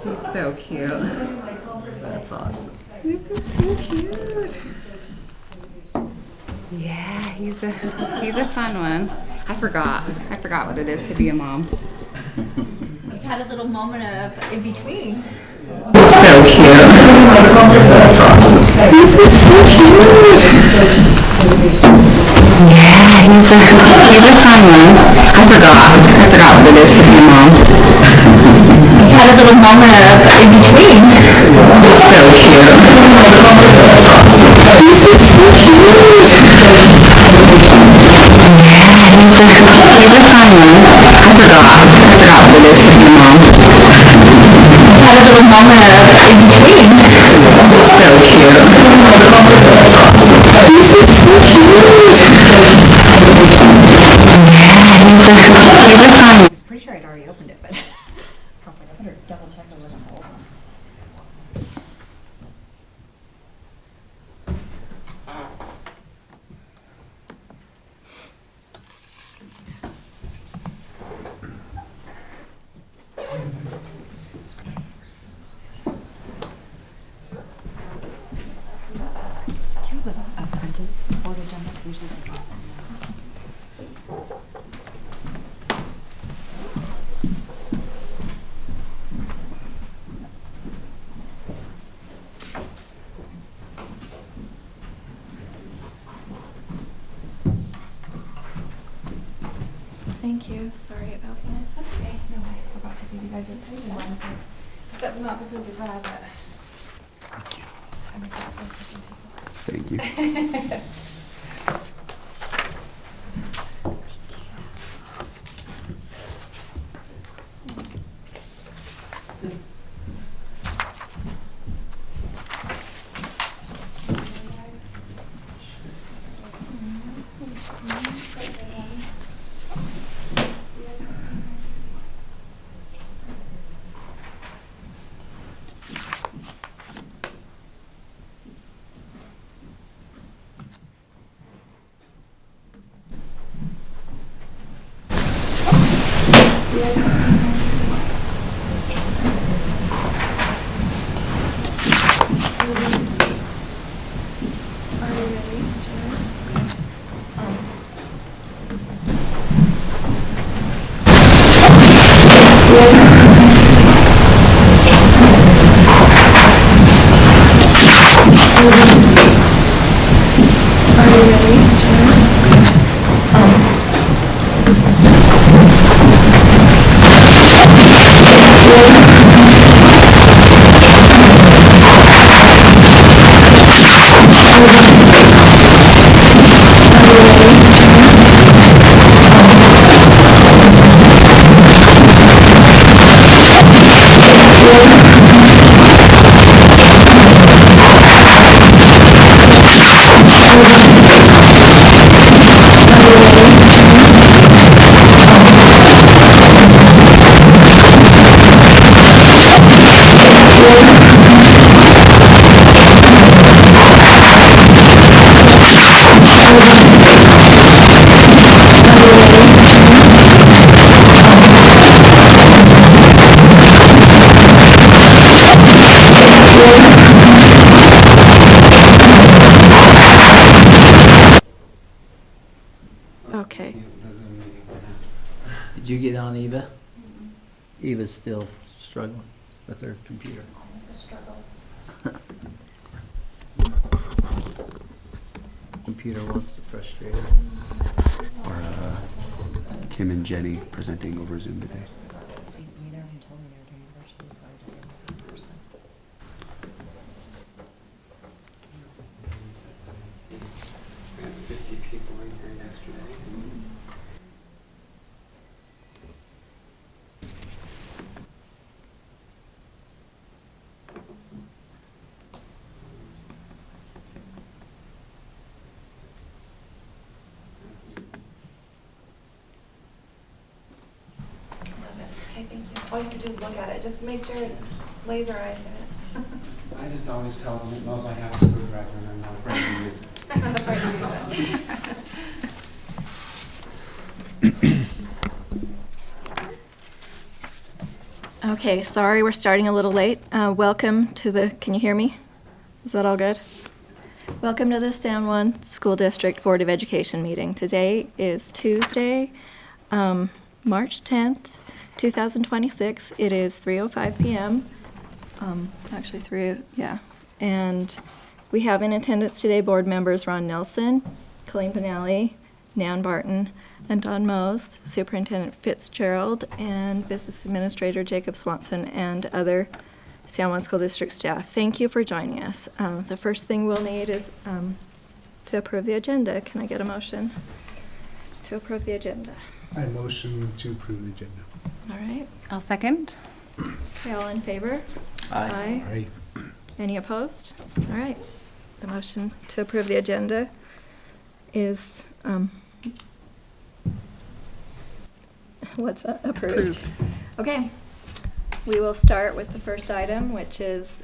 He's so cute. That's awesome. This is so cute. Yeah, he's a fun one. I forgot what it is to be a mom. We've had a little moment of in between. He's so cute. That's awesome. This is so cute. Yeah, he's a fun one. I forgot what it is to be a mom. We've had a little moment of in between. He's so cute. That's awesome. This is so cute. Yeah, he's a fun one. I forgot what it is to be a mom. We've had a little moment of in between. He's so cute. That's awesome. This is so cute. Yeah, he's a fun one. I was pretty sure I'd already opened it, but I was like, I better double check it wasn't old one. Do you have a printed photo done? That's usually the drop. Thank you. Sorry about that. That's okay. No, I forgot to give you guys your crazy ones. I set them out for people to grab, but I missed out for some people. Thank you. Okay. Did you get on Eva? Eva's still struggling with her computer. It's a struggle. Computer wants to frustrate her. Or Kim and Jenny presenting over Zoom today. Neither of them told me they were doing virtually, so I just said in person. We had 50 people in here yesterday. Love it. Okay, thank you. All you have to do is look at it. Just make sure it laser eyes at it. I just always tell them it knows I have a screwdriver and I'm not afraid to use it. I'm not afraid to do that. Okay, sorry, we're starting a little late. Welcome to the, can you hear me? Is that all good? Welcome to the San Juan School District Board of Education meeting. Today is Tuesday, March 10th, 2026. It is 3:05 p.m. Actually, And we have in attendance today board members Ron Nelson, Colleen Pinelli, Nan Barton, and Don Mose, Superintendent Fitzgerald, and Business Administrator Jacob Swanson, and other San Juan School District staff. Thank you for joining us. The first thing we'll need is to approve the agenda. Can I get a motion to approve the agenda? I motion to approve the agenda. All right. I'll second. Okay, all in favor? Aye. Aye. Any opposed? All right. The motion to approve the agenda is, what's that? Approved. Okay. We will start with the first item, which is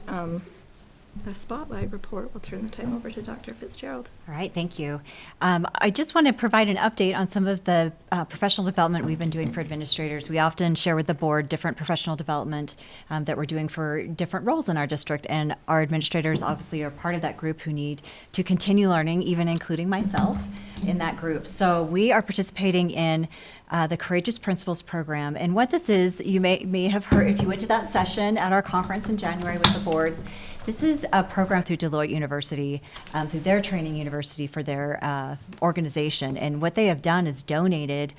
the spotlight report. We'll turn the time over to Dr. Fitzgerald. All right, thank you. I just want to provide an update on some of the professional development we've been doing for administrators. We often share with the board different professional development that we're doing for different roles in our district, and our administrators obviously are part of that group who need to continue learning, even including myself in that group. So we are participating in the Courageous Principals program, and what this is, you may have heard if you went to that session at our conference in January with the boards. This is a program through Deloitte University, through their training university for their organization. And what they have done is donated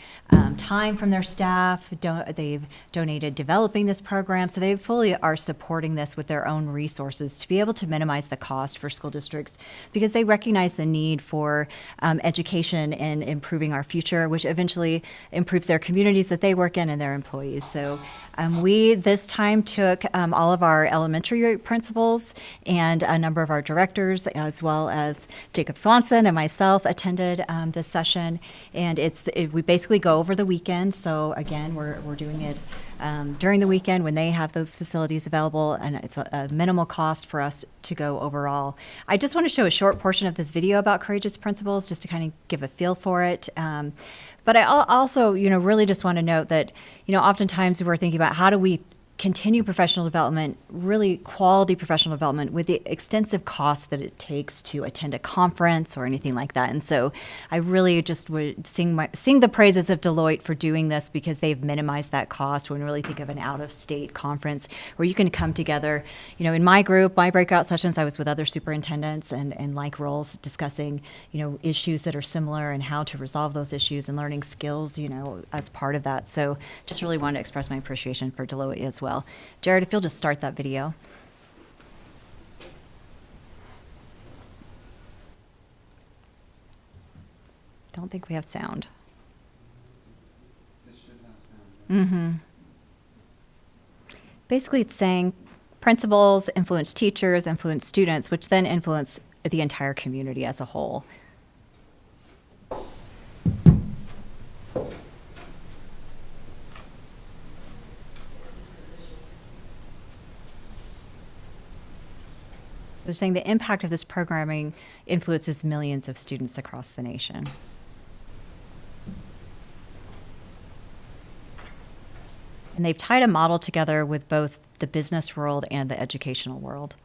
time from their staff. They've donated developing this program. So they fully are supporting this with their own resources to be able to minimize the cost for school districts, because they recognize the need for education and improving our future, which eventually improves their communities that they work in and their employees. So we this time took all of our elementary principals and a number of our directors, as well as Jacob Swanson and myself, attended this session. And we basically go over the weekend. So again, we're doing it during the weekend when they have those facilities available, and it's a minimal cost for us to go overall. I just want to show a short portion of this video about Courageous Principals, just to kind of give a feel for it. But I also, really just want to note that, oftentimes we're thinking about how do we continue professional development, really quality professional development, with the extensive costs that it takes to attend a conference or anything like that. And so I really just would sing the praises of Deloitte for doing this, because they've minimized that cost when we really think of an out-of-state conference where you can come together. In my group, my breakout sessions, I was with other superintendents and like roles discussing, issues that are similar and how to resolve those issues and learning skills, as part of that. So just really wanted to express my appreciation for Deloitte as well. Jared, if you'll just start that video. Don't think we have sound. This should have sound. Basically, it's saying principals influence teachers, influence students, which then influence the entire community as a whole. They're saying the impact of this programming influences millions of students across the nation. And they've tied a model together with both the business world and the educational world.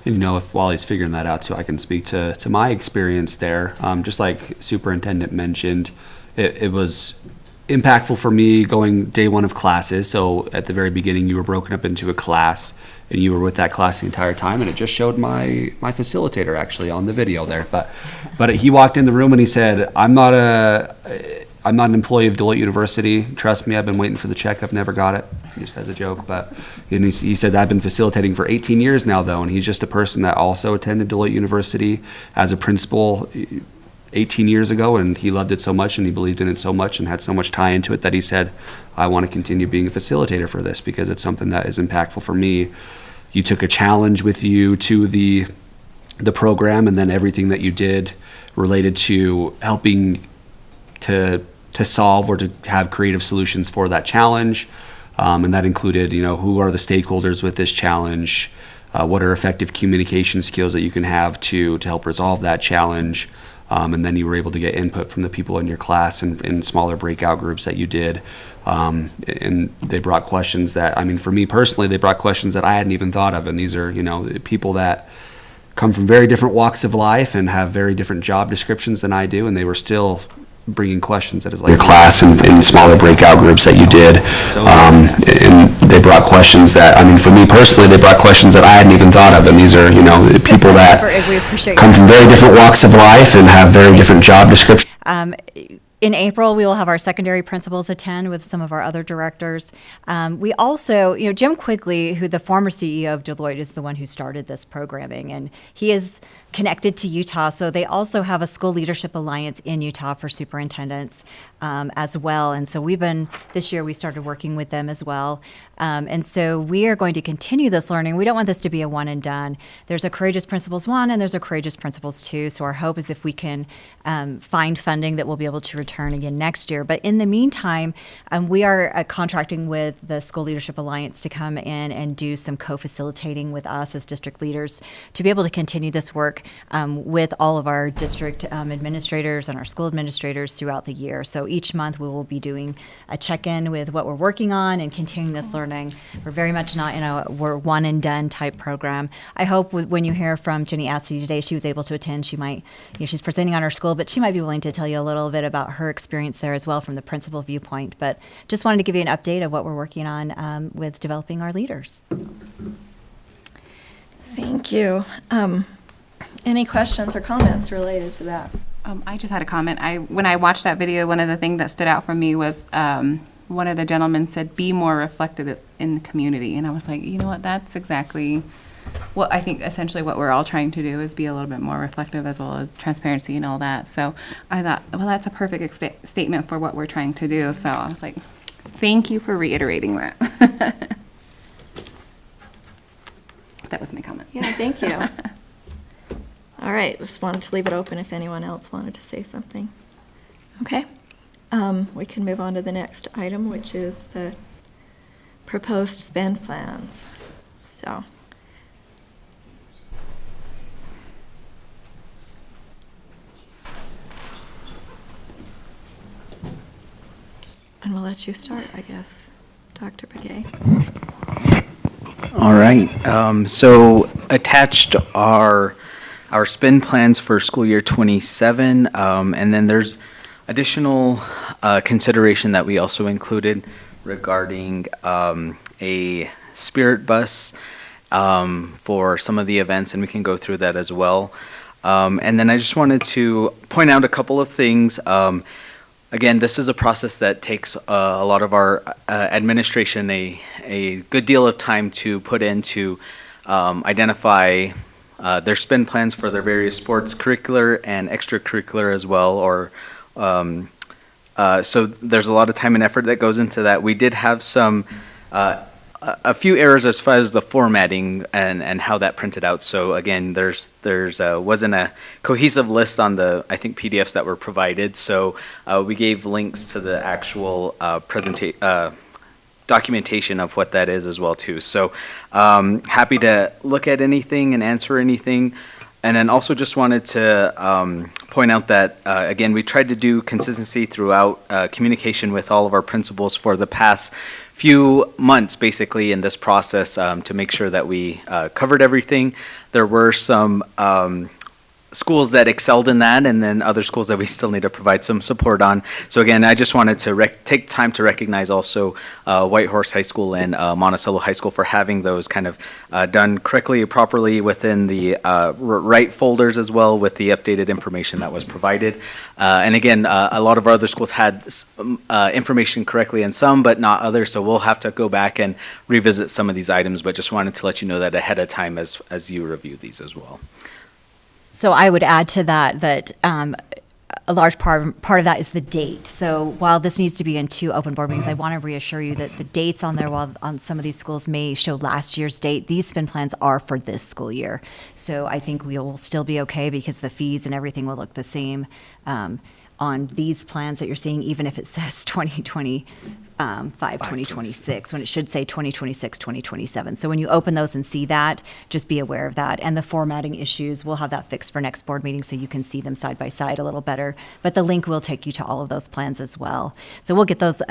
And if while he's figuring that out too, I can speak to my experience there. Just like Superintendent mentioned, it was impactful for me going day one of classes. So at the very beginning, you were broken up into a class, and you were with that class the entire time. And it just showed my facilitator actually on the video there. But he walked in the room and he said, I'm not an employee of Deloitte University. Trust me, I've been waiting for the check. I've never got it. Just as a joke. But and he said, I've been facilitating for 18 years now, though. And he's just a person that also attended Deloitte University as a principal 18 years ago. And he loved it so much, and he believed in it so much, and had so much tie into it, that he said, I want to continue being a facilitator for this, because it's something that is impactful for me. You took a challenge with you to the program, and then everything that you did related to helping to solve or to have creative solutions for that challenge. And that included, who are the stakeholders with this challenge? what are effective communication skills that you can have to help resolve that challenge. And then you were able to get input from the people in your class and in smaller breakout groups that you did. And they brought questions that, I mean, for me personally, they brought questions that I hadn't even thought of. And these are, you know, people that come from very different walks of life and have very different job descriptions than I do. And they were still bringing questions that is like your class and in smaller breakout groups that you did. And they brought questions that, I mean, for me personally, they brought questions that I hadn't even thought of. And these are, you know, people that come from very different walks of life and have very different job descriptions. In April, we will have our secondary principals attend with some of our other directors. We also, you know, Jim Quigley, who the former CEO of Deloitte, is the one who started this programming, and he is connected to Utah. So they also have a school leadership alliance in Utah for superintendents as well. And so this year we've started working with them as well. And so we are going to continue this learning. We don't want this to be a one and done. There's a Courageous Principals 1 and there's a Courageous Principals 2. So our hope is if we can find funding that we'll be able to return again next year. But in the meantime, we are contracting with the School Leadership Alliance to come in and do some co-facilitating with us as district leaders to be able to continue this work with all of our district administrators and our school administrators throughout the year. So each month we will be doing a check-in with what we're working on and continuing this learning. We're very much not in a we're one and done type program. I hope when you hear from Jenny Atsey today, she was able to attend. She might, you know, she's presenting on her school, but she might be willing to tell you a little bit about her experience there as well from the principal viewpoint. But just wanted to give you an update of what we're working on with developing our leaders. Thank you. Any questions or comments related to that? I just had a comment. When I watched that video, one of the things that stood out for me was one of the gentlemen said, be more reflective in the community. And I was like, you know what, that's exactly what I think essentially what we're all trying to do is be a little bit more reflective as well as transparency and all that. So I thought, well, that's a perfect statement for what we're trying to do. So I was like, thank you for reiterating that. That was my comment. Yeah, thank you. All right, just wanted to leave it open if anyone else wanted to say something. Okay, we can move on to the next item, which is the proposed spend plans. So. And we'll let you start, I guess, Dr. Begay. All right, so attached are our spend plans for school year 27, and then there's additional consideration that we also included regarding a spirit bus for some of the events, and we can go through that as well. And then I just wanted to point out a couple of things. Again, this is a process that takes a lot of our administration a good deal of time to put in to identify their spend plans for their various sports, curricular and extracurricular as well. Or so there's a lot of time and effort that goes into that. We did have some a few errors as far as the formatting and how that printed out. So again, there's wasn't a cohesive list on the, I think, PDFs that were provided. So we gave links to the actual documentation of what that is as well too. So happy to look at anything and answer anything. And then also just wanted to point out that, again, we tried to do consistency throughout communication with all of our principals for the past few months, basically, in this process to make sure that we covered everything. There were some schools that excelled in that, and then other schools that we still need to provide some support on. So again, I just wanted to take time to recognize also Whitehorse High School and Monticello High School for having those kind of done correctly, properly within the right folders as well with the updated information that was provided. And again, a lot of our other schools had information correctly in some, but not others, so we'll have to go back and revisit some of these items, but just wanted to let you know that ahead of time as you review these as well. So I would add to that a large part of that is the date. So while this needs to be in 2 open board meetings, I want to reassure you that the dates on there, while on some of these schools may show last year's date, these spend plans are for this school year. So I think we will still be okay because the fees and everything will look the same on these plans that you're seeing, even if it says 2020 5/2026, when it should say 2026, 2027. So when you open those and see that, just be aware of that. And the formatting issues, we'll have that fixed for next board meeting so you can see them side by side a little better. But the link will take you to all of those plans as well. So we'll get those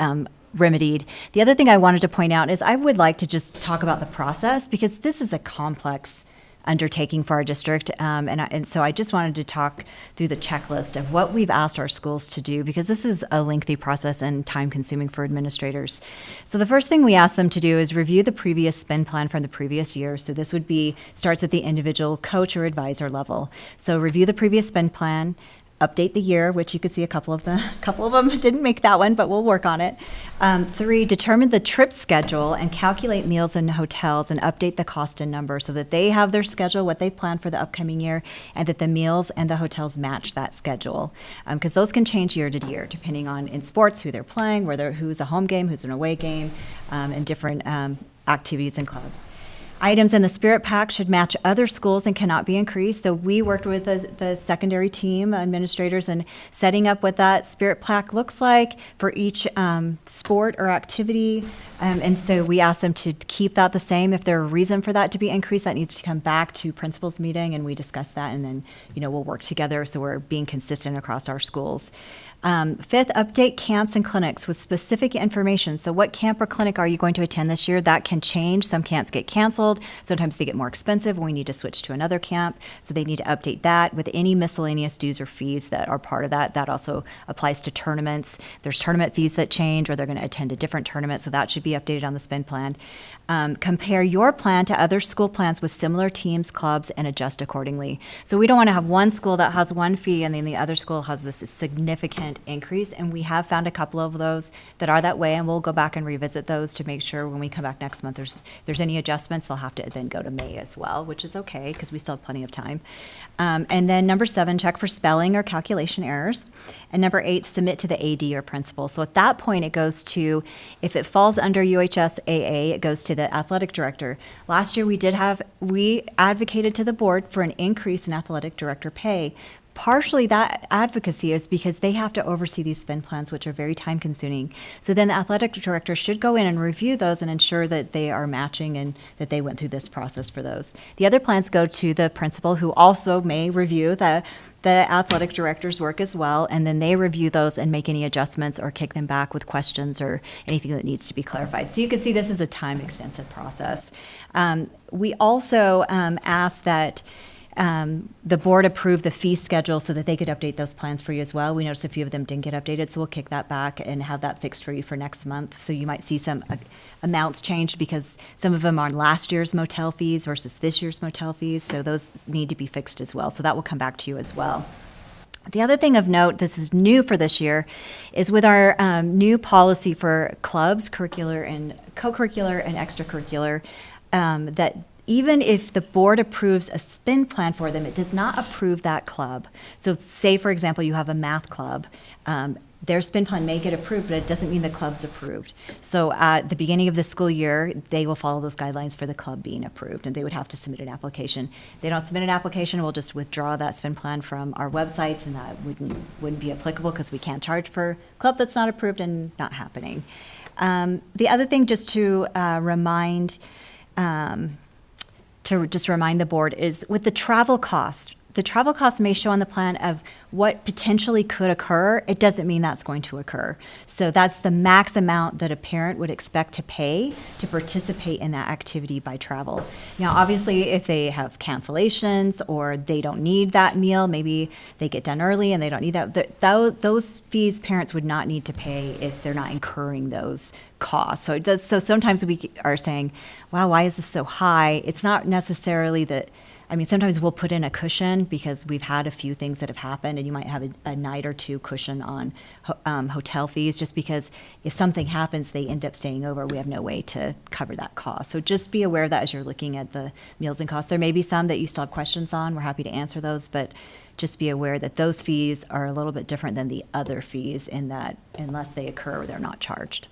remedied. The other thing I wanted to point out is I would like to just talk about the process, because this is a complex undertaking for our district. And so I just wanted to talk through the checklist of what we've asked our schools to do, because this is a lengthy process and time consuming for administrators. So the first thing we ask them to do is review the previous spend plan from the previous year. So this would be, starts at the individual coach or advisor level. So review the previous spend plan, update the year, which you could see a couple of them didn't make that one, but we'll work on it. 3, determine the trip schedule and calculate meals and hotels and update the cost and number so that they have their schedule, what they plan for the upcoming year, and that the meals and the hotels match that schedule. Because those can change year to year, depending on, in sports, who they're playing, who's a home game, who's an away game, and different activities and clubs. Items in the Spirit Pack should match other schools and cannot be increased. So we worked with the secondary team administrators and setting up what that Spirit Pack looks like for each sport or activity. And so we asked them to keep that the same. If there's a reason for that to be increased, that needs to come back to principals meeting, and we discuss that, and then we'll work together so we're being consistent across our schools. 5th, update camps and clinics with specific information. So what camp or clinic are you going to attend this year? That can change. Some camps get canceled. Sometimes they get more expensive when we need to switch to another camp. So they need to update that with any miscellaneous dues or fees that are part of that. That also applies to tournaments. There's tournament fees that change, or they're going to attend a different tournament. So that should be updated on the spend plan. Compare your plan to other school plans with similar teams, clubs, and adjust accordingly. So we don't want to have one school that has one fee and then the other school has this significant increase. And we have found a couple of those that are that way, and we'll go back and revisit those to make sure when we come back next month, there's any adjustments. They'll have to then go to May as well, which is okay because we still have plenty of time. And then number 7, check for spelling or calculation errors. And number 8, submit to the AD or principal. So at that point, it goes to, if it falls under UHSAA, it goes to the athletic director. Last year, we advocated to the board for an increase in athletic director pay. Partially that advocacy is because they have to oversee these spend plans, which are very time consuming. So then the athletic director should go in and review those and ensure that they are matching and that they went through this process for those. The other plans go to the principal, who also may review the athletic director's work as well, and then they review those and make any adjustments or kick them back with questions or anything that needs to be clarified. So you can see this is a time-extensive process. We also asked that the board approved the fee schedule so that they could update those plans for you as well. We noticed a few of them didn't get updated, so we'll kick that back and have that fixed for you for next month. So you might see some amounts changed because some of them are last year's motel fees versus this year's motel fees, so those need to be fixed as well. So that will come back to you as well. The other thing of note, this is new for this year, is with our new policy for clubs, curricular and co-curricular and extracurricular, that even if the board approves a spend plan for them, it does not approve that club. So say, for example, you have a math club. Their spend plan may get approved, but it doesn't mean the club's approved. So at the beginning of the school year, they will follow those guidelines for the club being approved, and they would have to submit an application. If they don't submit an application, we'll just withdraw that spend plan from our websites, and that wouldn't be applicable because we can't charge for a club that's not approved and not happening. The other thing, just to remind the board, is with the travel cost. The travel cost may show on the plan of what potentially could occur. It doesn't mean that's going to occur. So that's the max amount that a parent would expect to pay to participate in that activity by travel. Now, obviously, if they have cancellations or they don't need that meal, maybe they get done early and they don't need that, those fees parents would not need to pay if they're not incurring those costs. So sometimes we are saying, wow, why is this so high? It's not necessarily that. I mean, sometimes we'll put in a cushion because we've had a few things that have happened, and you might have a night or two cushion on hotel fees, just because if something happens, they end up staying over. We have no way to cover that cost. So just be aware of that as you're looking at the meals and costs. There may be some that you still have questions on. We're happy to answer those, but just be aware that those fees are a little bit different than the other fees in that unless they occur, they're not charged.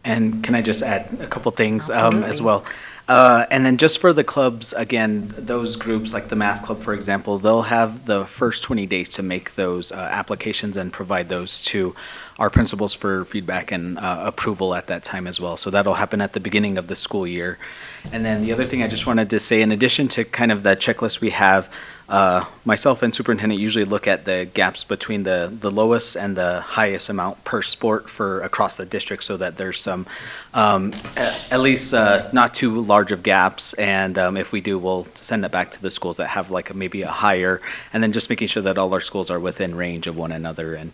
And can I just add a couple things as Absolutely. well? And then just for the clubs, again, those groups like the math club, for example, they'll have the first 20 days to make those applications and provide those to our principals for feedback and approval at that time as well. So that'll happen at the beginning of the school year. And then the other thing I just wanted to say, in addition to kind of that checklist we have, myself and superintendent usually look at the gaps between the lowest and the highest amount per sport for across the district, so that there's some, at least not too large of gaps. And if we do, we'll send it back to the schools that have like maybe a higher, and then just making sure that all our schools are within range of one another. And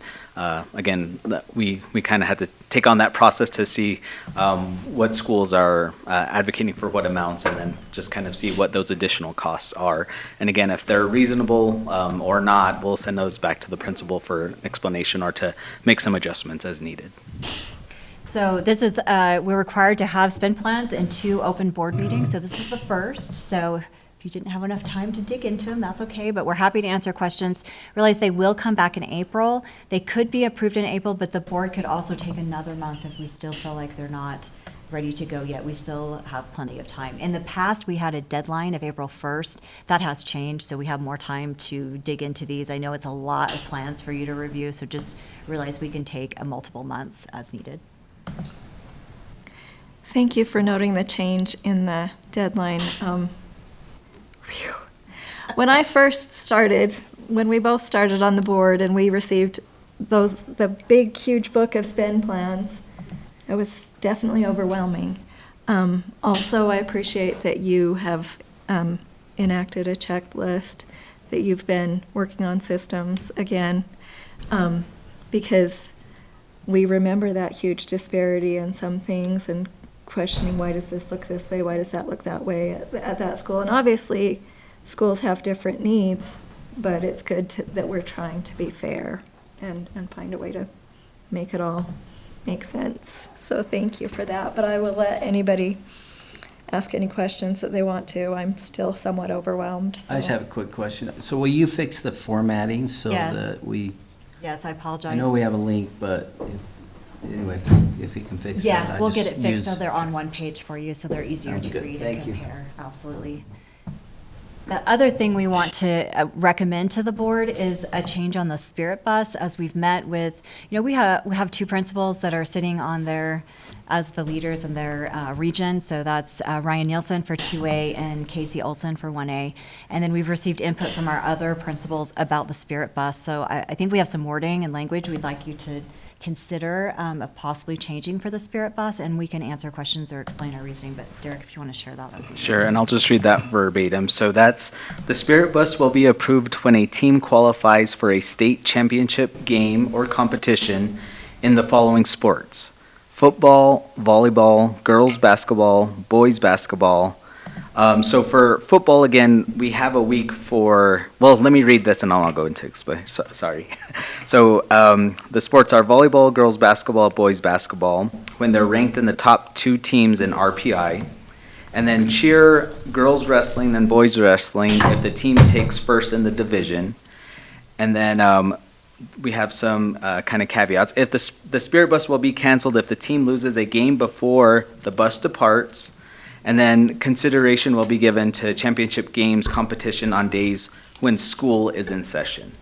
again, we kind of had to take on that process to see what schools are advocating for what amounts, and then just kind of see what those additional costs are. And again, if they're reasonable or not, we'll send those back to the principal for explanation or to make some adjustments as needed. So this is, we're required to have spend plans in 2 open board meetings, so this is the first. So if you didn't have enough time to dig into them, that's okay, but we're happy to answer questions. Realize they will come back in April. They could be approved in April, but the board could also take another month if we still feel like they're not ready to go yet. We still have plenty of time. In the past, we had a deadline of April 1st. That has changed, so we have more time to dig into these. I know it's a lot of plans for you to review, so just realize we can take multiple months as needed. Thank you for noting the change in the deadline. Phew. When I first started, when we both started on the board and we received the big, huge book of spend plans, it was definitely overwhelming. Also, I appreciate that you have enacted a checklist, that you've been working on systems again, because we remember that huge disparity in some things and questioning, why does this look this way, why does that look that way at that school? And obviously, schools have different needs, but it's good that we're trying to be fair and find a way to make it all make sense. So thank you for that, but I will let anybody ask any questions that they want to. I'm still somewhat overwhelmed, so. I just have a quick question. So will you fix the formatting so Yes. that we, Yes, I apologize. I know we have a link, but anyway, if you can fix that. Yeah, I we'll just get it fixed so use- they're on one page for you, so they're easier Sounds to good. read and Thank you. compare. Absolutely. The other thing we want to recommend to the board is a change on the Spirit Bus. As we've met with, we have 2 principals that are sitting on there as the leaders in their region. So that's Ryan Nielsen for 2A and Casey Olson for 1A. And then we've received input from our other principals about the Spirit Bus. So I think we have some wording and language we'd like you to consider of possibly changing for the Spirit Bus, and we can answer questions or explain our reasoning. But Derek, if you want to share that with me. Sure, and I'll just read that verbatim. So that's, the Spirit Bus will be approved when a team qualifies for a state championship game or competition in the following sports: football, volleyball, girls basketball, boys basketball. So for football, again, we have a week for, well, let me read this and I'll go into explain. Sorry. So the sports are volleyball, girls basketball, boys basketball, when they're ranked in the top 2 teams in RPI. And then cheer, girls wrestling, and boys wrestling if the team takes first in the division. And then we have some kind of caveats. If the Spirit Bus will be canceled if the team loses a game before the bus departs. And then consideration will be given to championship games competition on days when school is in session.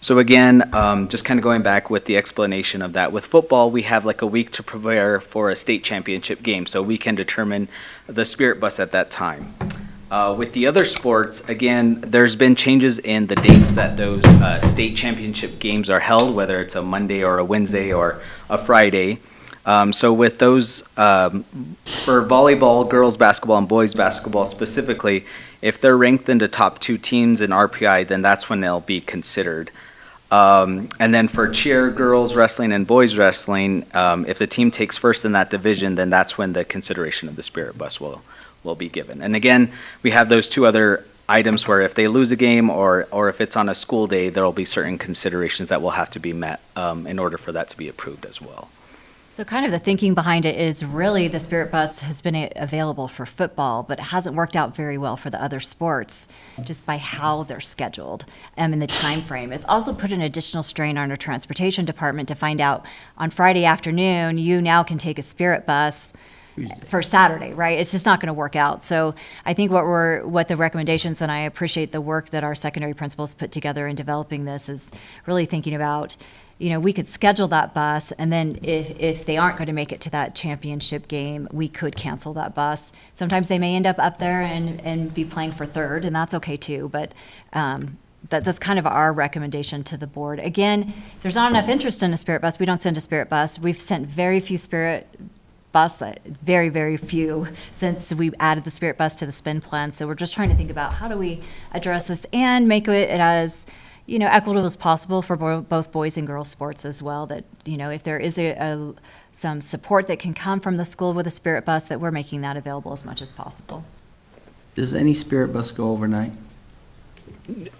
So again, just kind of going back with the explanation of that. With football, we have like a week to prepare for a state championship game, so we can determine the Spirit Bus at that time. With the other sports, again, there's been changes in the dates that those state championship games are held, whether it's a Monday or a Wednesday or a Friday. So with those, for volleyball, girls basketball, and boys basketball specifically, if they're ranked in the top 2 teams in RPI, then that's when they'll be considered. And then for cheer, girls wrestling, and boys wrestling, if the team takes first in that division, then that's when the consideration of the Spirit Bus will be given. And again, we have those 2 other items where if they lose a game or if it's on a school day, there will be certain considerations that will have to be met in order for that to be approved as well. So kind of the thinking behind it is really the Spirit Bus has been available for football, but it hasn't worked out very well for the other sports just by how they're scheduled in the time frame. It's also put an additional strain on our transportation department to find out on Friday afternoon, you now can take a Spirit Bus Tuesday. for Saturday, right? It's just not going to work out. So I think what the recommendations, and I appreciate the work that our secondary principals put together in developing this, is really thinking about, we could schedule that bus, and then if they aren't going to make it to that championship game, we could cancel that bus. Sometimes they may end up there and be playing for third, and that's okay too, but that's kind of our recommendation to the board. Again, if there's not enough interest in a Spirit bus, we don't send a Spirit bus. We've sent very few Spirit bus, very, very few, since we added the Spirit bus to the spin plan. So we're just trying to think about how do we address this and make it as, equitable as possible for both boys and girls sports as well. That, if there is some support that can come from the school with a Spirit bus, that we're making that available as much as possible. Does any Spirit bus go overnight?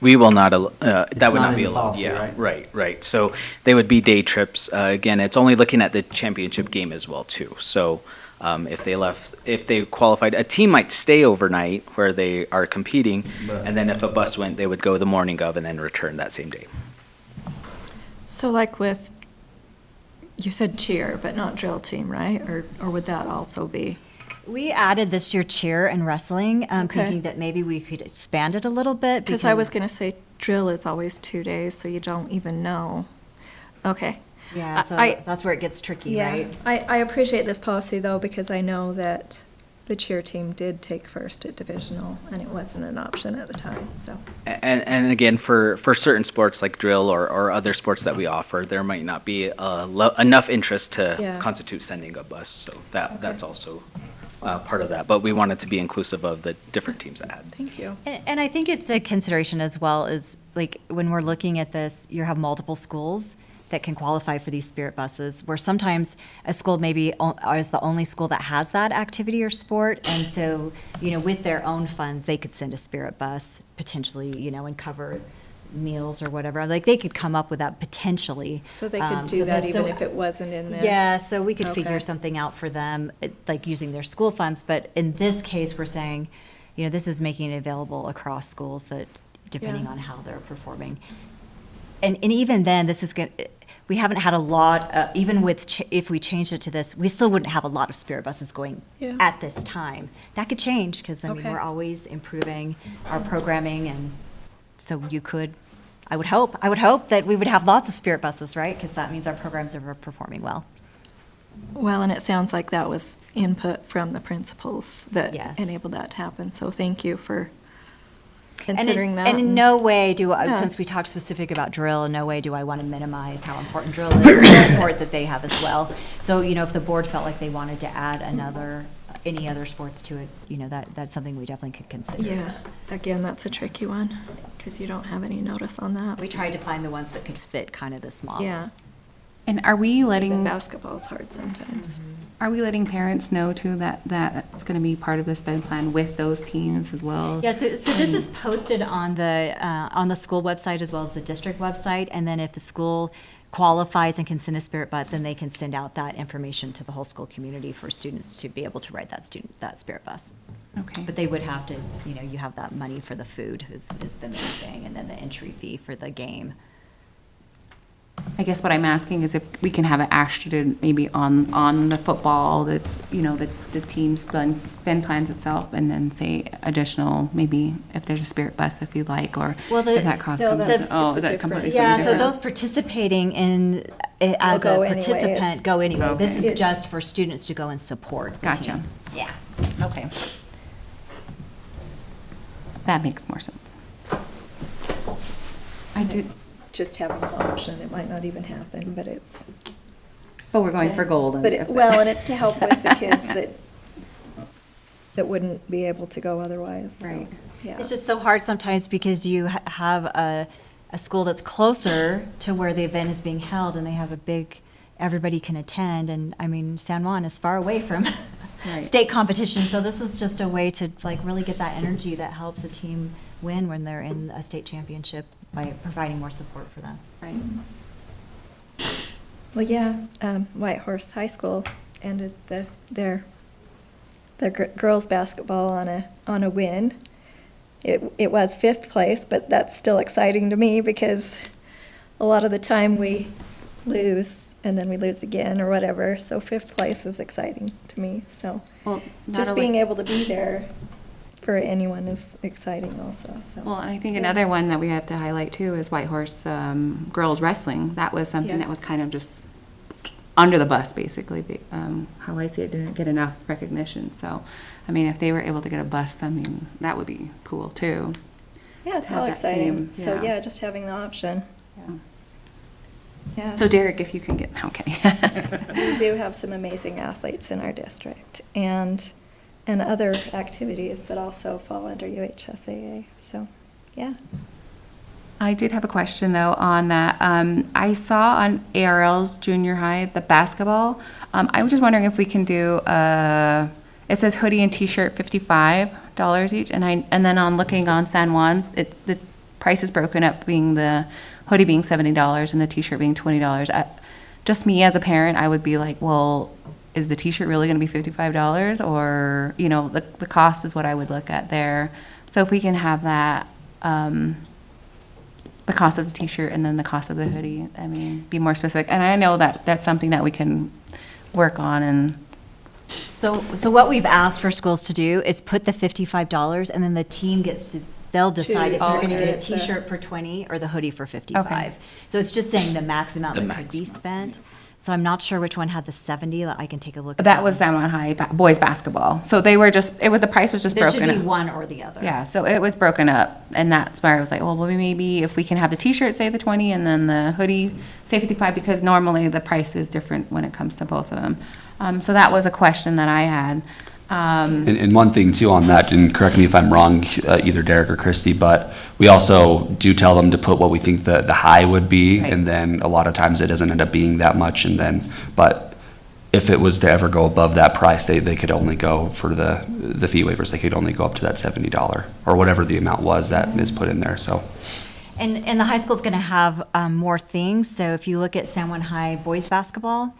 We will not, that would not not in be the allowed. policy, Yeah, right? right. So they would be day trips. Again, it's only looking at the championship game as well too. So if they qualified, a team might stay overnight where they are competing, But- and then if a bus went, they would go the morning of and then return that same day. So like with, you said cheer, but not drill team, right? Or would that also be? We added this year cheer and wrestling, Okay. thinking that maybe we could expand it a little bit. Because I was going to say drill is always 2 days, so you don't even know. Okay. Yeah, so I- that's where it gets tricky, right? I appreciate this policy though, because I know that the cheer team did take first at divisional, and it wasn't an option at the time, so. And again, for certain sports like drill or other sports that we offer, there might not be enough interest to Yeah. constitute sending a bus. So that's also part of that. But we wanted to be inclusive of the different teams that had. Thank you. And I think it's a consideration as well, is like when we're looking at this, you have multiple schools that can qualify for these Spirit buses, where sometimes a school maybe is the only school that has that activity or sport. And so, with their own funds, they could send a Spirit bus potentially, and cover meals or whatever. Like they could come up with that potentially. So they could do that even if it wasn't in this? Yeah, so we could figure Okay. something out for them, like using their school funds. But in this case, we're saying, this is making it available across schools, that depending Yeah. on how they're performing. And even then, this is good. We haven't had a lot, even with, if we changed it to this, we still wouldn't have a lot of Spirit buses going Yeah. at this time. That could change, because, Okay. we're always improving our programming, and so I would hope that we would have lots of Spirit buses, right? Because that means our programs are performing well. Well, and it sounds like that was input from the principals that Yes. enabled that to happen, so thank you for And considering that. And in no way Yeah. since we talked specific about drill, in no way do I want to minimize how important drill is, or the support that they have as well. So, if the board felt like they wanted to add any other sports to it, that's something we definitely could consider. Yeah, again, that's a tricky one, because you don't have any notice on that. We tried to find the ones that could fit kind of this model. Yeah, And are we even letting, basketball's hard sometimes. are we letting parents know too that that's going to be part of the sped plan with those teams as well? Yeah, so this is posted on the school website as well as the district website, and then if the school qualifies and can send a Spirit bus, then they can send out that information to the whole school community for students to be able to ride that Spirit bus. Okay. But they would have to, you have that money for the food is the main thing, and then the entry fee for the game. I guess what I'm asking is if we can have it ashtrated maybe on the football, the team's spend plans itself, and then say additional, maybe if there's a Spirit bus if you like, or Well, if that cost no, comes that's- with, oh, it's a is that different- completely Yeah, something so different? those participating in, as a go anyway, participant, it's- go anyway. This is Okay. just for students to go and support the Gotcha. team. Yeah. Okay. That makes more sense. I did, Just having the option, it might not even happen, but it's. but we're going for gold. and But, if- well, and it's to help with the kids that wouldn't be able to go otherwise. so, Right. Yeah. It's just so hard sometimes because you have a school that's closer to where the event is being held, and they have a big, everybody can attend, and San Juan is far away from Right. state competition, so this is just a way to really get that energy that helps a team win when they're in a state championship by providing more support for them. Right. Well, yeah, White Horse High School ended their girls' basketball on a win. It was 5th place, but that's still exciting to me because a lot of the time we lose and then we lose again or whatever. So fifth place is exciting to me. So Well, not just only- being able to be there for anyone is exciting also. So Well, I think another one that we have to highlight too is White Horse girls wrestling. That was something that was Yes. kind of just under the bus, basically. How I see it, didn't get enough recognition. So, I mean, if they were able to get a bus, I mean, that would be cool too. yeah, it's to have all that exciting. same- So yeah. yeah, just having the option. Yeah. Yeah. So, Derek, if you can get, okay. We do have some amazing athletes in our district and other activities that also fall under UHSAA. So, yeah. I did have a question though on that. I saw on ARL's junior high, the basketball. I was just wondering if we can do, it says hoodie and t-shirt $55 each. And then on looking on San Juan's, the price is broken up, being the hoodie being $70 and the t-shirt being $20. Just me as a parent, I would be like, well, is the t-shirt really going to be $55? Or, you know, the cost is what I would look at there. So if we can have that, the cost of the t-shirt and then the cost of the hoodie, I mean, be more specific. And I know that that's something that we can work on and, So what we've asked for schools to do is put the $55 and then the team gets to, they'll decide if Choose they're gonna whether get a it's a- t-shirt for 20 or the hoodie for 55. So it's just saying the max amount The that could be maximum. spent. So I'm not sure which one had the 70, I can take a look at that was San Juan High boys basketball. So they were just, the price was just There should broken be up. one or the other. Yeah, so it was broken up and that's where I was like, well, maybe if we can have the t-shirt say the 20 and then the hoodie say 55, because normally the price is different when it comes to both of them. So that was a question that I had. And one thing too on that, and correct me if I'm wrong, either Derek or Christy, but we also do tell them to put what we think the high would be, Right. and then a lot of times it doesn't end up being that much, and then, but if it was to ever go above that price, they could only go for the fee waivers, they could only go up to that $70, or whatever the amount was that is put in there, so. And the high school's going to have more things. So if you look at San Juan High boys basketball,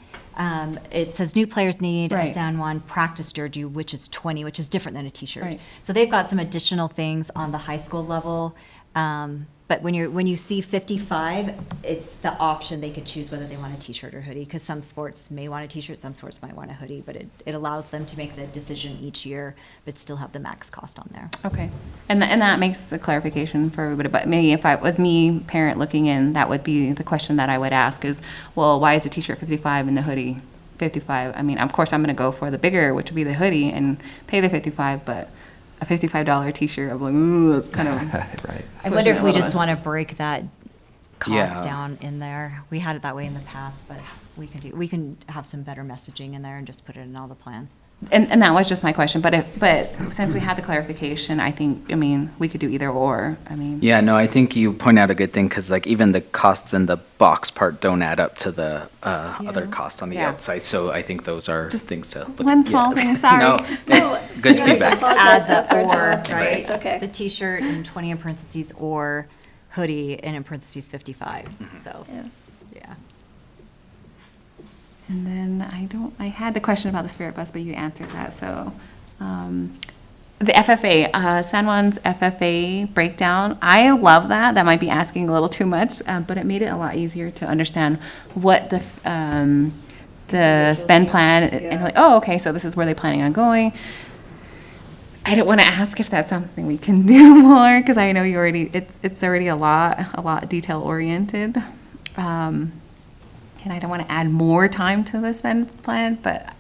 it says new players need a Right. San Juan practice jersey, which is 20, which is different than a t-shirt. Right. So they've got some additional things on the high school level. But when you see 55, it's the option. They could choose whether they want a t-shirt or hoodie, because some sports may want a t-shirt, some sports might want a hoodie, but it allows them to make the decision each year, but still have the max cost on there. Okay, and that makes a clarification for everybody, but maybe if I was me, parent looking in, that would be the question that I would ask is, well, why is the t-shirt 55 and the hoodie 55? I mean, of course, I'm gonna go for the bigger, which would be the hoodie, and pay the 55, but a $55 t-shirt, I'm like, ooh, that's kind of, Right. I wonder if Pushing it we a little just bit. want to break that cost Yeah. down in there. We had it that way in the past, but we can have some better messaging in there and just put it in all the plans. and that was just my question, but since we had the clarification, I think, I mean, we could do either or, I mean. Yeah, no, I think you point out a good thing, because like even the costs in the box part don't add up to the other costs on the Yeah. outside, so I think those are Just things to look. one small thing, sorry. No, it's good No, feedback. Apologize, Add the that's our or, job. right? It's okay. The t-shirt and 20 in parentheses or hoodie and in parentheses 55, so, Yeah. yeah. And then I had the question about the Spirit Bus, but you answered that, so. The FFA, San Juan's FFA breakdown, I love that. That might be asking a little too much, but it made it a lot easier to understand what the spend plan, and like, oh, okay, so this is where they're planning on going. I don't want to ask if that's something we can do more, because I know you already, it's already a lot detail oriented. And I don't want to add more time to the spend plan, but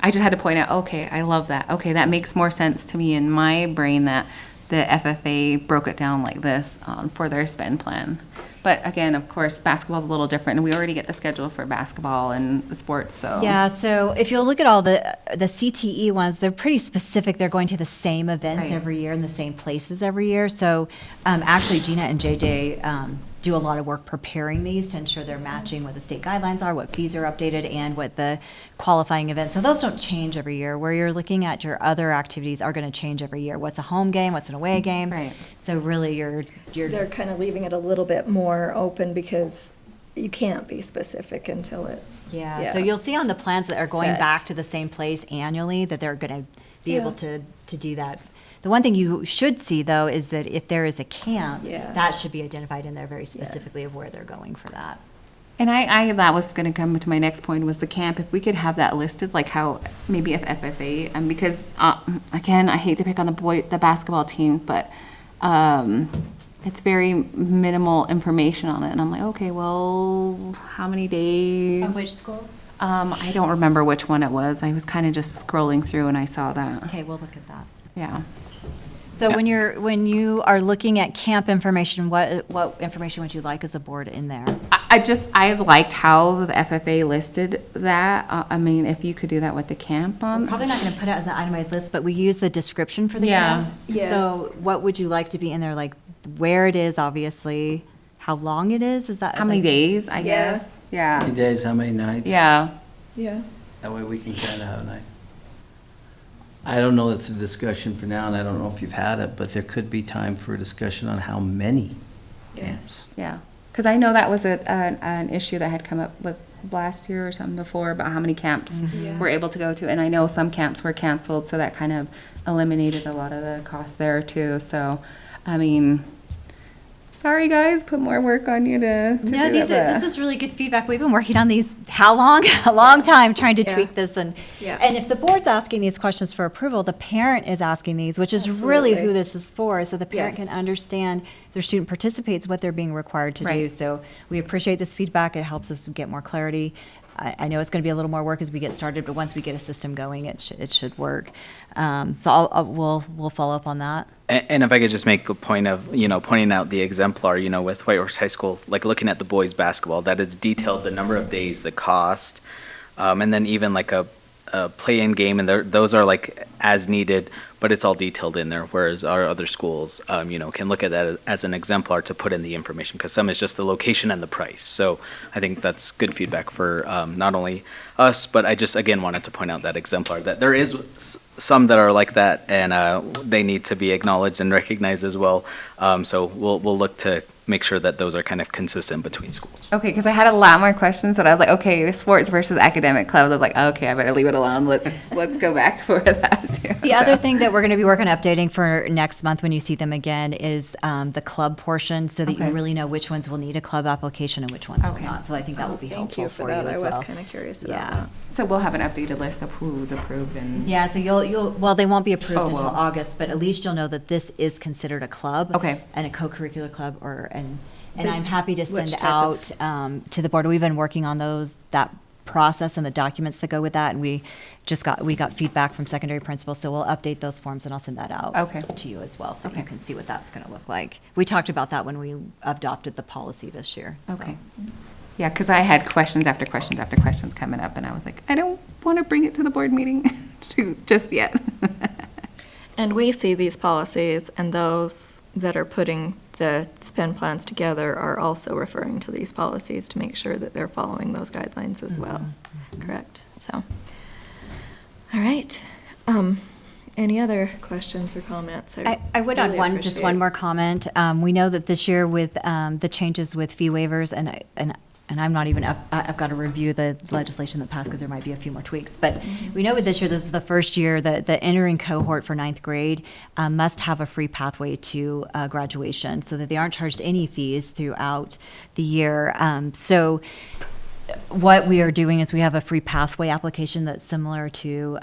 I just had to point out, okay, I love that. Okay, that makes more sense to me in my brain that the FFA broke it down like this for their spend plan. But again, of course, basketball's a little different, and we already get the schedule for basketball and the sports, so. Yeah, so if you'll look at all the CTE ones, they're pretty specific. They're going to the same events Right. every year in the same places every year. So actually, Gina and JJ do a lot of work preparing these to ensure they're matching what the state guidelines are, what fees are updated, and what the qualifying events. So those don't change every year. Where you're looking at your other activities are going to change every year. What's a home game? What's an away game? Right. So really, you're They're kind of leaving it a little bit more open because you can't be specific until it's. Yeah, so you'll see on the plans that are going Set. back to the same place annually, that they're gonna be able Yeah. to do that. The one thing you should see, though, is that if there is a camp, Yeah. that should be identified in there very specifically Yes. of where they're going for that. And that was gonna come to my next point, was the camp, if we could have that listed, like how, maybe if FFA, because, again, I hate to pick on the basketball team, but, it's very minimal information on it, and I'm like, okay, well, how many days? school? I don't remember which one it was, I was kinda just scrolling through and I saw that, Okay, we'll look at that. yeah. So when you are looking at camp information, what information would you like as a board in there? I liked how the FFA listed that, I mean, if you could do that with the camp We're on. probably not going to put it as an itemized list, but we use the description for the Yeah. camp. Yes. So what would you like to be in there, like where it is, obviously, how long it is that? How many like- days, I Yeah. guess, How yeah, many days, how many nights? yeah. Yeah. That way we can kind of have a night. I don't know, it's a discussion for now, and I don't know if you've had it, but there could be time for a discussion on how many camps. Yeah, because I know that was an issue that had come up with last year or something before, about how many camps Yeah. we're able to go to, and I know some camps were canceled, so that kind of eliminated a lot of the costs there too, so, I mean, sorry guys, put more work on you to do No, that, this is really good feedback. We've been working on these, how long? A long time, trying to Yeah. tweak this. And Yeah. if the board's asking these questions for approval, the parent is asking these, which is really Absolutely. who this is for. So the parent Yes. can understand if their student participates, what they're being required to do. Right. So we appreciate this feedback. It helps us get more clarity. I know it's going to be a little more work as we get started, but once we get a system going, it should work. So we'll follow up on that. And if I could just make a point of, pointing out the exemplar, with Whitehorse High School, like looking at the boys' basketball, that it's detailed the number of days, the cost, and then even like a play-in game, and those are like as needed, but it's all detailed in there, whereas our other schools, can look at that as an exemplar to put in the information, because some is just the location and the price. So I think that's good feedback for not only us, but I just, again, wanted to point out that exemplar, that there is some that are like that, and they need to be acknowledged and recognized as well. So we'll look to make sure that those are kind of consistent between schools. Okay, because I had a lot more questions, but I was like, okay, sports versus academic clubs. I was like, okay, I better leave it alone. Let's go back for that too. The other thing that we're going to be working on updating for next month when you see them again is the club portion, so that Okay. you really know which ones will need a club application and which ones will Okay. not. So I think that will be Thank helpful you for for you that. I as was well. kind of curious about Yeah. that. So we'll have an updated list of who's approved and. Yeah, so well, they won't be approved Oh, until well. August, but at least you'll know that this is considered a club. Okay. And a co-curricular club, and The- I'm happy to which send type out of- to the board. We've been working on that process and the documents that go with that, and we got feedback from secondary principals, so we'll update those forms and I'll send that out Okay. to you as well, so you Okay. can see what that's going to look like. We talked about that when we adopted the policy this year. so. Okay. Yeah, because I had questions after questions after questions coming up, and I was like, I don't want to bring it to the board meeting just yet. And we see these policies, and those that are putting the spend plans together are also referring to these policies to make sure that they're following those guidelines as well. Correct, so. All right. Any other questions or comments? I would add really just appreciate- one more comment. We know that this year with the changes with fee waivers, and I'm not even up, I've got to review the legislation that passed because there might be a few more tweaks. But we know with this year, this is the first year that the entering cohort for ninth grade must have a free pathway to graduation, so that they aren't charged any fees throughout the year. So what we are doing is we have a free pathway application that's similar to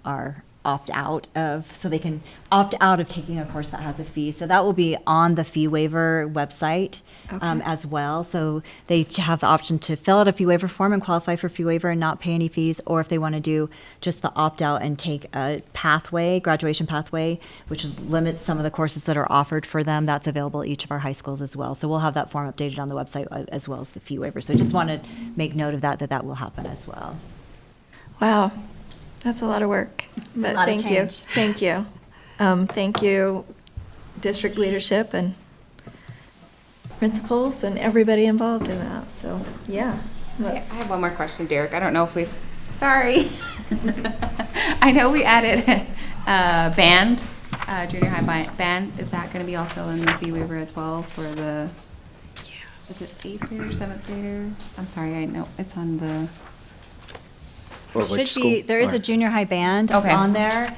our opt-out of, so they can opt out of taking a course that has a fee. So that will be on the fee waiver website Okay. as well. So they have the option to fill out a fee waiver form and qualify for fee waiver and not pay any fees, or if they want to do just the opt-out and take a pathway, graduation pathway, which limits some of the courses that are offered for them, that's available at each of our high schools as well. So we'll have that form updated on the website as well as the fee waiver. So I just want to make note of that will happen as well. Wow, that's a lot of work. But lot of thank you. change. Thank you. Thank you, district leadership and principals and everybody involved in that. So, yeah. I let's- have one more question, Derek. I don't know if sorry. I know we added band, junior high band. Is that going to be also in the fee waiver as well for the, is it 8th grader, 7th grader? I'm sorry, I know it's on the, Or It which should be, school? there is Or- a junior high band Okay. on there.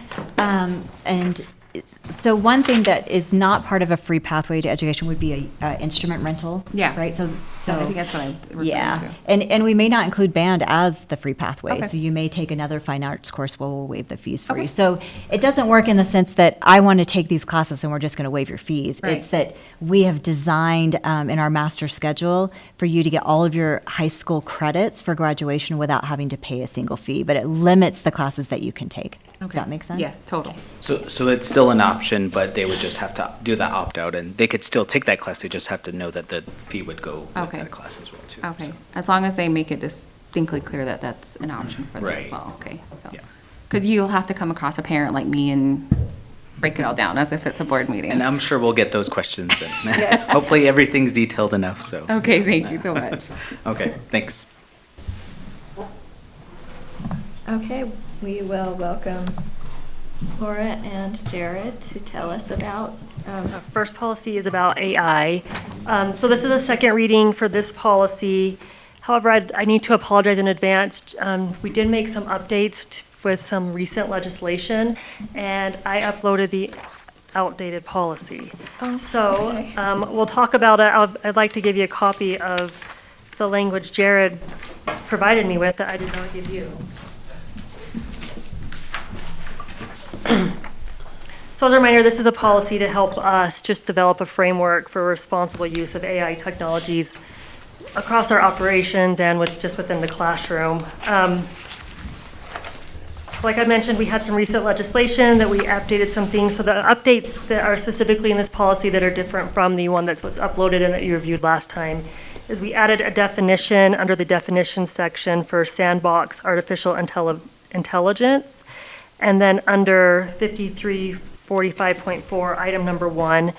And So one thing that is not part of a free pathway to education would be a instrument rental. Yeah. Right, so. So I think that's what I'm referring Yeah, to. and we may not include band as the free pathway, Okay. so you may take another fine arts course where we'll waive the fees for Okay. you. So it doesn't work in the sense that I want to take these classes and we're just going to waive your fees. Right. It's that we have designed in our master schedule for you to get all of your high school credits for graduation without having to pay a single fee, but it limits the classes that you can take. Does Okay. that make sense? Yeah, total. So it's still an option, but they would just have to do that opt-out, and they could still take that class, they just have to know that the fee would go with Okay. that class as well, too. Okay, so. as long as they make it distinctly clear that that's an option for them as Right. well, okay, so. Yeah. Because you'll have to come across a parent like me and break it all down as if it's a board meeting. And I'm sure we'll get those questions, and hopefully everything's detailed enough, so. Okay, thank you so much. Okay, thanks. Okay, we will welcome Laura and Jared to tell us about, First policy is about AI. So this is a second reading for this policy. However, I need to apologize in advance. We did make some updates with some recent legislation, and I uploaded the outdated policy. So okay. we'll talk about it. I'd like to give you a copy of the language Jared provided me with that I did not give you. So as a reminder, this is a policy to help us just develop a framework for responsible use of AI technologies across our operations and just within the classroom. Like I mentioned, we had some recent legislation that we updated some things. So the updates that are specifically in this policy that are different from the one that's what's uploaded and that you reviewed last time is we added a definition under the definitions section for sandbox artificial intelligence. And then under 5345.4, item number 1,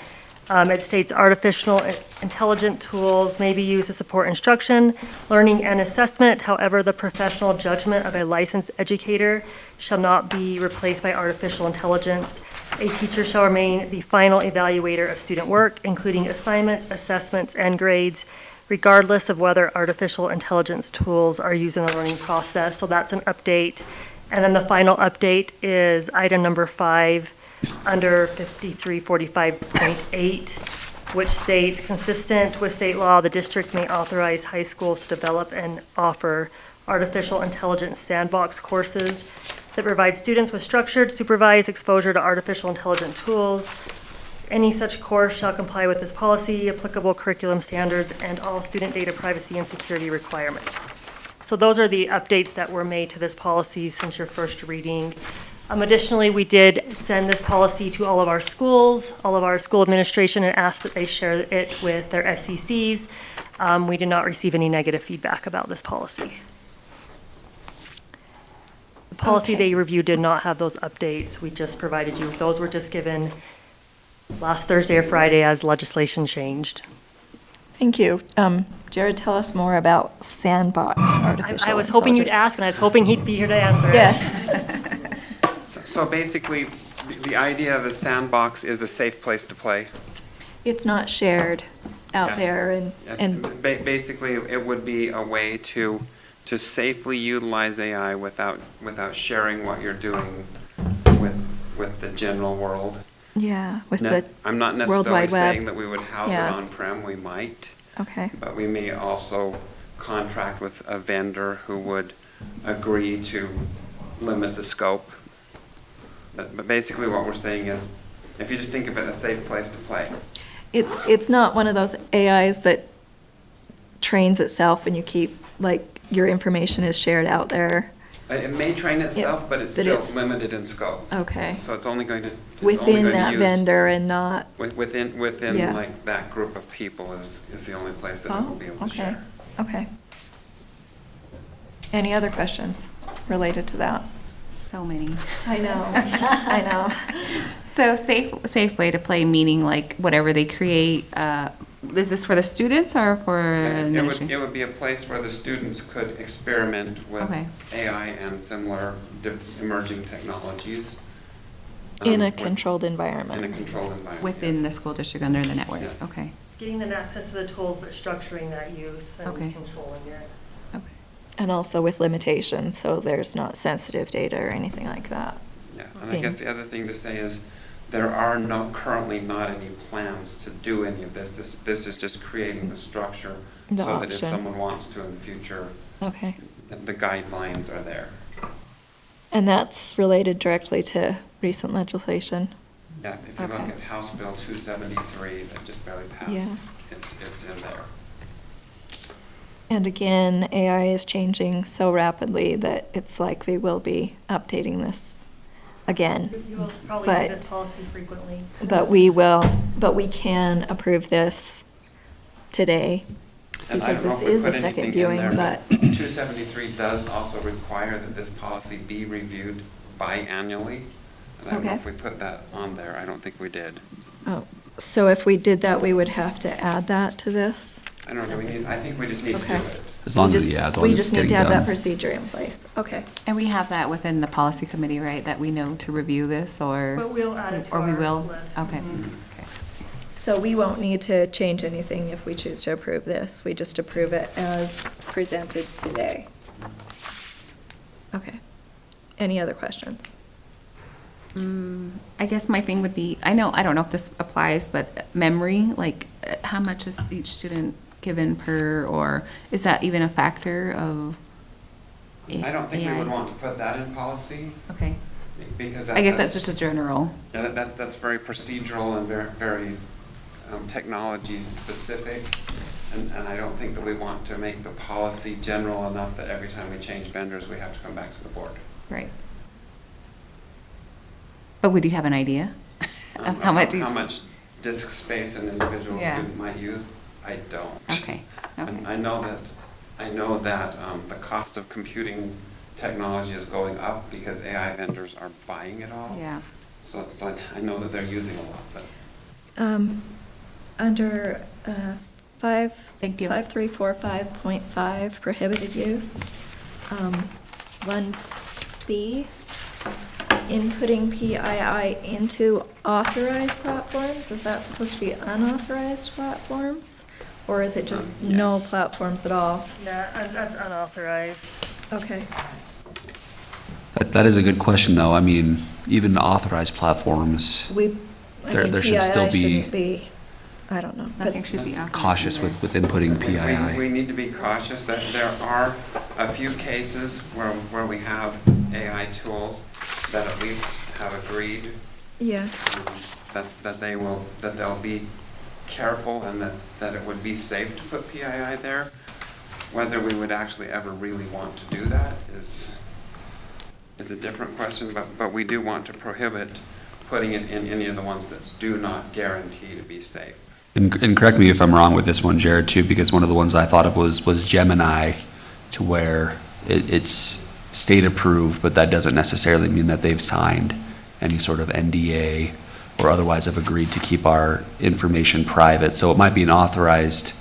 it states artificial intelligent tools may be used to support instruction, learning, and assessment. However, the professional judgment of a licensed educator shall not be replaced by artificial intelligence. A teacher shall remain the final evaluator of student work, including assignments, assessments, and grades, regardless of whether artificial intelligence tools are used in the learning process. So that's an update. And then the final update is item number 5 under 5345.8, which states, consistent with state law, the district may authorize high schools to develop and offer artificial intelligence sandbox courses that provide students with structured, supervised exposure to artificial intelligence tools. Any such course shall comply with this policy, applicable curriculum standards, and all student data privacy and security requirements. So those are the updates that were made to this policy since your first reading. Additionally, we did send this policy to all of our schools, all of our school administration, and asked that they share it with their SECs. We did not receive any negative feedback about this policy. The policy Okay. they reviewed did not have those updates. We just provided you. Those were just given last Thursday or Friday as legislation changed. thank you. Jared, tell us more about sandbox artificial I was hoping you'd intelligence. ask, and I was hoping he'd be here to answer it. Yes. So basically, the idea of a sandbox is a safe place to play. It's not shared out Yeah. there and Basically, it would be a way to safely utilize AI without sharing what you're doing with the general world. yeah, with the I'm not World necessarily Wide Web. saying that we would house Yeah. it on-prem, we might, Okay. but we may also contract with a vendor who would agree to limit the scope. But basically what we're saying is, if you just think of it, a safe place to play. It's not one of those AIs that trains itself and you keep, like, your information is shared out there. It may train itself, but it's but still it's- limited in scope. Okay. So it's only going to. Within that vendor and not, Within Yeah. like that group of people is the only place that it will oh, be able to okay, share. okay. Any other questions related to that? So many. I know, I know. So safe way to play, meaning like whatever they create, is this for the students or for It administration? would be a place where the students could experiment with Okay. AI and similar emerging technologies. In a with- controlled In a environment. controlled environment. Within the school district under the network, Yes. okay. Getting them access to the tools, but structuring that use and Okay. controlling it. And also with limitations, so there's not sensitive data or anything like that. Yeah, and I guess the other thing to say is there are currently not any plans to do any of this. This is just creating the structure The so that if option. someone wants to in the future, Okay. the guidelines are there. And that's related directly to recent legislation? Yeah, if you look Okay. at House Bill 273 that just barely passed, Yeah. it's in there. And again, AI is changing so rapidly that it's likely we'll be updating this again. You will probably do But- this policy frequently. But we can approve this today. And I Because don't know this if we is a put second anything in viewing, there, but 273 does also require that this policy be reviewed biannually. And I don't know Okay. if we put that on there. I don't think we did. oh, so if we did that, we would have to add that to this? I don't know, I think we just need to do Okay. it. As long We as, just- yeah, as long We as it's just need getting to have that done. procedure in place. Okay. And we have that within the policy committee, right, that we know to review this, or? But we'll add it to Or we our will? list. Okay. Mhm. Okay. So we won't need to change anything if we choose to approve this. We just approve it as presented today. Okay. Any other questions? I guess my thing would be, I don't know if this applies, but memory, like, how much is each student given per, or is that even a factor of I don't think we AI? would want to put that in policy Okay, because I guess that's just a general. yeah, that's very procedural and very technology specific. And I don't think that we want to make the policy general enough that every time we change vendors, we have to come back to the board. Right. But would you have an idea of how much? How much disk space an individual Yeah. student might use? I don't. Okay, okay. And I know that the cost of computing technology is going up because AI vendors are buying it all. Yeah. So it's like, I know that they're using a lot, but Under Thank you. 5345.5, prohibited use, 1B, inputting PII into authorized platforms, is that supposed to be unauthorized platforms? Or is it just no Yes. platforms at all? Yeah, that's unauthorized. Okay. That is a good question, though. I mean, even authorized platforms, There should still PII be- shouldn't be, I don't know. but- Nothing should be authorized cautious either. with inputting we PII. need to be cautious that there are a few cases where we have AI tools that at least have agreed Yes, that they'll be careful and that it would be safe to put PII there. Whether we would actually ever really want to do that is a different question, but we do want to prohibit putting it in any of the ones that do not guarantee to be safe. And correct me if I'm wrong with this one, Jared, too, because one of the ones I thought of was Gemini, to where it's state approved, but that doesn't necessarily mean that they've signed any sort of NDA or otherwise have agreed to keep our information private. So it might be an authorized.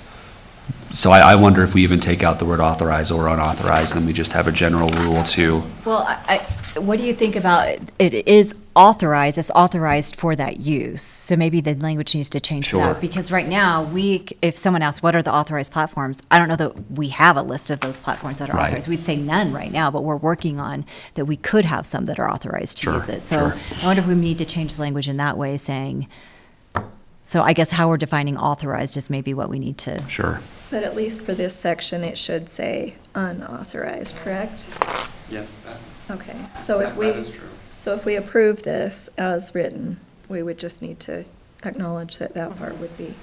So I wonder if we even take out the word authorized or unauthorized, and then we just have a general rule to. Well, what do you think about, it is authorized, it's authorized for that use. So maybe the language needs to change to Sure. that. Because right now, if someone asks, what are the authorized platforms? I don't know that we have a list of those platforms that are Right. authorized. We'd say none right now, but we're working on that we could have some that are authorized to Sure, use it. So sure. I wonder if we need to change the language in that way, saying, so I guess how we're defining authorized is maybe what we need to. Sure. but at least for this section, it should say unauthorized, correct? Yes, Okay, so if that is true. So if we approve this as written, we would just need to acknowledge that that part would be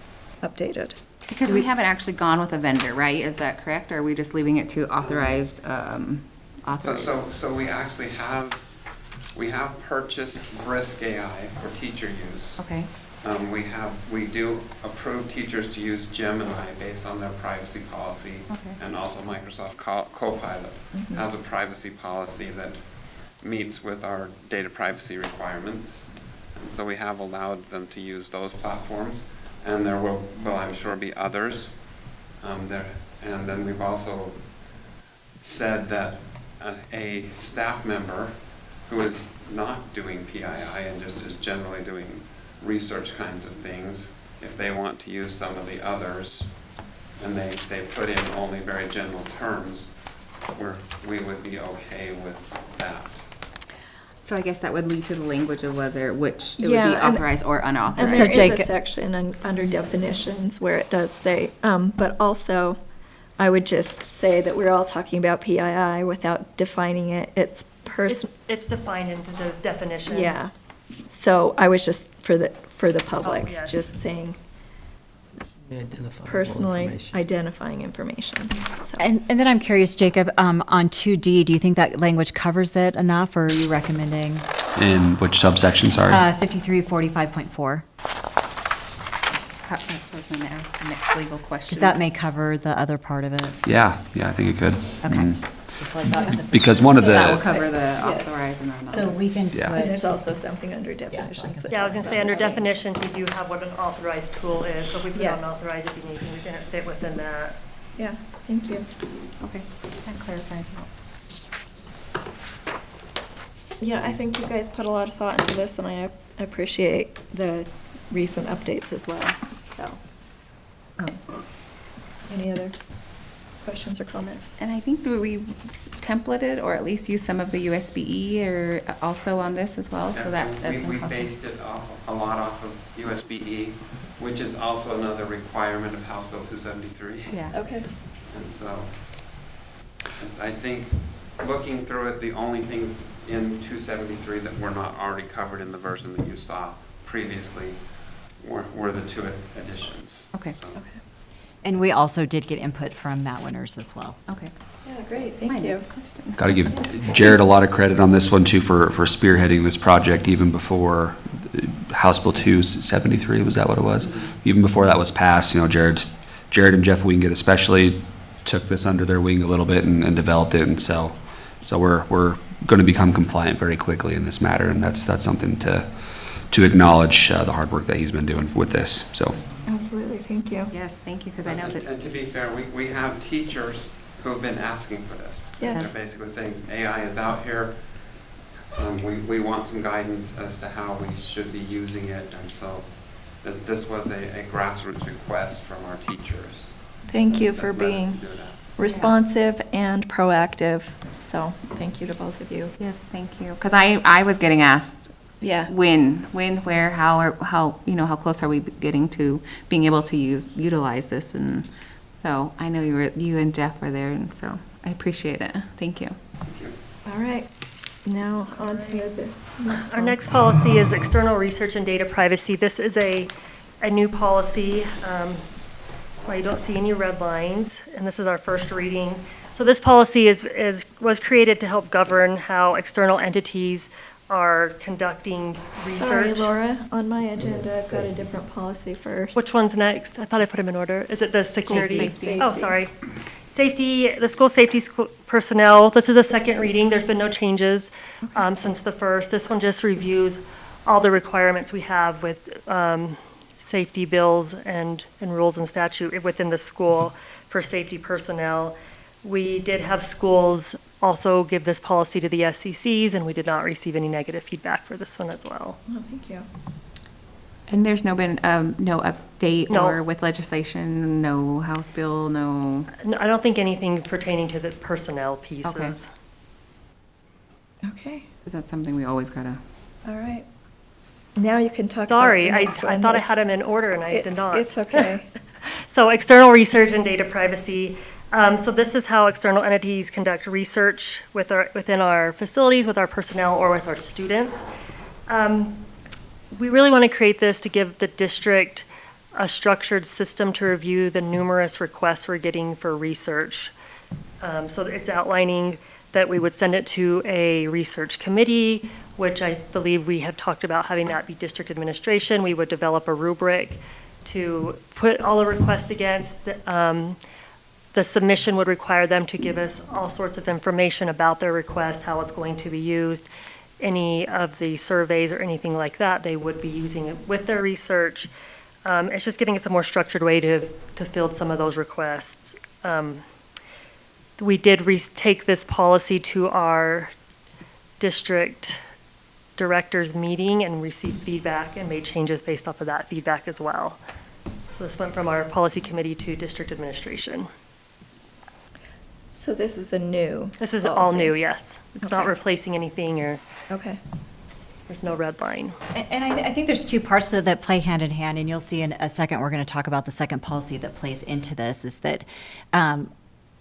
updated. Because we haven't actually gone with a vendor, right? Is that correct? Or are we just leaving it to authorized, authorized? So we actually have purchased Brisk AI for teacher use. Okay, We do approve teachers to use Gemini based on their privacy policy. Okay. And also Microsoft Copilot has a privacy policy that meets with our data privacy requirements. And so we have allowed them to use those platforms. And there will I'm sure, be others. And then we've also said that a staff member who is not doing PII and just is generally doing research kinds of things, if they want to use some of the others, and they put in only very general terms, we would be okay with that. So I guess that would lead to the language of which it would Yeah, be and- authorized or And unauthorized. there is a Jacob- section under definitions where it does say, but also, I would just say that we're all talking about PII without defining it. It's It's defined in the definitions. yeah. So I was just, for the public, yes. just saying Identifiable personally information. identifying information, so. And then I'm curious, Jacob, on 2D, do you think that language covers it enough, or are you recommending In which subsection, sorry? 5345.4? That's what I was going to ask, the next legal question. Because that may cover the other part of it. Yeah, I think it could. Okay. Mhm. I feel like that's sufficient. Because one of That will the, cover the authorized and So unauthorized. we can Yeah. And there's put, also something under definitions. that Yeah, I was talks gonna say, under about that. definitions, we do have what an authorized tool is, so if we put Yes. unauthorized, it'd be anything we didn't fit within that. Yeah, thank you. Okay, that clarifies it. Yeah, I think you guys put a lot of thought into this, and I appreciate the recent updates as well, so. Any other questions or comments? And I think that we templated, or at least use some of the USBE or also on this as well, so that that's We in copy. based it a lot off of USBE, which is also another requirement of House Bill 273. Yeah. Okay. And so, I think, looking through it, the only things in 273 that were not already covered in the version that you saw previously were the two additions. Okay. So- Okay. and we also did get input from Matt Winters as well. Okay. Yeah, great, My thank you. next question. got to give Jared a lot of credit on this one too for spearheading this project even before House Bill 273, was that what it was? Even before that was passed, Jared and Jeff Wingate especially took this under their wing a little bit and developed it, and so we're going to become compliant very quickly in this matter, and that's something to acknowledge the hard work that he's been doing with this, so. Absolutely, thank you. Yes, thank you, because I know that. And to be fair, we have teachers who have been asking for this. Yes. They're basically saying, AI is out here, we want some guidance as to how we should be using it, and so this was a grassroots request from our teachers. Thank you that for led us being to do that. responsive and proactive, so thank you to both of you. Yes, thank you. Because I was getting asked Yeah. when, where, how close are we getting to being able to utilize this? And so I know you and Jeff were there, and so I appreciate it. Thank you. Thank you. All right, now on to the next Our one. next policy is external research and data privacy. This is a new policy. That's why you don't see any red lines, and this is our first reading. So this policy was created to help govern how external entities are conducting research. Sorry, Laura, on my agenda, I've got a different policy first. Which one's next? I thought I put them in order. Is it the security? safety. Oh, sorry. Safety, the school safety personnel, this is a second reading. There's been no changes since the first. This one just reviews all the requirements we have with safety bills and rules and statute within the school for safety personnel. We did have schools also give this policy to the SECs, and we did not receive any negative feedback for this one as well. Oh, thank you. And there's no update No. or with legislation, no House bill, no. No, I don't think anything pertaining to the personnel pieces. Okay, That's something we always gotta. all right. Now you can talk about Sorry, the I next one. thought I It's- had them in order and I did it's- not. It's okay. So external research and data privacy. So this is how external entities conduct research within our facilities, with our personnel, or with our students. We really want to create this to give the district a structured system to review the numerous requests we're getting for research. So it's outlining that we would send it to a research committee, which I believe we have talked about having that be district administration. We would develop a rubric to put all the requests against. The submission would require them to give us all sorts of information about their request, how it's going to be used, any of the surveys or anything like that. They would be using it with their research. It's just giving us a more structured way to field some of those requests. We did take this policy to our district directors meeting and received feedback and made changes based off of that feedback as well. So this went from our policy committee to district administration. So this is a new. This is all policy. new, yes. It's not Okay. replacing anything, or Okay. there's no red line. And I think there's two parts that play hand in hand, and you'll see in a second, we're going to talk about the second policy that plays into this, is that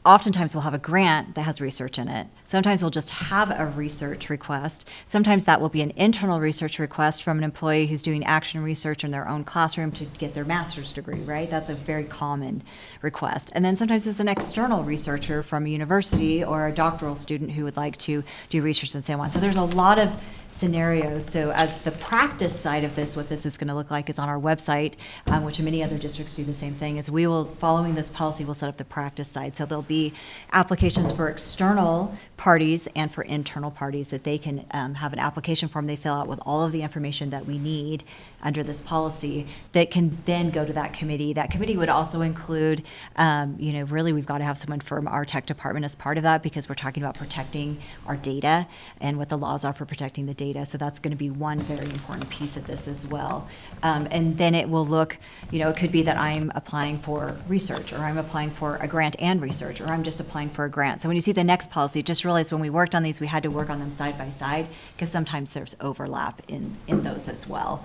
oftentimes we'll have a grant that has research in it. Sometimes we'll just have a research request. Sometimes that will be an internal research request from an employee who's doing action research in their own classroom to get their master's degree, right? That's a very common request. And then sometimes it's an external researcher from a university or a doctoral student who would like to do research in San Juan. So there's a lot of scenarios. So as the practice side of this, what this is going to look like is on our website, which many other districts do the same thing, is we will, following this policy, we'll set up the practice side. So there'll be applications for external parties and for internal parties that they can have an application form they fill out with all of the information that we need under this policy that can then go to that committee. That committee would also include, really we've got to have someone from our tech department as part of that, because we're talking about protecting our data and what the laws are for protecting the data. So that's going to be one very important piece of this as well. And then it will look, it could be that I'm applying for research, or I'm applying for a grant and research, or I'm just applying for a grant. So when you see the next policy, just realize when we worked on these, we had to work on them side by side, because sometimes there's overlap in those as well.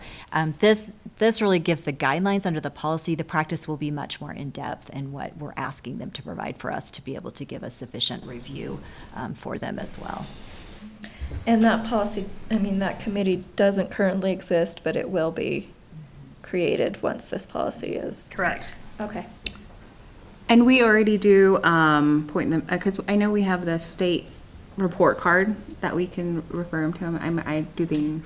This really gives the guidelines under the policy. The practice will be much more in-depth in what we're asking them to provide for us to be able to give a sufficient review for them as well. And that policy, that committee doesn't currently exist, but it will be created once this policy is. Correct. Okay. And we already do point them, because I know we have the state report card that we can refer them to them. I do the,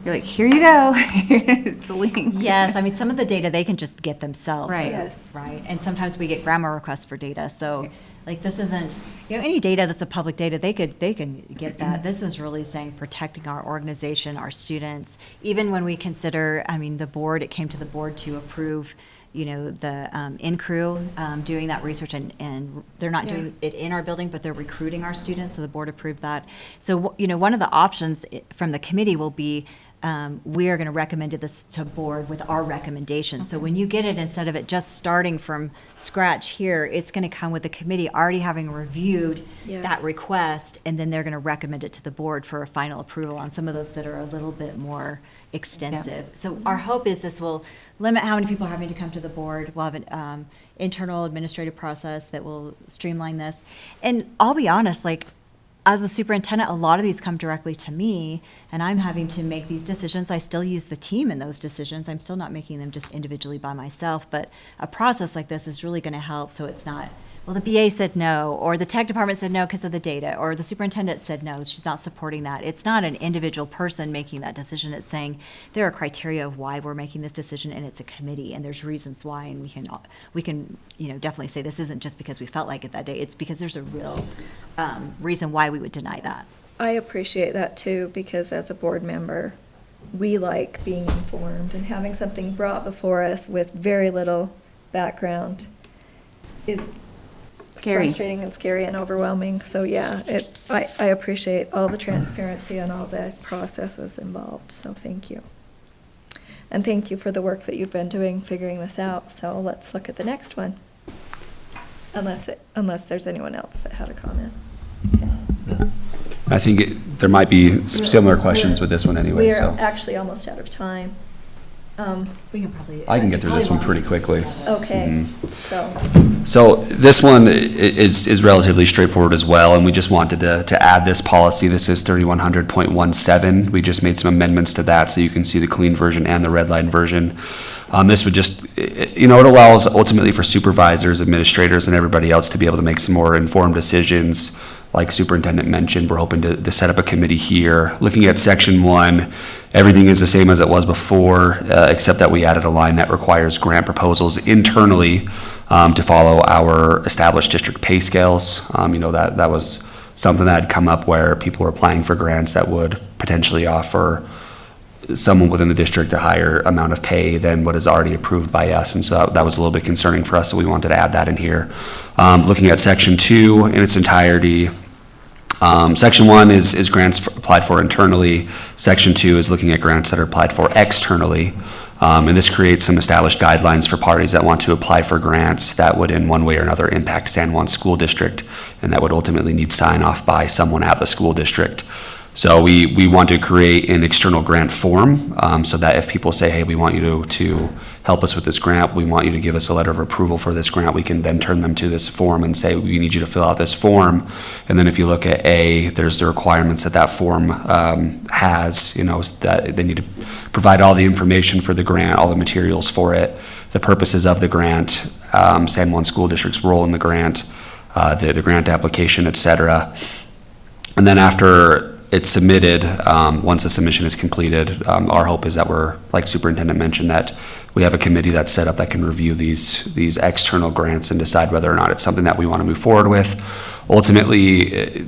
you're like, here you go, here's the link. Yes, some of the data they can just get themselves. Right. Yes. Right, and sometimes we get grammar requests for data, so, this isn't, any data that's a public data, they can get that. This is really saying protecting our organization, our students, even when we consider, the board, it came to the board to approve, the in-crew doing that research, and they're not doing it in our building, but they're recruiting our students, so the board approved that. So, one of the options from the committee will be, we are going to recommend this to board with our recommendations. So when you get it, instead of it just starting from scratch here, it's going to come with the committee already having reviewed that Yes. request, and then they're going to recommend it to the board for a final approval on some of those that are a little bit more extensive. So our hope is this will limit how many people are having to come to the board. We'll have an internal administrative process that will streamline this. And I'll be honest, as a superintendent, a lot of these come directly to me, and I'm having to make these decisions. I still use the team in those decisions. I'm still not making them just individually by myself, but a process like this is really going to help, so it's not, well, the BA said no, or the tech department said no because of the data, or the superintendent said no, she's not supporting that. It's not an individual person making that decision. It's saying there are criteria of why we're making this decision, and it's a committee, and there's reasons why, and we can definitely say this isn't just because we felt like it that day. It's because there's a real reason why we would deny that. I appreciate that too, because as a board member, we like being informed, and having something brought before us with very little background is Scary. frustrating and scary and overwhelming. So yeah, I appreciate all the transparency and all the processes involved, so thank you. And thank you for the work that you've been doing figuring this out. So let's look at the next one. Unless there's anyone else that had a comment. I think there might be similar questions with this one anyway, We're so. actually almost out of time. We can probably. I can get through this one pretty quickly. Okay, Mhm. so, So this one is relatively straightforward as well, and we just wanted to add this policy. This is 3100.17. We just made some amendments to that so you can see the clean version and the red line version. This would just, it allows ultimately for supervisors, administrators, and everybody else to be able to make some more informed decisions. Like Superintendent mentioned, we're hoping to set up a committee here. Looking at Section 1, everything is the same as it was before, except that we added a line that requires grant proposals internally to follow our established district pay scales. That was something that had come up where people were applying for grants that would potentially offer someone within the district a higher amount of pay than what is already approved by us, and so that was a little bit concerning for us, so we wanted to add that in here. Looking at Section 2 in its entirety, Section 1 is grants applied for internally. Section 2 is looking at grants that are applied for externally. And this creates some established guidelines for parties that want to apply for grants that would in one way or another impact San Juan School District, and that would ultimately need sign off by someone at the school district. So we want to create an external grant form, so that if people say, hey, we want you to help us with this grant, we want you to give us a letter of approval for this grant, we can then turn them to this form and say, we need you to fill out this form. And then if you look at A, there's the requirements that that form has, that they need to provide all the information for the grant, all the materials for it, the purposes of the grant, San Juan School District's role in the grant, the grant application, et cetera. And then after it's submitted, once the submission is completed, our hope is that we're, like Superintendent mentioned, that we have a committee that's set up that can review these external grants and decide whether or not it's something that we want to move forward with. Ultimately,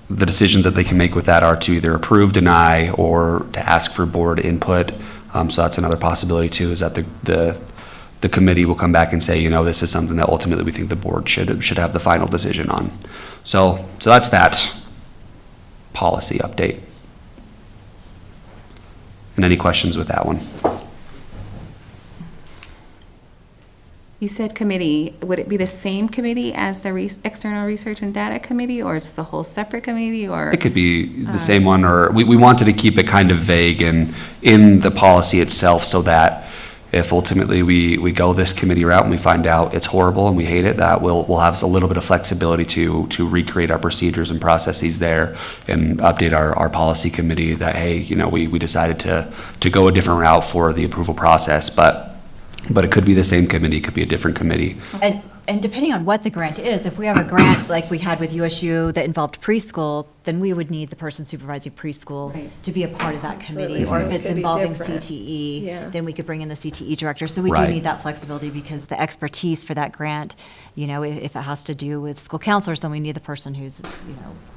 the decisions that they can make with that are to either approve, deny, or to ask for board input. So that's another possibility too, is that the committee will come back and say, this is something that ultimately we think the board should have the final decision on. So that's that policy update. And any questions with that one? You said committee. Would it be the same committee as the External Research and Data Committee, or is this a whole separate committee? Or It could be the same one, or we wanted to keep it kind of vague in the policy itself, so that if ultimately we go this committee route and we find out it's horrible and we hate it, that we'll have a little bit of flexibility to recreate our procedures and processes there and update our policy committee that, hey, we decided to go a different route for the approval process, but it could be the same committee, it could be a different committee. And depending on what the grant is, if we have a grant like we had with USU that involved preschool, then we would need the person supervising preschool Right. to be a part of that committee. Absolutely. Or So if it it's could be involving different. CTE, Yeah. then we could bring in the CTE director. So we Right. do need that flexibility, because the expertise for that grant, if it has to do with school counselors, then we need the person who's,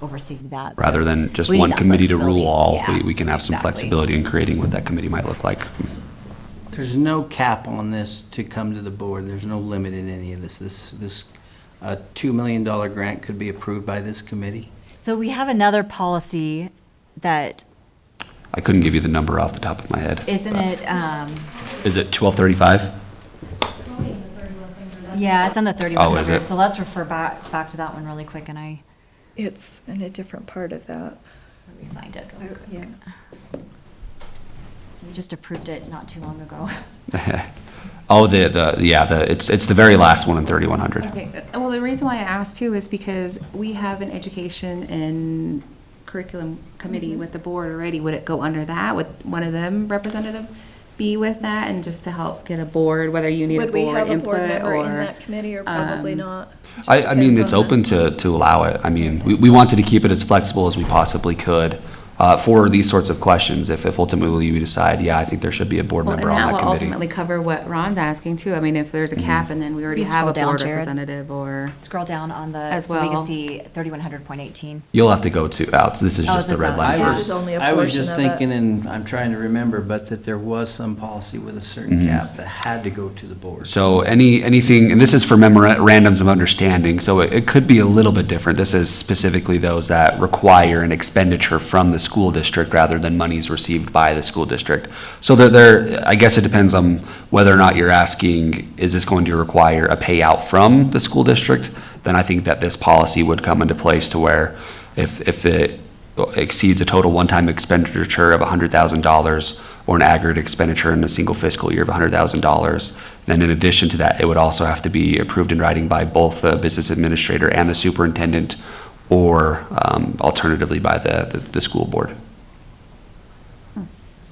overseeing that. So Rather than just we need one that committee to flexibility. rule all, Yeah, we can have some exactly. flexibility in creating what that committee might look like. There's no cap on this to come to the board. There's no limit in any of this. This $2 million grant could be approved by this committee. So we have another policy that, I couldn't give you the number off the top of my head. isn't but- it, Is it 1235? yeah, it's on the 3100. Oh, is it? So let's refer back to that one really quick, and It's in a different part of that. let me find it really quick. Yeah. We just approved it not too long ago. Oh, it's the very last one in 3100. Okay, well, the reason why I asked too is because we have an education and curriculum committee with the board already. Would it go under that? Would one of them representative be with that, and just to help get a board, whether you need a Would we board have a input board member in or? that committee, or probably not? Just I mean, depends it's on open the- to allow it. I mean, we wanted to keep it as flexible as we possibly could for these sorts of questions. If ultimately we decide, yeah, I think there should be a board Well, and member on that that will committee. ultimately cover what Ron's asking too. I mean, if there's a cap and then we already You have a scroll down, board Jared. representative or. Scroll down on the, As so we can well. see 3100.18. You'll have to go out. So this is Oh, just is the this red on- line. This for- is only a I was portion just of it. thinking, and I'm trying to remember, but that there was some policy with a certain cap that had to go to the board. So anything, and this is for memorandums of understanding, so it could be a little bit different. This is specifically those that require an expenditure from the school district rather than monies received by the school district. So I guess it depends on whether or not you're asking, is this going to require a payout from the school district? Then I think that this policy would come into place to where if it exceeds a total one-time expenditure of $100,000 or an aggregate expenditure in a single fiscal year of $100,000, then in addition to that, it would also have to be approved in writing by both the business administrator and the superintendent, or alternatively by the school board.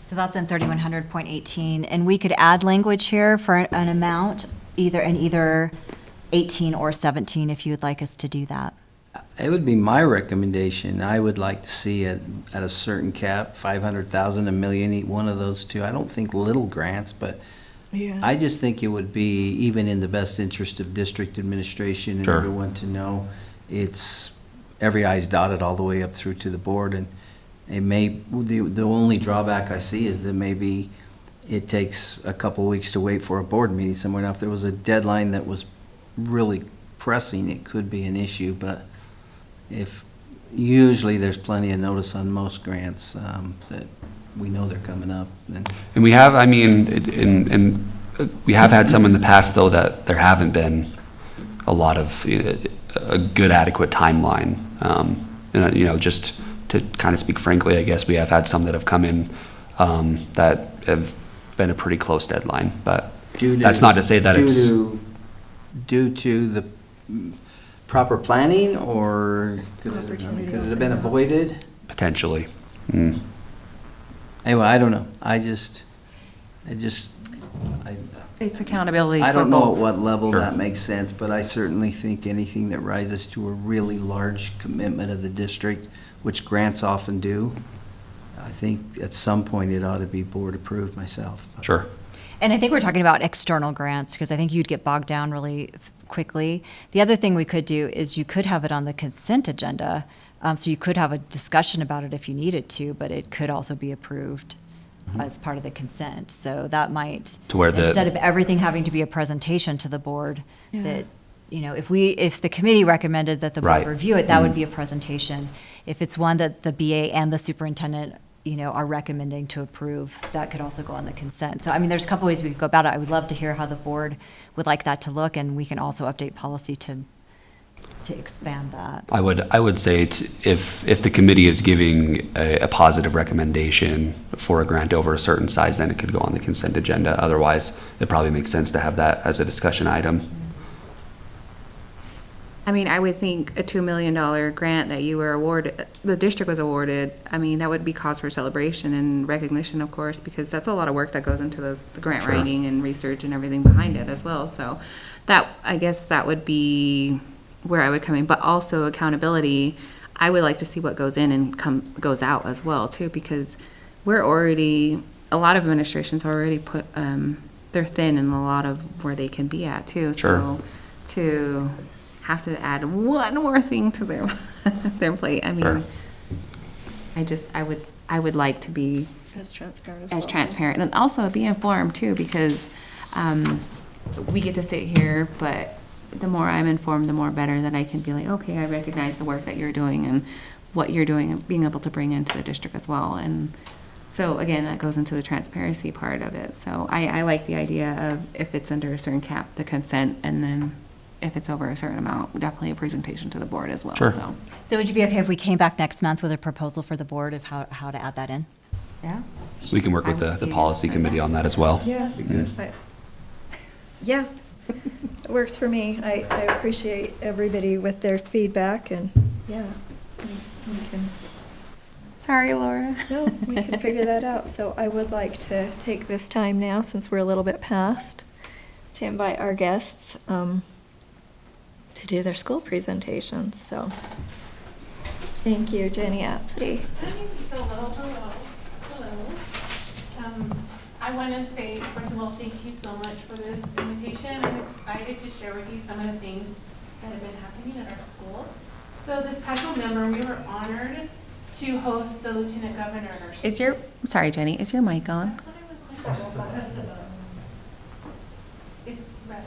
So that's in 3100.18, and we could add language here for an amount, either 18 or 17, if you would like us to do that. It would be my recommendation. I would like to see it at a certain cap, 500,000, $1 million, each one of those two. I don't think little grants, but Yeah. I just think it would be even in the best interest of district administration and Sure. everyone to know it's every I's dotted all the way up through to the board. And it the only drawback I see is that maybe it takes a couple weeks to wait for a board meeting somewhere. Now, if there was a deadline that was really pressing, it could be an issue, but usually there's plenty of notice on most grants, that we know they're coming up. And we have, I mean, we have had some in the past, though, that there haven't been a lot of, a good adequate timeline. And, you know, just to kind of speak frankly, I guess we have had some that have come in that have been a pretty close deadline, but that's not to say that it's. Due to the proper planning, or could it have been avoided? Potentially. Anyway, I don't know. I It's accountability I for don't know both. at what level Sure. that makes sense, but I certainly think anything that rises to a really large commitment of the district, which grants often do, I think at some point it ought to be board approved myself. Sure. And I think we're talking about external grants, because I think you'd get bogged down really quickly. The other thing we could do is you could have it on the consent agenda, so you could have a discussion about it if you needed to, but it could also be approved as part of the consent. So that might, To where the- instead of everything having to be a presentation to the board, that, you know, if the committee recommended that the board Right. review it, that would be a presentation. If it's one that the BA and the superintendent, you know, are recommending to approve, that could also go on the consent. So, I mean, there's a couple ways we could go about it. I would love to hear how the board would like that to look, and we can also update policy to expand that. I would say if the committee is giving a positive recommendation for a grant over a certain size, then it could go on the consent agenda. Otherwise, it probably makes sense to have that as a discussion item. I mean, I would think a $2 million grant that you were awarded, the district was awarded, I mean, that would be cause for celebration and recognition, of course, because that's a lot of work that goes into the grant Sure. writing and research and everything behind it as well. So that, I guess that would be where I would come in, but also accountability. I would like to see what goes in and goes out as well too, because we're already, a lot of administrations already put, they're thin in a lot of where they can be at too. Sure. So to have to add one more thing to their their plate. I mean, Sure. I would like to be As transparent as as possible. transparent and also be informed too, because we get to sit here, but the more I'm informed, the more better that I can be like, okay, I recognize the work that you're doing and what you're doing and being able to bring into the district as well. And so again, that goes into the transparency part of it. So I like the idea of if it's under a certain cap, the consent, and then if it's over a certain amount, definitely a presentation to the board as well. Sure. So would you be okay if we came back next month with a proposal for the board of how to add that in? Yeah. We can work with the policy committee on that as well. Yeah. Yeah, it works for me. I appreciate everybody with their feedback, and, yeah, we can, Sorry, Laura. no, we can figure that out. So I would like to take this time now, since we're a little bit past, to invite our guests to do their school presentations, so. Thank you, Jenny Atsley. Hello. I want to say, first of all, thank you so much for this invitation. I'm excited to share with you some of the things that have been happening at our school. So this past November, we were honored to host the Lieutenant Governor at our school. Sorry, Jenny, is your mic on? That's what I was wondering. It's red.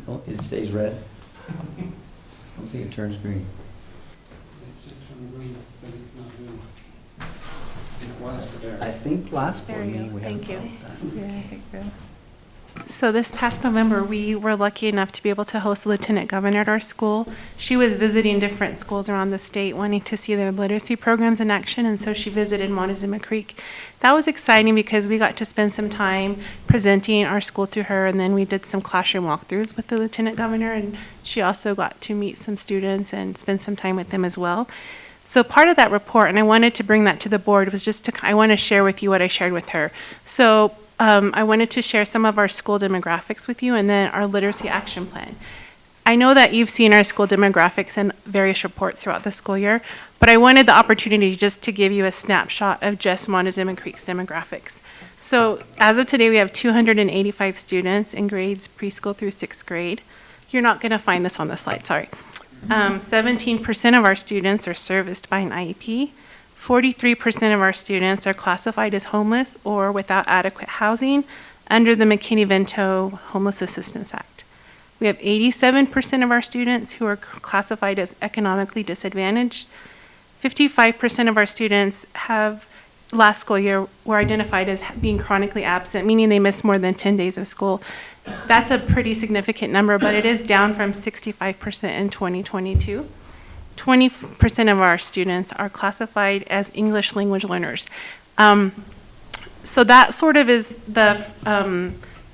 Oh, it stays red. I don't think it turns green. I think last board meeting we had. Thank you. Yeah, I think so. So this past November, we were lucky enough to be able to host the Lieutenant Governor at our school. She was visiting different schools around the state, wanting to see their literacy programs in action, and so she visited Montezuma Creek. That was exciting because we got to spend some time presenting our school to her, and then we did some classroom walkthroughs with the Lieutenant Governor, and she also got to meet some students and spend some time with them as well. So part of that report, and I wanted to bring that to the board, was just I want to share with you what I shared with her. So I wanted to share some of our school demographics with you and then our literacy action plan. I know that you've seen our school demographics in various reports throughout the school year, but I wanted the opportunity just to give you a snapshot of just Montezuma Creek's demographics. So as of today, we have 285 students in grades preschool through 6th grade. You're not going to find this on the slide, sorry. 17% of our students are serviced by an IEP. 43% of our students are classified as homeless or without adequate housing under the McKinney-Vento Homeless Assistance Act. We have 87% of our students who are classified as economically disadvantaged. 55% of our students have, last school year, were identified as being chronically absent, meaning they missed more than 10 days of school. That's a pretty significant number, but it is down from 65% in 2022. 20% of our students are classified as English language learners. So that sort of is the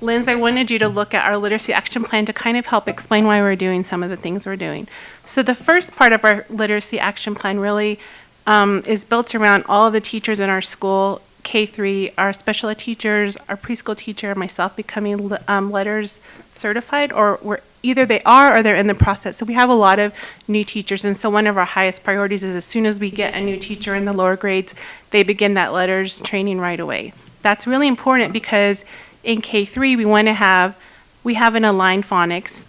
lens I wanted you to look at our literacy action plan to kind of help explain why we're doing some of the things we're doing. So the first part of our literacy action plan really is built around all the teachers in our school, K-3, our special ed teachers, our preschool teacher, myself becoming letters certified, or either they are or they're in the process. So we have a lot of new teachers, and so one of our highest priorities is as soon as we get a new teacher in the lower grades, they begin that letters training right away. That's really important because in K-3 we have an aligned phonics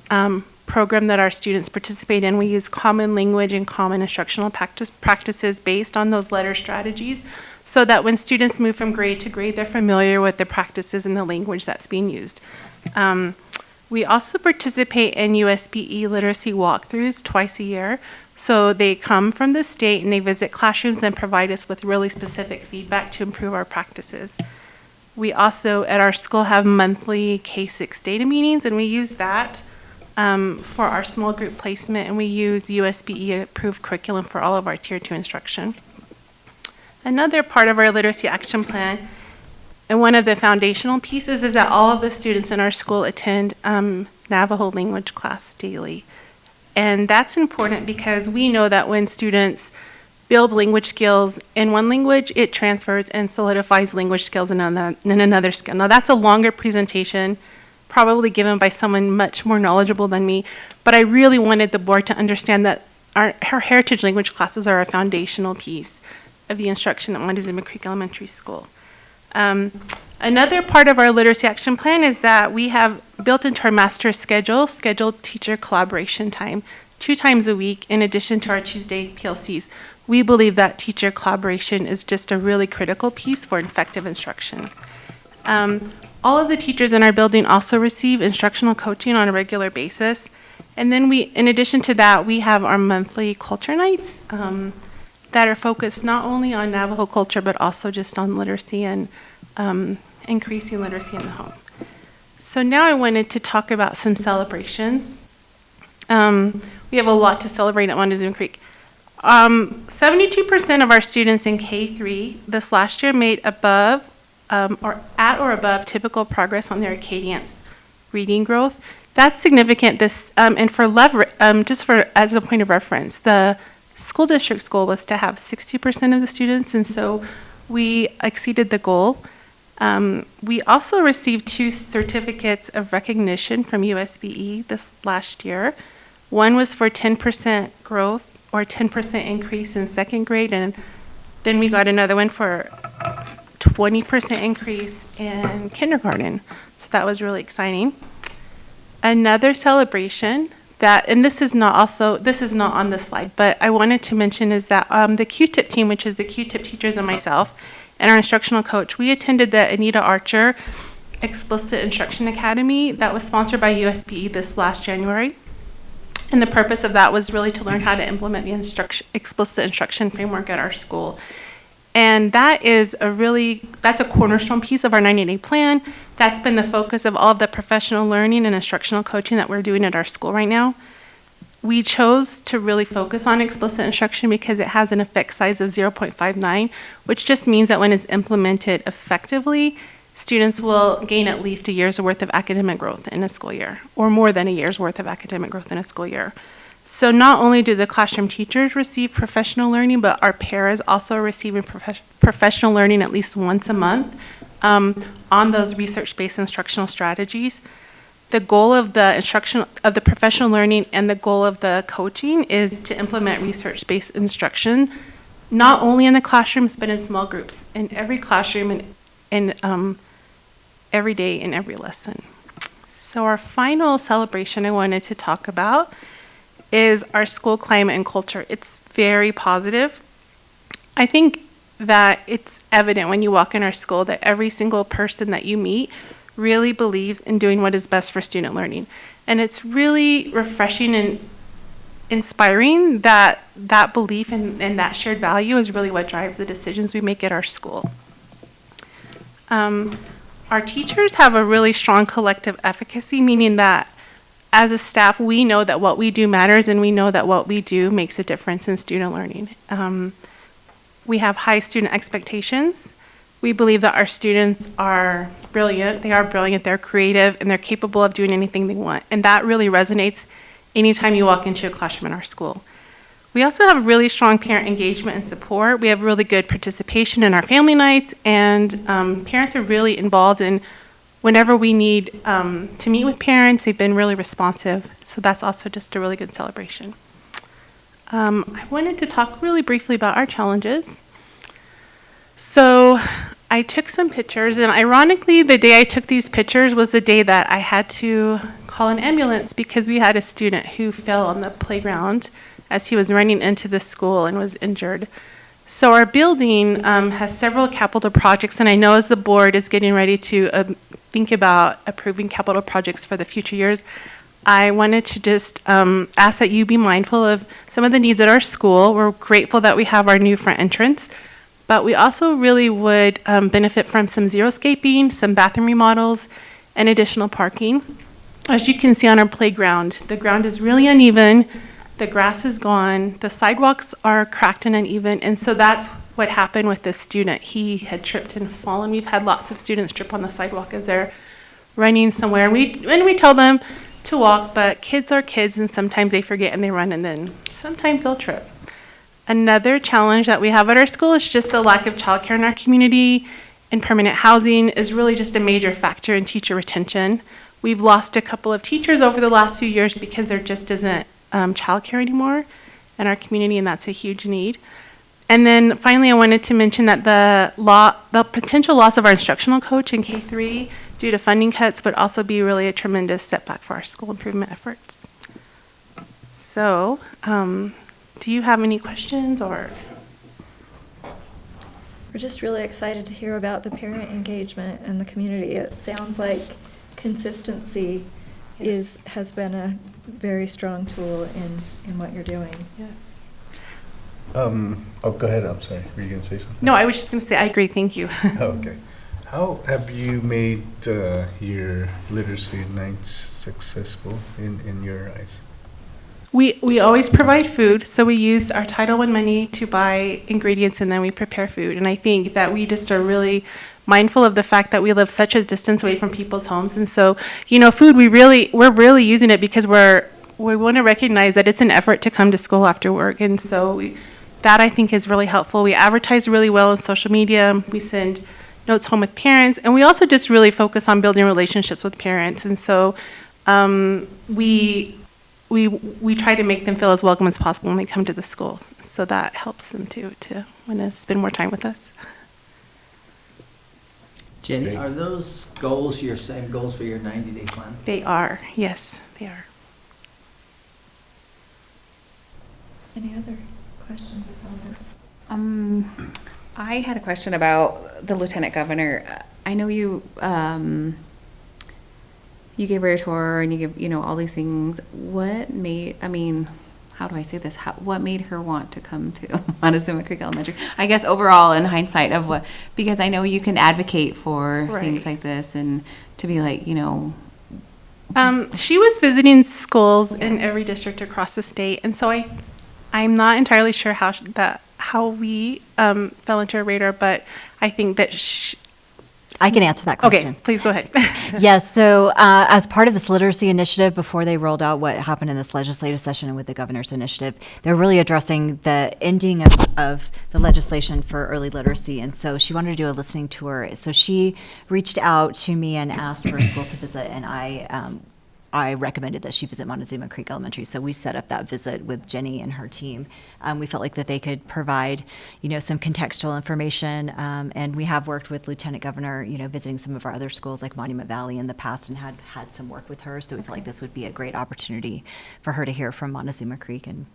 program that our students participate in. We use common language and common instructional practices based on those letter strategies, so that when students move from grade to grade, they're familiar with the practices and the language that's being used. We also participate in USBE literacy walkthroughs twice a year. So they come from the state and they visit classrooms and provide us with really specific feedback to improve our practices. We also, at our school, have monthly K-6 data meetings, and we use that for our small group placement, and we use USBE approved curriculum for all of our Tier 2 instruction. Another part of our literacy action plan, and one of the foundational pieces, is that all of the students in our school attend Navajo language class daily. And that's important because we know that when students build language skills in one language, it transfers and solidifies language skills in another skill. Now that's a longer presentation, probably given by someone much more knowledgeable than me, but I really wanted the board to understand that our heritage language classes are a foundational piece of the instruction at Montezuma Creek Elementary School. Another part of our literacy action plan is that we have built into our master schedule, scheduled teacher collaboration time, 2 times a week in addition to our Tuesday PLCs. We believe that teacher collaboration is just a really critical piece for effective instruction. All of the teachers in our building also receive instructional coaching on a regular basis. And then in addition to that, we have our monthly culture nights that are focused not only on Navajo culture, but also just on literacy and increasing literacy in the home. So now I wanted to talk about some celebrations. We have a lot to celebrate at Montezuma Creek. 72% of our students in K-3 this last year made above or at or above typical progress on their Acadience reading growth. That's significant. And for just for as a point of reference, the school district's goal was to have 60% of the students, and so we exceeded the goal. We also received 2 certificates of recognition from USBE this last year. One was for 10% growth or 10% increase in second grade, and then we got another one for 20% increase in kindergarten. So that was really exciting. Another celebration that, and this is not on this slide, but I wanted to mention is that the Q-TIP team, which is the Q-TIP teachers and myself, and our instructional coach, we attended the Anita Archer Explicit Instruction Academy that was sponsored by USBE this last January. And the purpose of that was really to learn how to implement the explicit instruction framework at our school. And that's a cornerstone piece of our 90-day plan. That's been the focus of all of the professional learning and instructional coaching that we're doing at our school right now. We chose to really focus on explicit instruction because it has an effect size of 0.59, which just means that when it's implemented effectively, students will gain at least a year's worth of academic growth in a school year, or more than a year's worth of academic growth in a school year. So not only do the classroom teachers receive professional learning, but our paras also are receiving professional learning at least once a month on those research-based instructional strategies. The goal of the professional learning and the goal of the coaching is to implement research-based instruction, not only in the classrooms, but in small groups, in every classroom and every day in every lesson. So our final celebration I wanted to talk about is our school climate and culture. It's very positive. I think that it's evident when you walk in our school that every single person that you meet really believes in doing what is best for student learning. And it's really refreshing and inspiring that that belief and that shared value is really what drives the decisions we make at our school. Our teachers have a really strong collective efficacy, meaning that as a staff, we know that what we do matters, and we know that what we do makes a difference in student learning. We have high student expectations. We believe that our students are brilliant. They are brilliant, they're creative, and they're capable of doing anything they want. And that really resonates anytime you walk into a classroom in our school. We also have really strong parent engagement and support. We have really good participation in our family nights, and parents are really involved in whenever we need to meet with parents. They've been really responsive, so that's also just a really good celebration. I wanted to talk really briefly about our challenges. So I took some pictures, and ironically, the day I took these pictures was the day that I had to call an ambulance because we had a student who fell on the playground as he was running into the school and was injured. So our building has several capital projects, and I know as the board is getting ready to think about approving capital projects for the future years, I wanted to just ask that you be mindful of some of the needs at our school. We're grateful that we have our new front entrance, but we also really would benefit from some xeriscaping, some bathroom remodels, and additional parking. As you can see on our playground, the ground is really uneven. The grass is gone, the sidewalks are cracked and uneven, and so that's what happened with this student. He had tripped and fallen. We've had lots of students trip on the sidewalk as they're running somewhere, and we tell them to walk, but kids are kids, and sometimes they forget and they run, and then sometimes they'll trip. Another challenge that we have at our school is just the lack of childcare in our community, and permanent housing is really just a major factor in teacher retention. We've lost a couple of teachers over the last few years because there just isn't childcare anymore in our community, and that's a huge need. And then finally, I wanted to mention that the potential loss of our instructional coach in K-3 due to funding cuts would also be really a tremendous setback for our school improvement efforts. So, do you have any questions or? We're just really excited to hear about the parent engagement and the community. It sounds like consistency has been a very strong tool in what you're doing. Yes. Oh, go ahead. I'm sorry. Were you going to say something? No, I was just going to say I agree. Thank you. Oh, okay. How have you made your literacy nights successful in your eyes? We always provide food, so we use our Title I money to buy ingredients, and then we prepare food. And I think that we just are really mindful of the fact that we live such a distance away from people's homes, and so food we're really using it because we want to recognize that it's an effort to come to school after work, and so that I think is really helpful. We advertise really well on social media. We send notes home with parents, and we also just really focus on building relationships with parents, and so we try to make them feel as welcome as possible when they come to the schools, so that helps them to want to spend more time with us. Jenny, are those goals your same goals for your 90-day plan? They are, yes, they are. Any other questions or comments? I had a question about the lieutenant governor. I know you you gave her a tour and you give all these things. How do I say this? What made her want to come to Montezuma Creek Elementary? I guess overall, in hindsight, because I know you can advocate for things like this and to be like, She was visiting schools in every district across the state, and so I'm not entirely sure how we fell into her radar, but I think that I can answer that question. Okay, please go ahead. Yes, so as part of this literacy initiative, before they rolled out what happened in this legislative session and with the governor's initiative, they're really addressing the ending of the legislation for early literacy. And so she wanted to do a listening tour. So she reached out to me and asked for a school to visit, and I recommended that she visit Montezuma Creek Elementary. So we set up that visit with Jenny and her team. We felt like that they could provide, some contextual information. And we have worked with Lieutenant Governor, visiting some of our other schools like Monument Valley in the past and had some work with her. So we felt like this would be a great opportunity for her to hear from Montezuma Creek and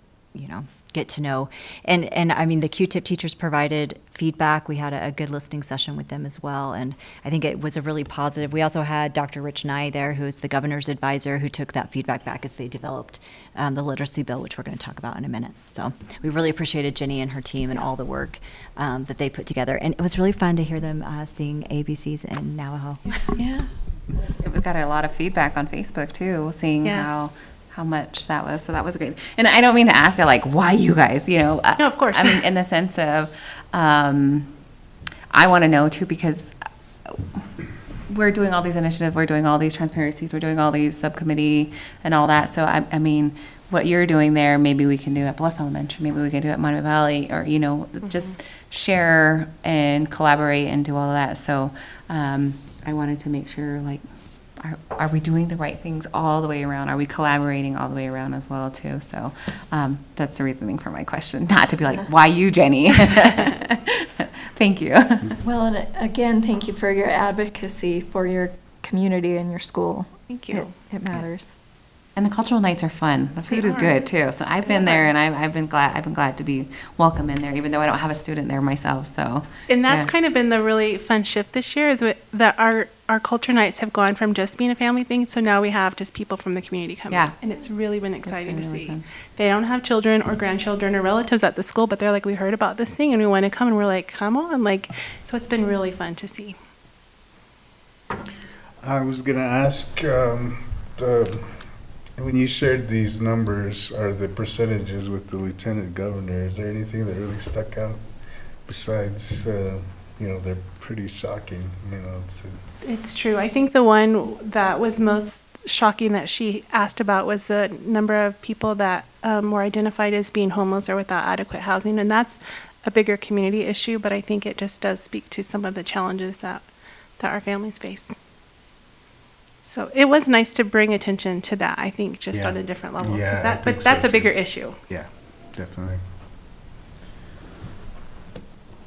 get to know. And I mean, the Q-tip teachers provided feedback. We had a good listening session with them as well. And I think it was a really positive. We also had Dr. Rich Nye there, who is the governor's advisor, who took that feedback back as they developed the literacy bill, which we're going to talk about in a minute. So we really appreciated Jenny and her team and all the work that they put together. And it was really fun to hear them sing ABCs in Navajo. Yeah. We got a lot of feedback on Facebook too, seeing Yes. how much that was. So that was great. And I don't mean to ask you like, why you guys, No, of course. I mean, in the sense of, I want to know too, because we're doing all these initiatives, we're doing all these transparencies, we're doing all these subcommittee and all that. So I mean, what you're doing there, maybe we can do at Bluff Elementary, maybe we can do at Monument Valley, or, just share and collaborate and do all of that. So, I wanted to make sure, like, are we doing the right things all the way around? Are we collaborating all the way around as well, too? So that's the reasoning for my question, not to be like, why you, Jenny? Thank you. Well, and again, thank you for your advocacy for your community and your school. Thank you. It matters. And the cultural nights are fun. The food is good, too. So I've been there, and I've been glad to be welcome in there, even though I don't have a student there myself. So And that's yeah. kind of been the really fun shift this year, is that our culture nights have gone from just being a family thing, so now we have just people from the community coming. Yeah. And it's really been exciting to really see. fun. They don't have children or grandchildren or relatives at the school, but they're like, we heard about this thing and we want to come, and we're like, come on. So it's been really fun to see. I was gonna ask, when you shared these numbers or the percentages with the lieutenant governor, is there anything that really stuck out besides, they're pretty shocking, It's true. I think the one that was most shocking that she asked about was the number of people that were identified as being homeless or without adequate housing. And that's a bigger community issue, but I think it just does speak to some of the challenges that our families face. So it was nice to bring attention to that, I think, just Yeah. on a different level. 'cause Yeah, I but think that's so, a bigger too. issue. Yeah, definitely.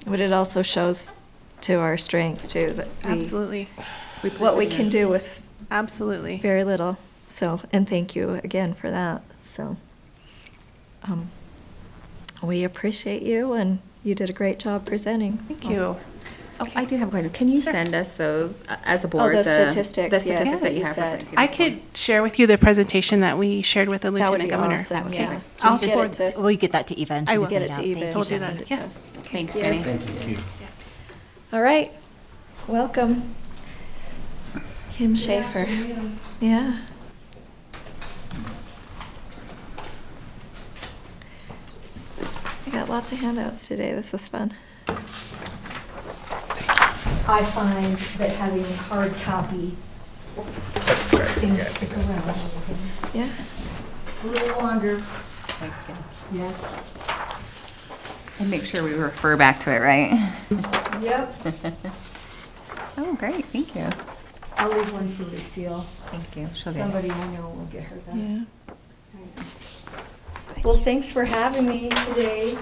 But it also shows to our strengths too, that Absolutely. what we can do with Absolutely. very little. So, and thank you again for that. So, we appreciate you, and you did a great job presenting. Thank you. Oh, I do have a question. Can you send us those as a board? those the- statistics, The statistics yes, that you you have. for said. particular I could share with you the presentation that we shared with the That would lieutenant be governor. awesome, would be yeah. great. I'll Just get forward- it to, Will you get that to Eva? And she I can will. send get it to out? Eva. Thank We'll you, do Jen. that. Yes. Thanks, Yeah. Jenny. Thank you. all right. Welcome. Kim Schaefer. Yeah. I got lots of handouts today. This is fun. I find that having a hard copy, things stick around Yes. a little longer. Thanks, Kim. Yes. And make sure we refer back to it, right? Yep. Oh, great. Thank you. I'll leave one for Lucille. Thank you. She'll get it. Somebody I know will get her that. Yeah. Well, thanks for having me today.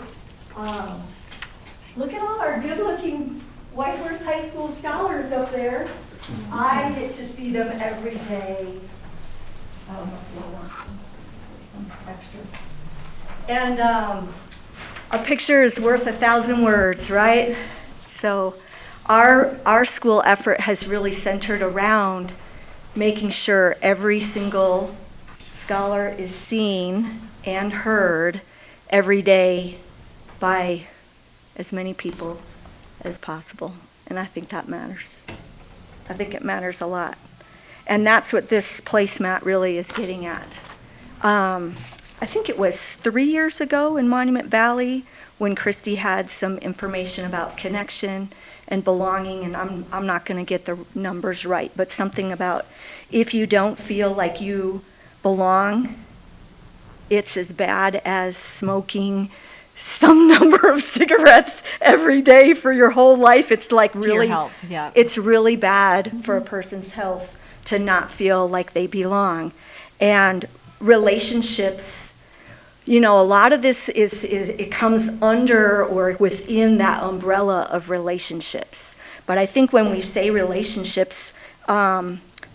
Look at all our good-looking White Horse High School scholars up there. I get to see them every day. I don't know if you'll want some extras. And a picture is worth 1,000 words, right? So our school effort has really centered around making sure every single scholar is seen and heard every day by as many people as possible. And I think that matters. I think it matters a lot. And that's what this placemat really is getting at. I think it was 3 years ago in Monument Valley when Christy had some information about connection and belonging, and I'm not going to get the numbers right, but something about if you don't feel like you belong, it's as bad as smoking some number of cigarettes every day for your whole life. It's like To your really, health, yeah. it's really bad for a person's health to not feel like they belong. And relationships, a lot of this is it comes under or within that umbrella of relationships. But I think when we say relationships,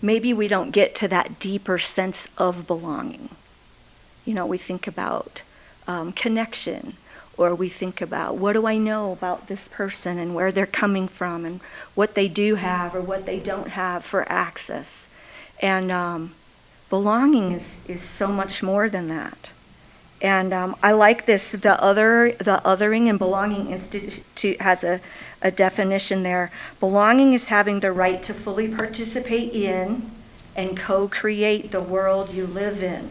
maybe we don't get to that deeper sense of belonging. We think about connection, or we think about what do I know about this person and where they're coming from and what they do have or what they don't have for access. And belonging is so much more than that. And I like this, the Othering and Belonging Institute has a definition there. Belonging is having the right to fully participate in and co-create the world you live in.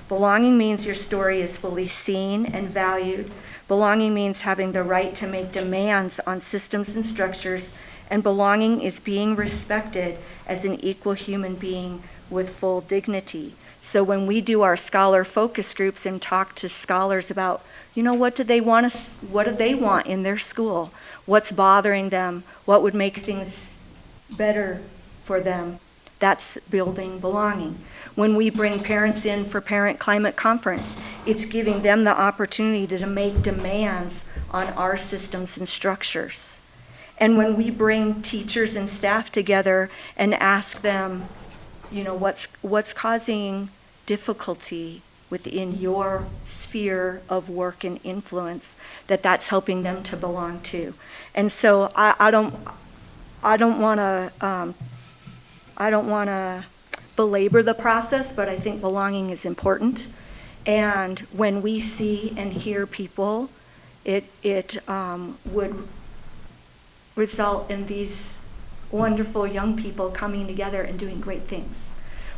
Belonging means your story is fully seen and valued. Belonging means having the right to make demands on systems and structures. And belonging is being respected as an equal human being with full dignity. So when we do our scholar focus groups and talk to scholars about, what do they want in their school? What's bothering them? What would make things better for them? That's building belonging. When we bring parents in for Parent Climate Conference, it's giving them the opportunity to make demands on our systems and structures. And when we bring teachers and staff together and ask them, what's causing difficulty within your sphere of work and influence, that's helping them to belong to. And so I don't want to belabor the process, but I think belonging is important. And when we see and hear people, it would result in these wonderful young people coming together and doing great things,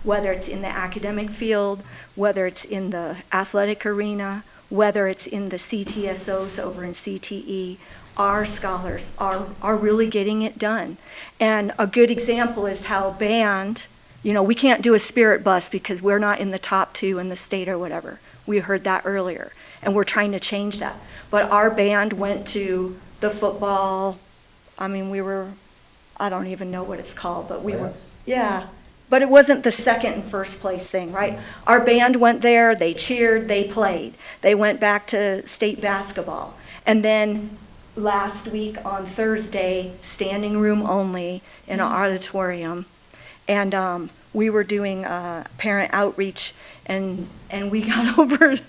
whether it's in the academic field, whether it's in the athletic arena, whether it's in the CTSOs over in CTE. Our scholars are really getting it done. And a good example is how band, we can't do a spirit bus because we're not in the top 2 in the state or whatever. We heard that earlier, and we're trying to change that. But our band went to the football, I don't even know what it's called, but we were, yeah. But it wasn't the second and first place thing, right? Our band went there, they cheered, they played. They went back to state basketball. And then last week on Thursday, standing room only in an auditorium. And we were doing parent outreach, and we got over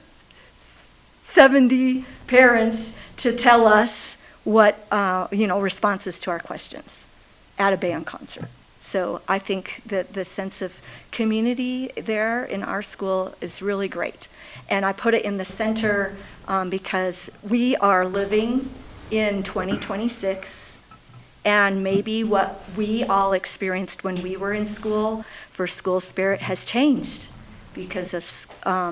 70 parents to tell us what, responses to our questions at a band concert. So I think that the sense of community there in our school is really great. And I put it in the center because we are living in 2026, and maybe what we all experienced when we were in school for school spirit has changed because of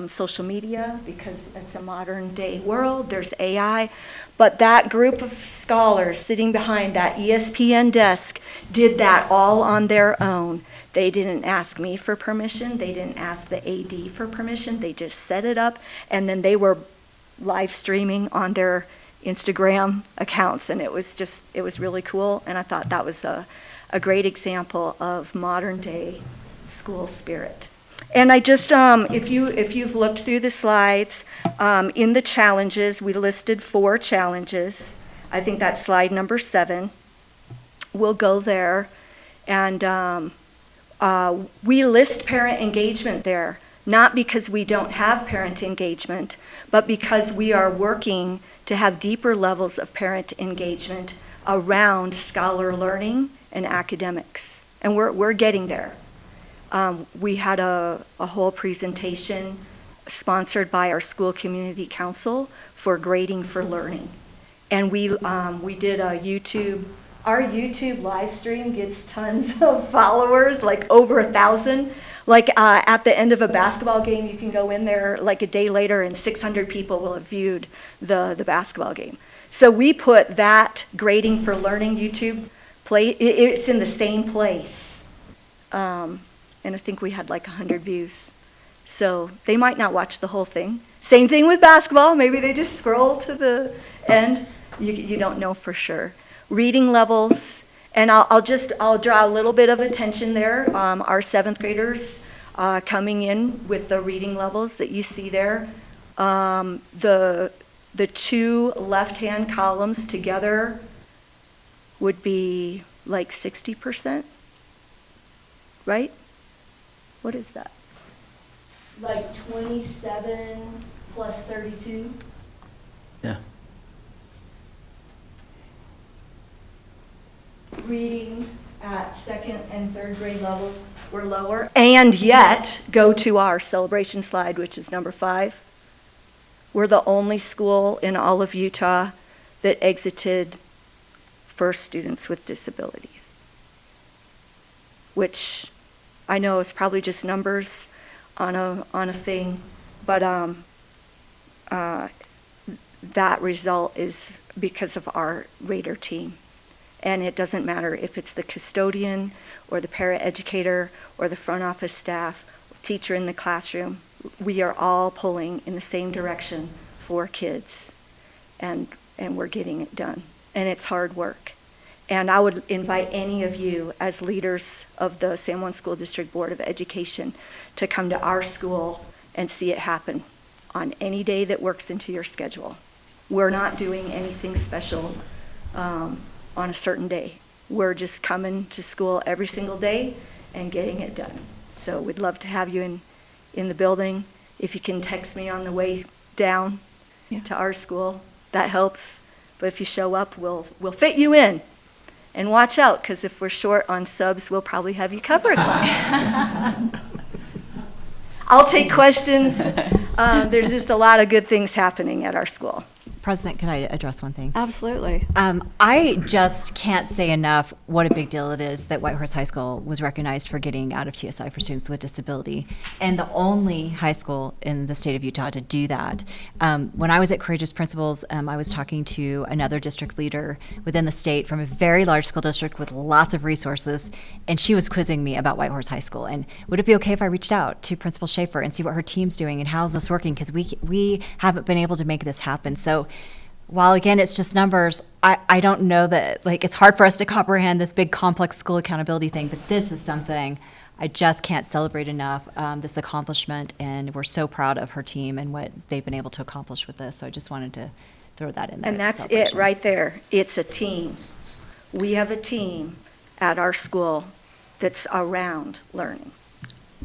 social media, because it's a modern day world, there's AI. But that group of scholars sitting behind that ESPN desk did that all on their own. They didn't ask me for permission. They didn't ask the AD for permission. They just set it up, and then they were live streaming on their Instagram accounts, and it was really cool. And I thought that was a great example of modern day school spirit. And I just, if you've looked through the slides, in the challenges, we listed 4 challenges. I think that's slide number 7. We'll go there. And we list parent engagement there, not because we don't have parent engagement, but because we are working to have deeper levels of parent engagement around scholar learning and academics. And we're getting there. We had a whole presentation sponsored by our school community council for grading for learning. And we did a YouTube, our YouTube live stream gets tons of followers, like over 1,000. Like at the end of a basketball game, you can go in there like a day later and 600 people will have viewed the basketball game. So we put that grading for learning YouTube it's in the same place. And I think we had like 100 views. So they might not watch the whole thing. Same thing with basketball. Maybe they just scroll to the end. You don't know for sure. Reading levels, and I'll draw a little bit of attention there. Our 7th graders coming in with the reading levels that you see there. The 2 left-hand columns together would be like 60%, right? What is that? Like 27 plus 32. Yeah. Reading at second and third grade levels were lower. And yet, go to our celebration slide, which is number 5. We're the only school in all of Utah that exited first students with disabilities, which I know it's probably just numbers on a thing, but that result is because of our Raider team. And it doesn't matter if it's the custodian or the paraeducator or the front office staff, teacher in the classroom. We are all pulling in the same direction for kids, and we're getting it done. And it's hard work. And I would invite any of you as leaders of the San Juan School District Board of Education to come to our school and see it happen on any day that works into your schedule. We're not doing anything special on a certain day. We're just coming to school every single day and getting it done. So we'd love to have you in the building. If you can text me on the way down to our school, that helps. But if you show up, we'll fit you in. And watch out, because if we're short on subs, we'll probably have you cover a class. I'll take questions. There's just a lot of good things happening at our school. President, can I address one thing? Absolutely. I just can't say enough what a big deal it is that Whitehorse High School was recognized for getting out of TSI for students with disability, and the only high school in the state of Utah to do that. When I was at Courageous Principals, I was talking to another district leader within the state from a very large school district with lots of resources, and she was quizzing me about Whitehorse High School. And would it be okay if I reached out to Principal Schaefer and see what her team's doing and how's this working? Because we haven't been able to make this happen. So while again, it's just numbers, I don't know that, like, it's hard for us to comprehend this big complex school accountability thing, but this is something I just can't celebrate enough, this accomplishment, and we're so proud of her team and what they've been able to accomplish with this. So I just wanted to throw that in there. And that's it right there. It's a team. We have a team at our school that's around learning.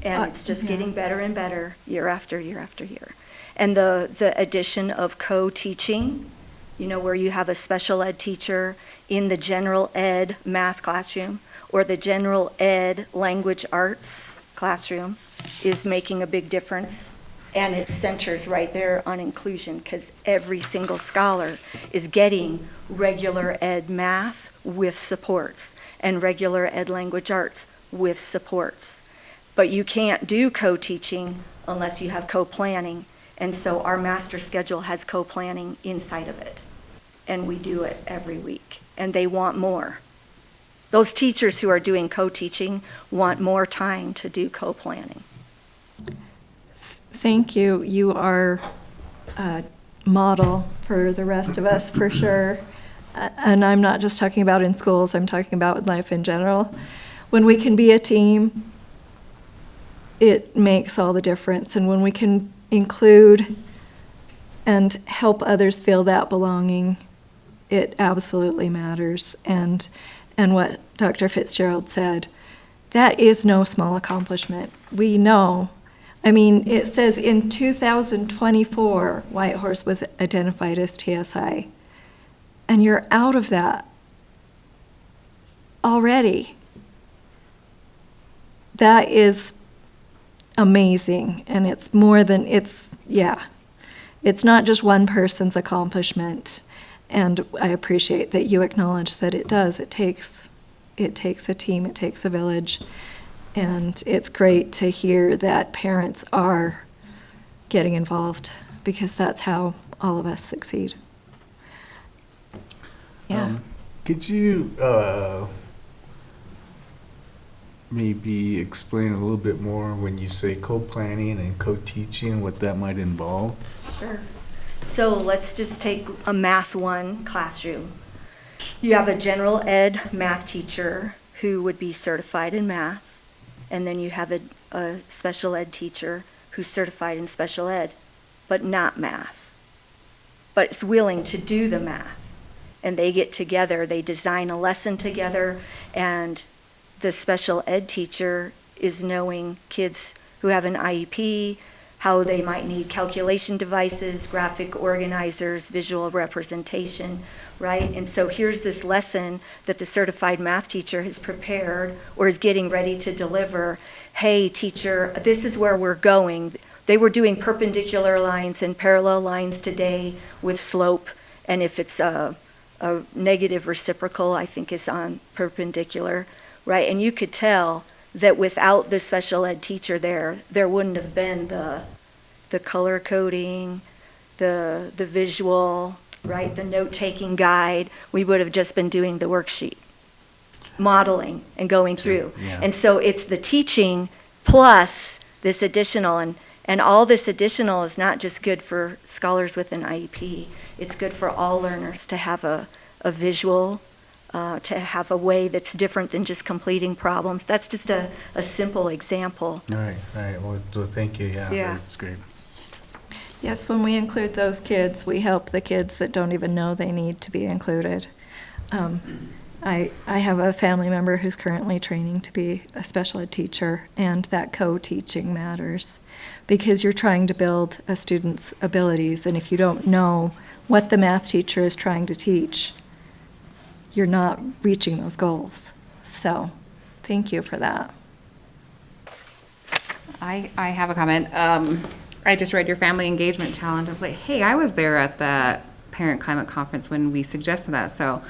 And it's just getting better and better year after year after year. And the addition of co-teaching, where you have a special ed teacher in the general ed math classroom or the general ed language arts classroom is making a big difference. And it centers right there on inclusion, because every single scholar is getting regular ed math with supports and regular ed language arts with supports. But you can't do co-teaching unless you have co-planning. And so our master schedule has co-planning inside of it. And we do it every week. And they want more. Those teachers who are doing co-teaching want more time to do co-planning. Thank you. You are a model for the rest of us, for sure. And I'm not just talking about in schools, I'm talking about life in general. When we can be a team, it makes all the difference. And when we can include and help others feel that belonging, it absolutely matters. And what Dr. Fitzgerald said, that is no small accomplishment. We know. I mean, it says in 2024, Whitehorse was identified as TSI. And you're out of that already. That is amazing. And it's more than, it's not just one person's accomplishment. And I appreciate that you acknowledge that it does. It takes a team, it takes a village. And it's great to hear that parents are getting involved, because that's how all of us succeed. Yeah. Could you maybe explain a little bit more when you say co-planning and co-teaching, what that might involve? Sure. So let's just take a Math 1 classroom. You have a general ed math teacher who would be certified in math, and then you have a special ed teacher who's certified in special ed, but not math, but is willing to do the math. And they get together, they design a lesson together, and the special ed teacher is knowing kids who have an IEP, how they might need calculation devices, graphic organizers, visual representation, right? And so here's this lesson that the certified math teacher has prepared or is getting ready to deliver. Hey, teacher, this is where we're going. They were doing perpendicular lines and parallel lines today with slope, and if it's a negative reciprocal, I think is on perpendicular, right? And you could tell that without the special ed teacher there wouldn't have been the color coding, the visual, right? The note-taking guide. We would have just been doing the worksheet, modeling and going through. Yeah. And so it's the teaching plus this additional, and all this additional is not just good for scholars with an IEP. It's good for all learners to have a visual, to have a way that's different than just completing problems. That's just a simple example. All right. Well, thank you. Yeah, that's great. Yes, when we include those kids, we help the kids that don't even know they need to be included. I have a family member who's currently training to be a special ed teacher, and that co-teaching matters because you're trying to build a student's abilities, and if you don't know what the math teacher is trying to teach, you're not reaching those goals. So, thank you for that. I have a comment. I just read your family engagement challenge. I was like, hey, I was there at that parent climate conference when we suggested that. So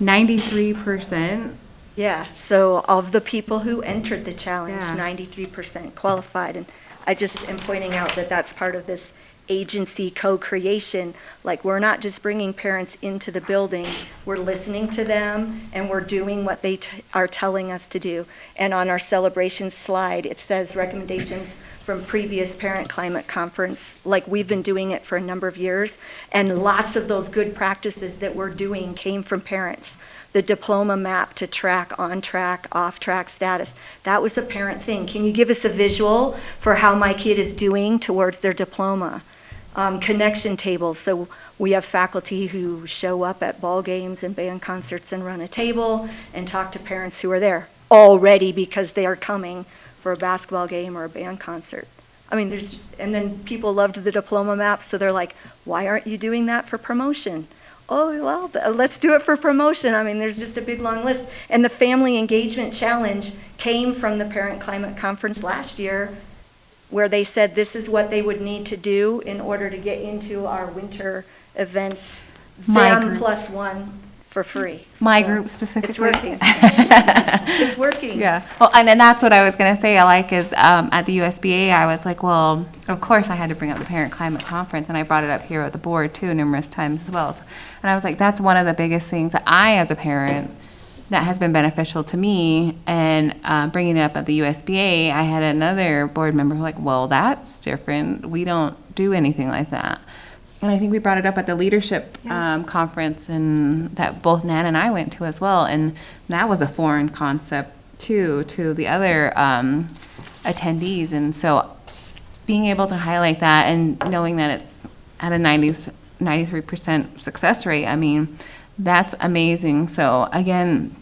93%. Yeah, so of the people who entered the challenge, Yeah. 93% qualified. And I just am pointing out that that's part of this agency co-creation. Like, we're not just bringing parents into the building, we're listening to them and we're doing what they are telling us to do. And on our celebration slide, it says recommendations from previous parent climate conference. Like, we've been doing it for a number of years, and lots of those good practices that we're doing came from parents. The diploma map to track on track, off track status, that was a parent thing. Can you give us a visual for how my kid is doing towards their diploma? Connection tables, so we have faculty who show up at ball games and band concerts and run a table and talk to parents who are there already because they are coming for a basketball game or a band concert. I mean, and then people loved the diploma map, so they're like, why aren't you doing that for promotion? Oh, well, let's do it for promotion. I mean, there's just a big long list. And the Family Engagement Challenge came from the Parent Climate Conference last year, where they said this is what they would need to do in order to get into our winter events, My them group. plus one for free. My So group specifically. It's working. It's working. Yeah. Well, and then that's what I was going to say. I like is at the USBA, I was like, well, of course I had to bring up the Parent Climate Conference, and I brought it up here at the board too numerous times as well. And I was like, that's one of the biggest things that I, as a parent, that has been beneficial to me. And bringing it up at the USBA, I had another board member who was like, well, that's different. We don't do anything like that. And I think we brought it up at the leadership Yes. conference, and that both Nan and I went to as well. And that was a foreign concept too to the other attendees. And so being able to highlight that and knowing that it's at a 93% success rate, I mean, that's amazing. So again,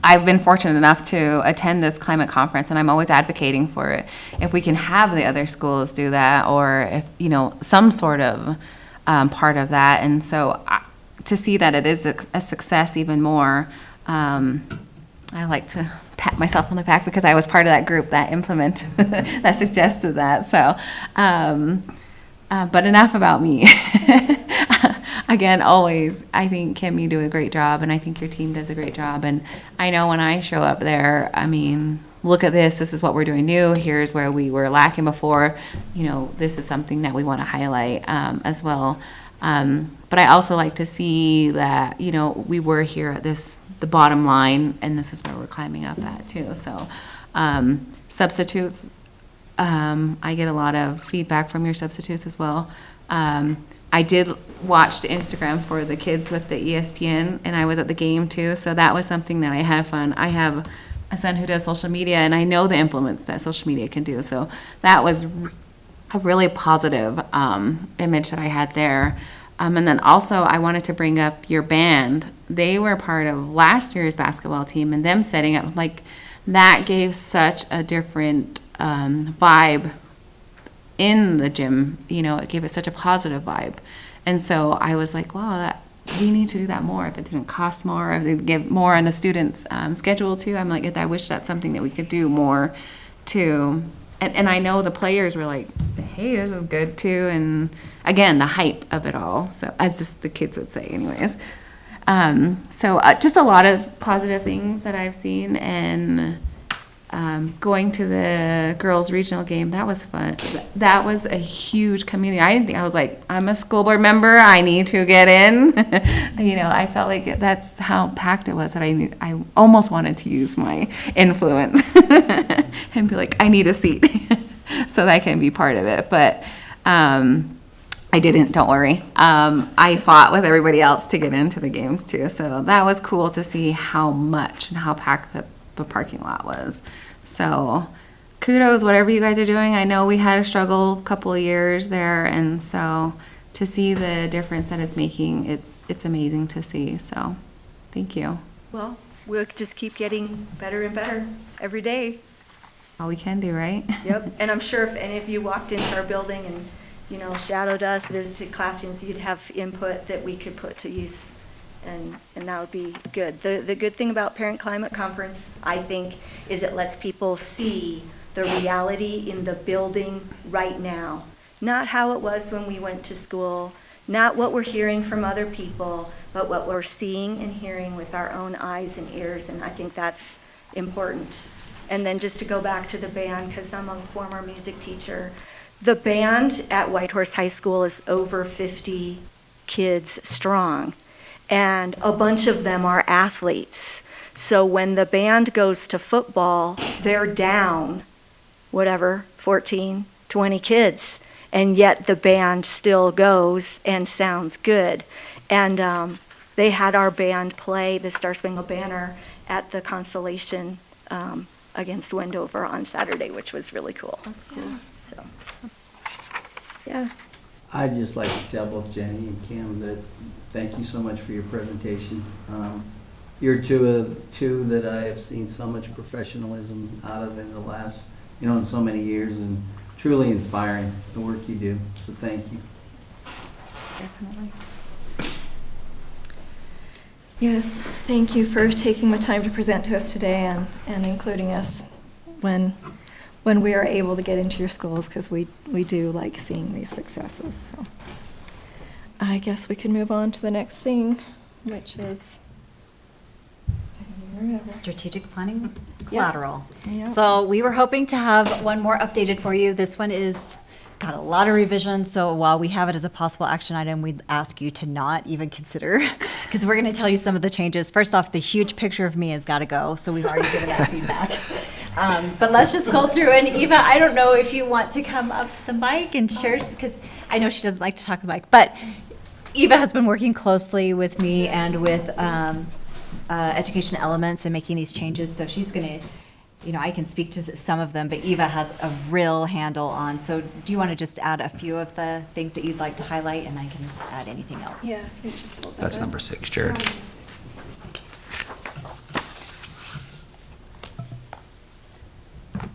I've been fortunate enough to attend this climate conference, and I'm always advocating for it. If we can have the other schools do that, or if, some sort of part of that. And so to see that it is a success even more, I like to pat myself on the back because I was part of that group that implemented, that suggested that. So, but enough about me. Again, always, I think, Kim, you do a great job, and I think your team does a great job. And I know when I show up there, I mean, look at this is what we're doing new. Here's where we were lacking before. This is something that we want to highlight as well. But I also like to see that, we were here at the bottom line, and this is where we're climbing up at too. So substitutes, I get a lot of feedback from your substitutes as well. I did watch the Instagram for the kids with the ESPN, and I was at the game too, so that was something that I had fun. I have a son who does social media, and I know the implements that social media can do, so that was a really positive image that I had there. And then also I wanted to bring up your band. They were part of last year's basketball team, and them setting up, like, that gave such a different vibe in the gym, you know, it gave it such a positive vibe. And so I was like, wow, we need to do that more. If it didn't cost more, if they give more on the students' schedule too, I'm like, I wish that's something that we could do more too. And I know the players were like, hey, this is good too. And again, the hype of it all. So as the kids would say anyways. So just a lot of positive things that I've seen, and going to the girls' regional game, that was fun. That was a huge community. I didn't think, I was like, I'm a school board member, I need to get in. You know, I felt like that's how packed it was that I almost wanted to use my influence and be like, I need a seat so that I can be part of it. But I didn't, don't worry. I fought with everybody else to get into the games too. So that was cool to see how much and how packed the parking lot was. So kudos, whatever you guys are doing. I know we had a struggle a couple of years there, and so to see the difference that it's making, it's amazing to see. So thank you. Well, we'll just keep getting better and better every day. All we can do, right? Yep, and I'm sure if any of you walked into our building and, you know, shadowed us, visited classrooms, you'd have input that we could put to use, and that would be good. The good thing about Parent Climate Conference, I think, is it lets people see the reality in the building right now. Not how it was when we went to school, not what we're hearing from other people, but what we're seeing and hearing with our own eyes and ears, and I think that's important. And then just to go back to the band, because I'm a former music teacher, the band at Whitehorse High School is over 50 kids strong, and a bunch of them are athletes. So when the band goes to football, they're down, 14, 20 kids, and yet the band still goes and sounds good. And they had our band play the Star Spangled Banner at the Constellation against Wendover on Saturday, which was really cool. That's cool. Yeah. So, yeah. I'd just like to tell both Jenny and Kim that thank you so much for your presentations. You're two that I have seen so much professionalism out of in the last, in so many years, and truly inspiring, the work you do. So thank you. Definitely. Yes, thank you for taking the time to present to us today and including us when we are able to get into your schools, because we do like seeing these successes. So I guess we can move on to the next thing, which is Strategic planning collateral. Yep. So we were hoping to have one more updated for you. This one is got a lot of revisions, so while we have it as a possible action item, we'd ask you to not even consider, because we're going to tell you some of the changes. First off, the huge picture of me has got to go, so we've already given that feedback. But let's just go through, and Eva, I don't know if you want to come up to the mic and share, because I know she doesn't like to talk to the mic, but Eva has been working closely with me and with Education Elements and making these changes, so she's going to, I can speak to some of them, but Eva has a real handle on. So do you want to just add a few of the things that you'd like to highlight, and I can add anything else? Yeah, you just pulled that That's up. number 6, Jared.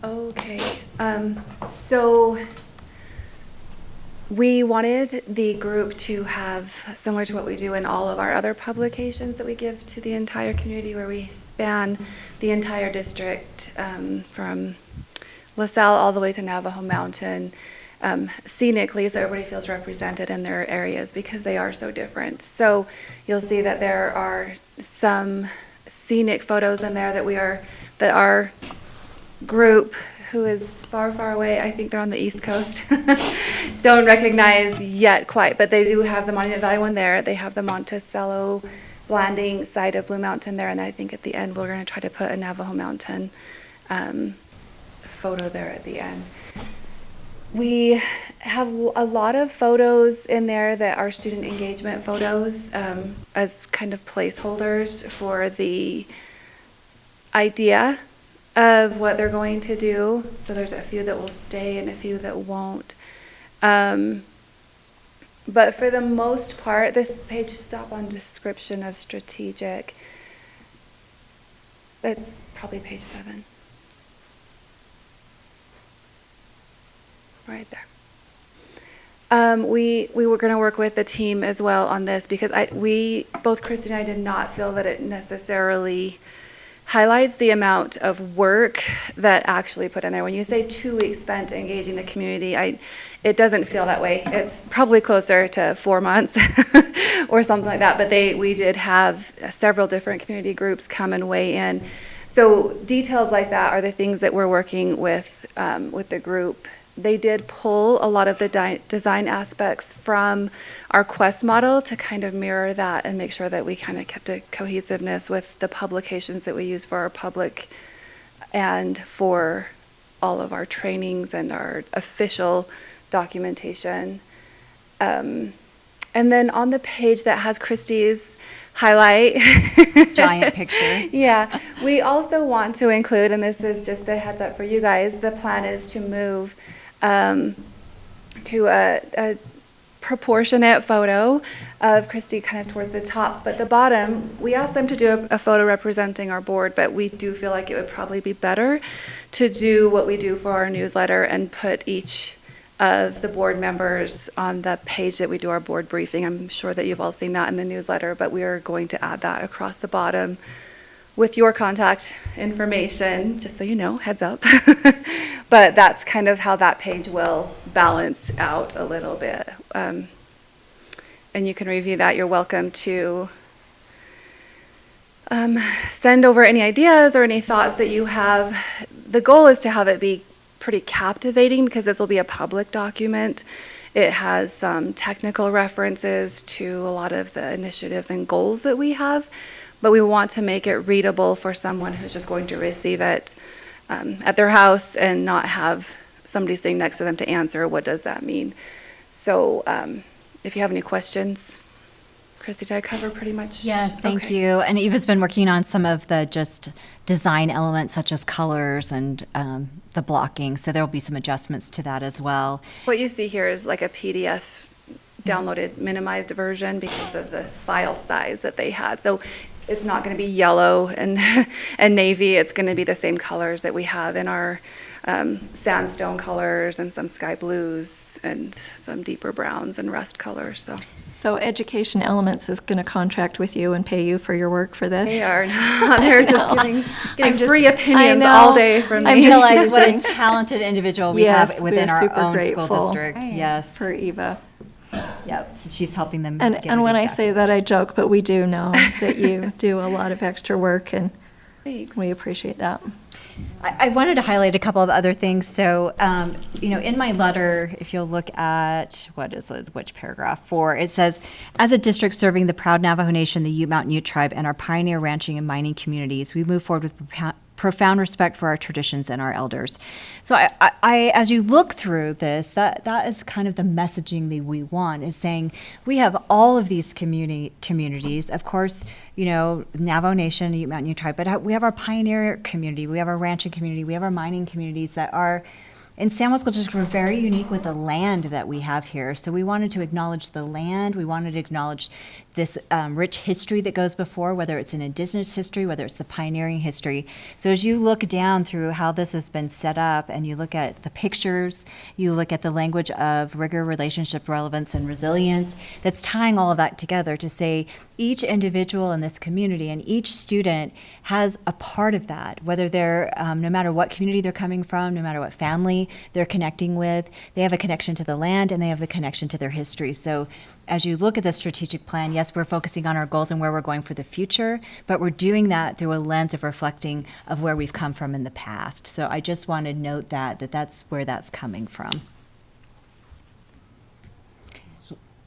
Okay, so we wanted the group to have, similar to what we do in all of our other publications that we give to the entire community, where we span the entire district, from LaSalle all the way to Navajo Mountain, scenically, so everybody feels represented in their areas, because they are so different. So you'll see that there are some scenic photos in there that our group, who is far, far away, I think they're on the East Coast, don't recognize yet quite, but they do have the Monument Valley one there. They have the Monticello Blanding side of Blue Mountain there, and I think at the end we're going to try to put a Navajo Mountain photo there at the end. We have a lot of photos in there that are student engagement photos, as kind of placeholders for the idea of what they're going to do. So there's a few that will stay and a few that won't. But for the most part, this page, stop on description of strategic. That's probably page 7. Right there. We were going to work with the team as well on this because both Christy and I did not feel that it necessarily highlights the amount of work that actually put in there. When you say 2 weeks spent engaging the community, it doesn't feel that way. It's probably closer to 4 months or something like that. But we did have several different community groups come and weigh in. So details like that are the things that we're working with the group. They did pull a lot of the design aspects from our Quest model to kind of mirror that and make sure that we kind of kept a cohesiveness with the publications that we use for our public and for all of our trainings and our official documentation. And then on the page that has Christie's highlight. Giant picture. Yeah, we also want to include, and this is just a heads up for you guys, the plan is to move to a proportionate photo of Christy kind of towards the top, but the bottom, we asked them to do a photo representing our board, but we do feel like it would probably be better to do what we do for our newsletter and put each of the board members on the page that we do our board briefing. I'm sure that you've all seen that in the newsletter, but we are going to add that across the bottom with your contact information, just so you know, heads up. But that's kind of how that page will balance out a little bit. And you can review that. You're welcome to send over any ideas or any thoughts that you have. The goal is to have it be pretty captivating because this will be a public document. It has some technical references to a lot of the initiatives and goals that we have, but we want to make it readable for someone who's just going to receive it at their house and not have somebody sitting next to them to answer, what does that mean? So if you have any questions, Christy, did I cover pretty much? Yes, thank Okay. you. And Eva's been working on some of the just design elements such as colors and the blocking. So there will be some adjustments to that as well. What you see here is like a PDF downloaded minimized version because of the file size that they had. So it's not going to be yellow and and navy. It's going to be the same colors that we have in our sandstone colors and some sky blues and some deeper browns and rust colors. So Education Elements is going to contract with you and pay you for your work for this? They are not. They're just getting I'm just- free I opinions know. all day from I'm me. just Realize what a teasing. talented individual we Yes, have within we're our super own grateful school district. Yes. for Eva. Yep. So she's helping them. And get and it when I exactly. say that, I joke, but we do know that you do a lot of extra work, and Thanks. we appreciate that. I wanted to highlight a couple of other things. So, in my letter, if you'll look at, which paragraph? 4, it says, as a district serving the proud Navajo Nation, the Ute Mountain Ute Tribe, and our pioneer ranching and mining communities, we move forward with profound respect for our traditions and our elders. So I as you look through this, that is kind of the messaging that we want, is saying we have all of these communities, of course, Navajo Nation, Ute Mountain Ute Tribe, but we have our pioneer community, we have our ranching community, we have our mining communities that are, in San Juan School District, we're very unique with the land that we have here. So we wanted to acknowledge the land. We wanted to acknowledge this rich history that goes before, whether it's an indigenous history, whether it's the pioneering history. So as you look down through how this has been set up and you look at the pictures, you look at the language of rigor, relationship, relevance, and resilience, that's tying all of that together to say each individual in this community and each student has a part of that, whether they're, no matter what community they're coming from, no matter what family they're connecting with, they have a connection to the land and they have the connection to their history. So as you look at the strategic plan, yes, we're focusing on our goals and where we're going for the future, but we're doing that through a lens of reflecting of where we've come from in the past. So I just want to note that's where that's coming from.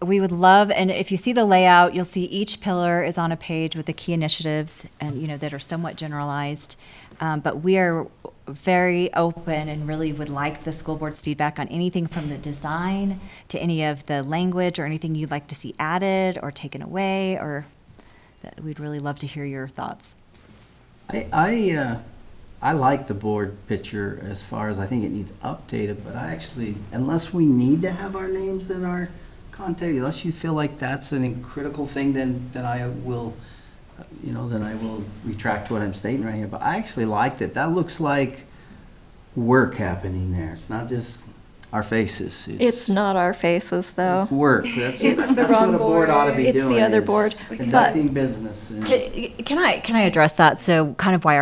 We would love, and if you see the layout, you'll see each pillar is on a page with the key initiatives and, that are somewhat generalized. But we are very open and really would like the school board's feedback on anything from the design to any of the language or anything you'd like to see added or taken away, or that we'd really love to hear your thoughts. I like the board picture as far as I think it needs updated, but I actually, unless we need to have our names in our contact, unless you feel like that's a critical thing, then I will, then I will retract what I'm stating right here. But I actually liked it. That looks like work happening there. It's not just our faces. It's not our faces, though. It's work. That's It's the what wrong a board ought to be It's doing. the other is board, Conducting business. and- Can I address that? So kind of why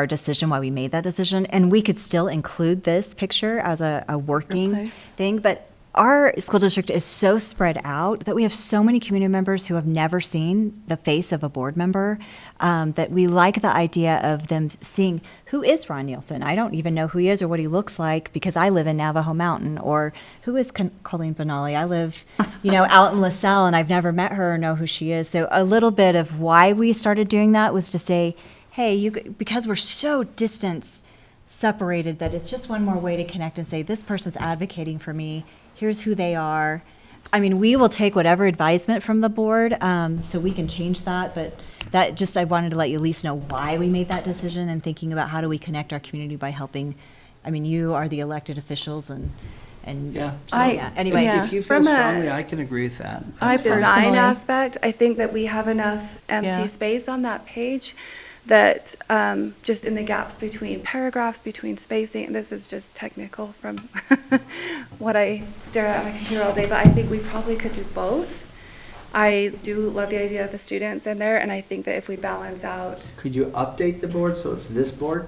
we made that decision, and we could still include this picture as a working Replace. thing, but our school district is so spread out that we have so many community members who have never seen the face of a board member, that we like the idea of them seeing, who is Ron Nielsen? I don't even know who he is or what he looks like because I live in Navajo Mountain. Or who is Colleen Benali? I live, out in LaSalle, and I've never met her or know who she is. So a little bit of why we started doing that was to say, hey, because we're so distance separated that it's just one more way to connect and say, this person's advocating for me. Here's who they are. I mean, we will take whatever advisement from the board, so we can change that, but I wanted to let you at least know why we made that decision and thinking about how do we connect our community by helping. I mean, you are the elected officials and Yeah. so, yeah. Anyway, yeah. If you feel From a- strongly, I can agree with that. I design personally- aspect, I think that we have enough empty Yeah. space on that page that just in the gaps between paragraphs, between spacing, this is just technical from what I stare at my computer all day, but I think we probably could do both. I do love the idea of the students in there, and I think that if we balance out, Could you update the board so it's this board?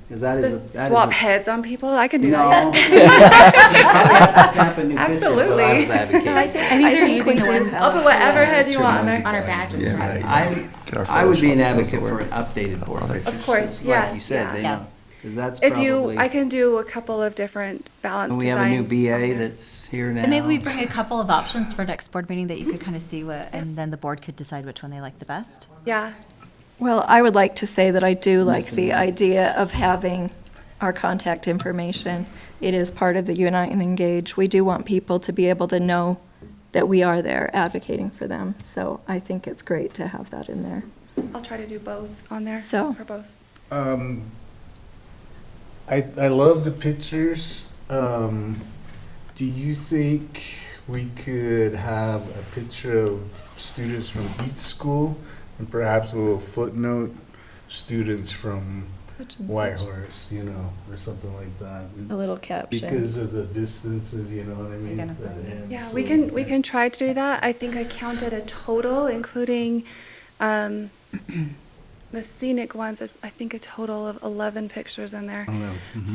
Because that is. just swap heads on people, I can do No. that. You probably have to snap a new picture is what I Absolutely. was advocating. I think they're using the ones I'll put whatever head you want on there. on our badges, right? I would be an advocate for an updated board picture. Of course, Like yes, you said, yeah. they Yeah. know. Because that's If you, probably, I can do a couple of different balanced and designs. we have a new on BA there. that's here now. and maybe we bring a couple of options for next board meeting that you could kind of see what, and then the board could decide which one they like the best. Yeah, Well, I would like to say that I do like the Listen. idea of having our contact information. It is part of the Unite and Engage. We do want people to be able to know that we are there advocating for them. So I think it's great to have that in there. I'll try to do both on there, So- for both. I love the pictures. Do you think we could have a picture of students from each school and perhaps a little footnote, students from Such and Whitehorse, or something like that? A little caption. Because of the distances, you know what I mean? Identify. that ends, Yeah, so- we can try to do that. I think I counted a total, including the scenic ones, I think a total of 11 pictures in there.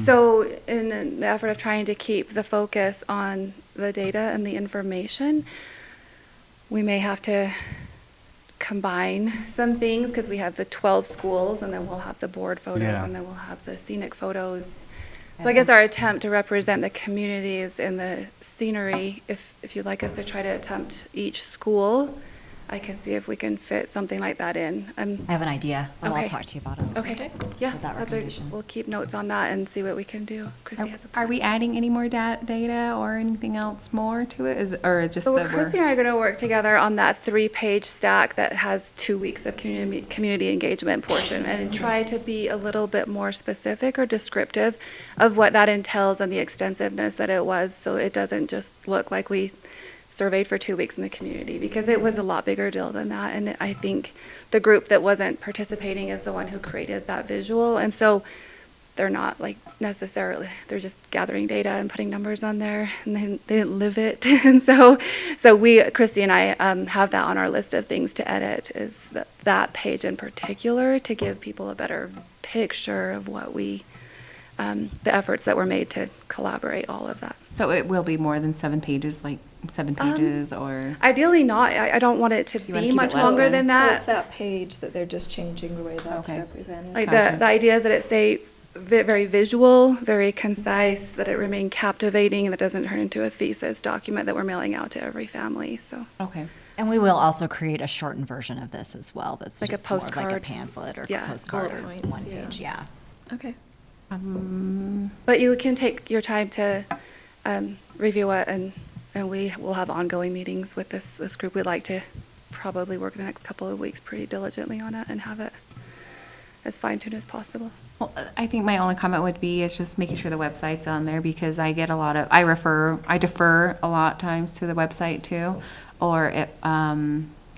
So in the effort of trying to keep the focus on the data and the information, we may have to combine some things because we have the 12 schools and then we'll have the board photos Yeah. and then we'll have the scenic photos. So I guess our attempt to represent the communities in the scenery, if you'd like us to try to attempt each school, I can see if we can fit something like that in. I have an idea. I'll Okay. talk to you about it. Okay, yeah, With that recommendation. we'll keep notes on that and see what we can do. Chrissy has a Are we adding any more data or anything else more to it? Or just So that Chrissy we're? and I are going to work together on that 3-page stack that has 2 weeks of community engagement portion and try to be a little bit more specific or descriptive of what that entails and the extensiveness that it was, so it doesn't just look like we surveyed for 2 weeks in the community, because it was a lot bigger deal than that. And I think the group that wasn't participating is the one who created that visual. And so they're not like necessarily, they're just gathering data and putting numbers on there, and they didn't live it. And so Christy and I have that on our list of things to edit, is that page in particular, to give people a better picture of what the efforts that were made to collaborate all of that. So it will be more than 7 pages, like 7 pages or? Ideally not. I don't want it to You wanna be keep it much less longer than- than So it's that. that page that they're just changing the way that's Okay. represented. Like Gotcha. the idea is that it say very visual, very concise, that it remain captivating, and that doesn't turn into a thesis document that we're mailing out to every family, so. Okay. And we will also create a shortened version of this as well. That's Like a just more of like a postcard. pamphlet or Yeah, postcard bullet or points, one yeah. page, yeah. Okay. But you can take your time to review it, and we will have ongoing meetings with this group. We'd like to probably work the next couple of weeks pretty diligently on it and have it as fine-tuned as possible. Well, I think my only comment would be is just making sure the website's on there, because I get I defer a lot of times to the website too, or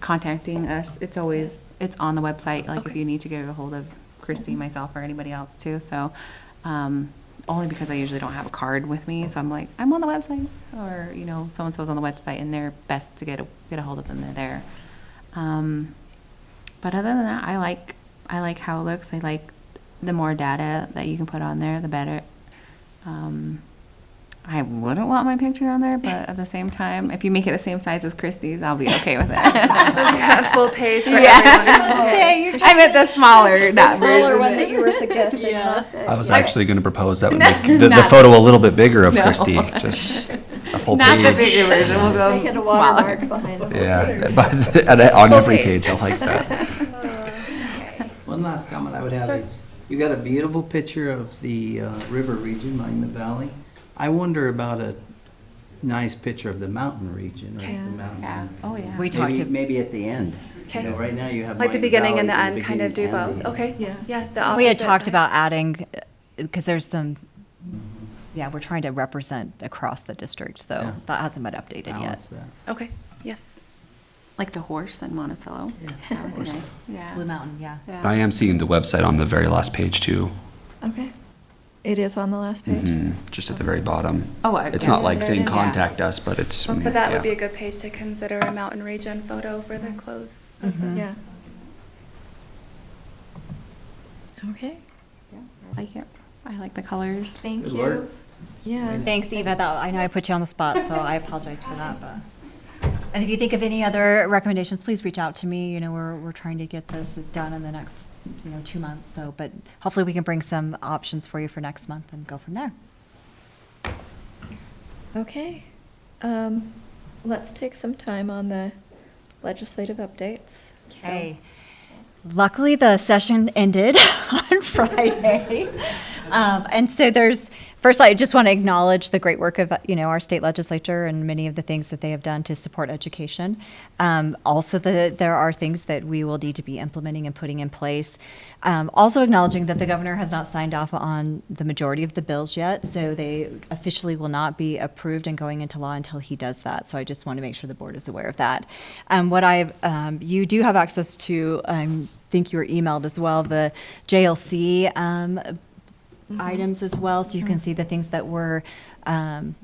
contacting us. It's on the website, like if Okay. you need to get a hold of Christy, myself, or anybody else too. So, only because I usually don't have a card with me. So I'm like, I'm on the website, or so-and-so's on the website, and they're best to get a hold of them. They're there. But other than that, I like how it looks. I like the more data that you can put on there, the better. I wouldn't want my picture on there, but at the same time, if you make it the same size as Christie's, I'll be okay with it. Full taste for Yeah. I meant the smaller, not Smaller version. one that you were suggesting. Huh? I was actually going to propose that would make the photo a little bit bigger of Christie, just a full Not page. the bigger version. We'll go Make it a smaller. watermark behind them. Yeah, but on every page, I like that. One last comment I would have is, you got a beautiful picture of the river region, Magna Valley. I wonder about a nice picture of the mountain region, or the mountain. Yeah. Oh, yeah. We talked to Maybe at the end. Okay. Right now you have Like the Magna beginning and the Valley, end, kind of do beginning and both. the Okay. Yeah. Yeah. The We had opposite. talked about adding, because there's some, we're trying to represent across the district, so Yeah. that hasn't been updated balance yet. that. Okay. Yes. Like the horse in Monticello. That would be nice. Yeah. Blue Mountain, yeah. I am seeing the website on the very last page too, Okay. It is on the last page. just at the very bottom. Oh, It's yeah. not like There saying it is. contact us, but it's. But that would yeah. be a good page to consider a mountain region photo for the close. Yeah. Okay. I like it. I like the colors. Thank Good you. work. Yeah. Thanks, Eva. I know I put you on the spot, so I apologize for that. And if you think of any other recommendations, please reach out to me. We're trying to get this done in the next 2 months. So, but hopefully we can bring some options for you for next month and go from there. Okay. Let's take some time on the legislative updates. So- Okay. Luckily, the session ended on Friday. And so first, I just want to acknowledge the great work of, our state legislature and many of the things that they have done to support education. Also, there are things that we will need to be implementing and putting in place. Also acknowledging that the governor has not signed off on the majority of the bills yet, so they officially will not be approved and going into law until he does that. So I just want to make sure the board is aware of that. You do have access to, I think you were emailed as well, the JLC items as well, so you can see the things that were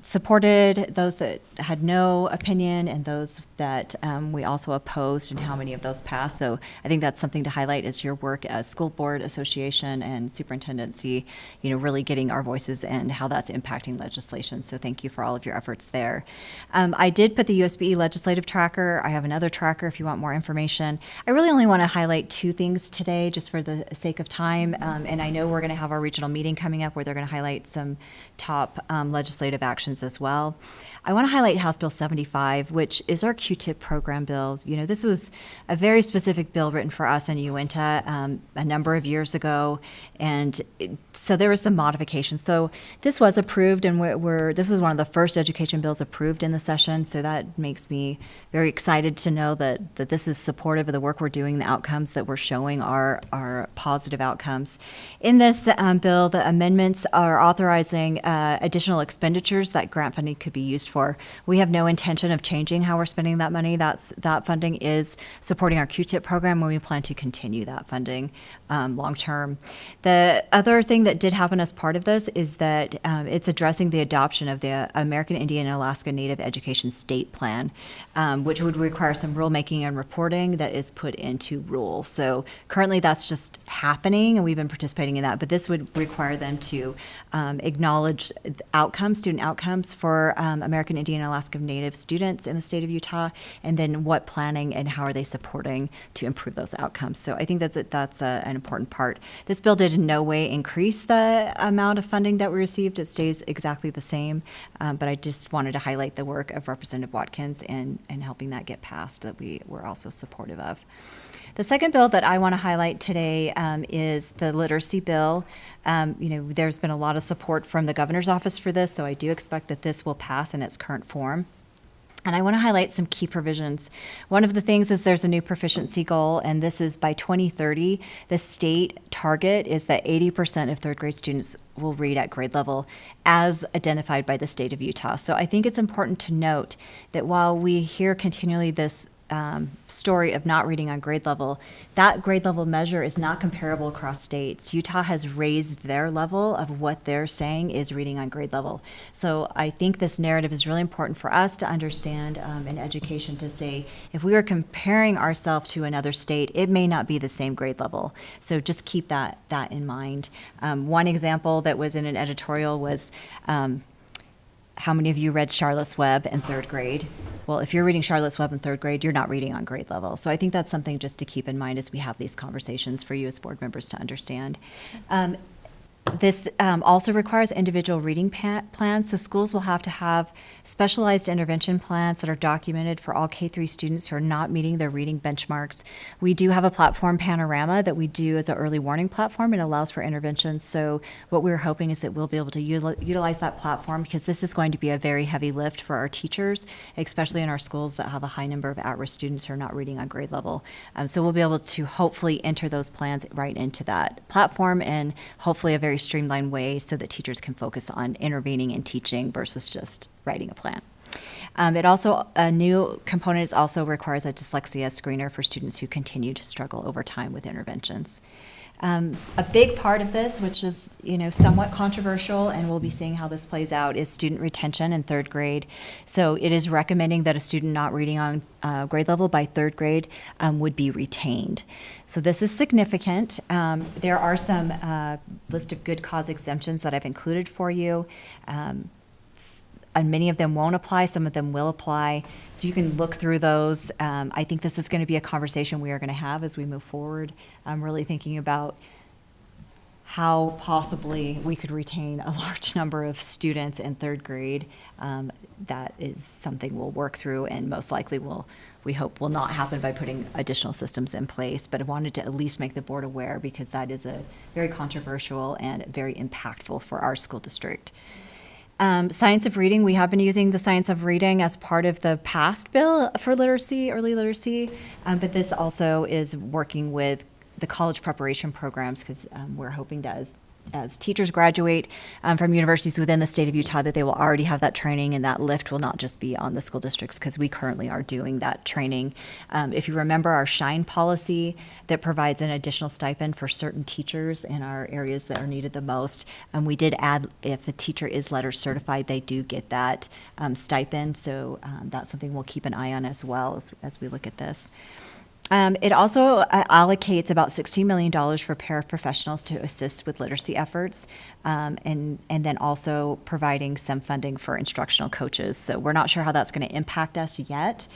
supported, those that had no opinion, and those that we also opposed, and how many of those passed. So I think that's something to highlight, is your work as school board association and superintendency, really getting our voices and how that's impacting legislation. So thank you for all of your efforts there. I did put the USB legislative tracker. I have another tracker if you want more information. I really only want to highlight 2 things today, just for the sake of time. And I know we're going to have our regional meeting coming up where they're going to highlight some top legislative actions as well. I want to highlight House Bill 75, which is our Q-tip program bill. This was a very specific bill written for us in Uinta a number of years ago, and so there was some modifications. So this was approved, and this is one of the first education bills approved in the session, so that makes me very excited to know that this is supportive of the work we're doing, the outcomes that we're showing are positive outcomes. In this bill, the amendments are authorizing additional expenditures that grant funding could be used for. We have no intention of changing how we're spending that money. That funding is supporting our Q-tip program, and we plan to continue that funding long term. The other thing that did happen as part of this is that it's addressing the adoption of the American Indian and Alaska Native Education State Plan, which would require some rulemaking and reporting that is put into rule. So currently that's just happening, and we've been participating in that, but this would require them to acknowledge student outcomes for American Indian and Alaska Native students in the state of Utah, and then what planning and how are they supporting to improve those outcomes. So I think that's an important part. This bill did in no way increase the amount of funding that we received. It stays exactly the same, but I just wanted to highlight the work of Representative Watkins and helping that get passed, that we were also supportive of. The second bill that I want to highlight today is the literacy bill. There's been a lot of support from the governor's office for this, so I do expect that this will pass in its current form. And I want to highlight some key provisions. One of the things is there's a new proficiency goal, and this is by 2030. The state target is that 80% of third grade students will read at grade level as identified by the state of Utah. So I think it's important to note that while we hear continually this story of not reading on grade level, that grade level measure is not comparable across states. Utah has raised their level of what they're saying is reading on grade level. So I think this narrative is really important for us to understand in education, to say, if we are comparing ourselves to another state, it may not be the same grade level. So just keep that in mind. One example that was in an editorial was, how many of you read Charlotte's Web in third grade? Well, if you're reading Charlotte's Web in third grade, you're not reading on grade level. So I think that's something just to keep in mind as we have these conversations for you as board members to understand. This also requires individual reading plans, so schools will have to have specialized intervention plans that are documented for all K-3 students who are not meeting their reading benchmarks. We do have a platform, Panorama, that we do as an early warning platform and allows for interventions. So what we're hoping is that we'll be able to utilize that platform, because this is going to be a very heavy lift for our teachers, especially in our schools that have a high number of at-risk students who are not reading on grade level. So we'll be able to hopefully enter those plans right into that platform, and hopefully a very streamlined way so that teachers can focus on intervening and teaching versus just writing a plan. A new component is also requires a dyslexia screener for students who continue to struggle over time with interventions. A big part of this, which is, somewhat controversial, and we'll be seeing how this plays out, is student retention in third grade. So it is recommending that a student not reading on grade level by third grade would be retained. So this is significant. There are some list of good cause exemptions that I've included for you. And many of them won't apply, some of them will apply. So you can look through those. I think this is going to be a conversation we are going to have as we move forward. I'm really thinking about how possibly we could retain a large number of students in third grade. That is something we'll work through, and most likely we hope will not happen by putting additional systems in place. But I wanted to at least make the board aware, because that is a very controversial and very impactful for our school district. Science of reading, we have been using the science of reading as part of the past bill for literacy, early literacy, but this also is working with the college preparation programs, because we're hoping that as teachers graduate from universities within the state of Utah, that they will already have that training, and that lift will not just be on the school districts, because we currently are doing that training. If you remember our SHINE policy that provides an additional stipend for certain teachers in our areas that are needed the most, we did add, if a teacher is letter certified, they do get that stipend. So that's something we'll keep an eye on as well as we look at this. It also allocates about $16 million for paraprofessionals to assist with literacy efforts, and then also providing some funding for instructional coaches. So we're not sure how that's going to impact us yet.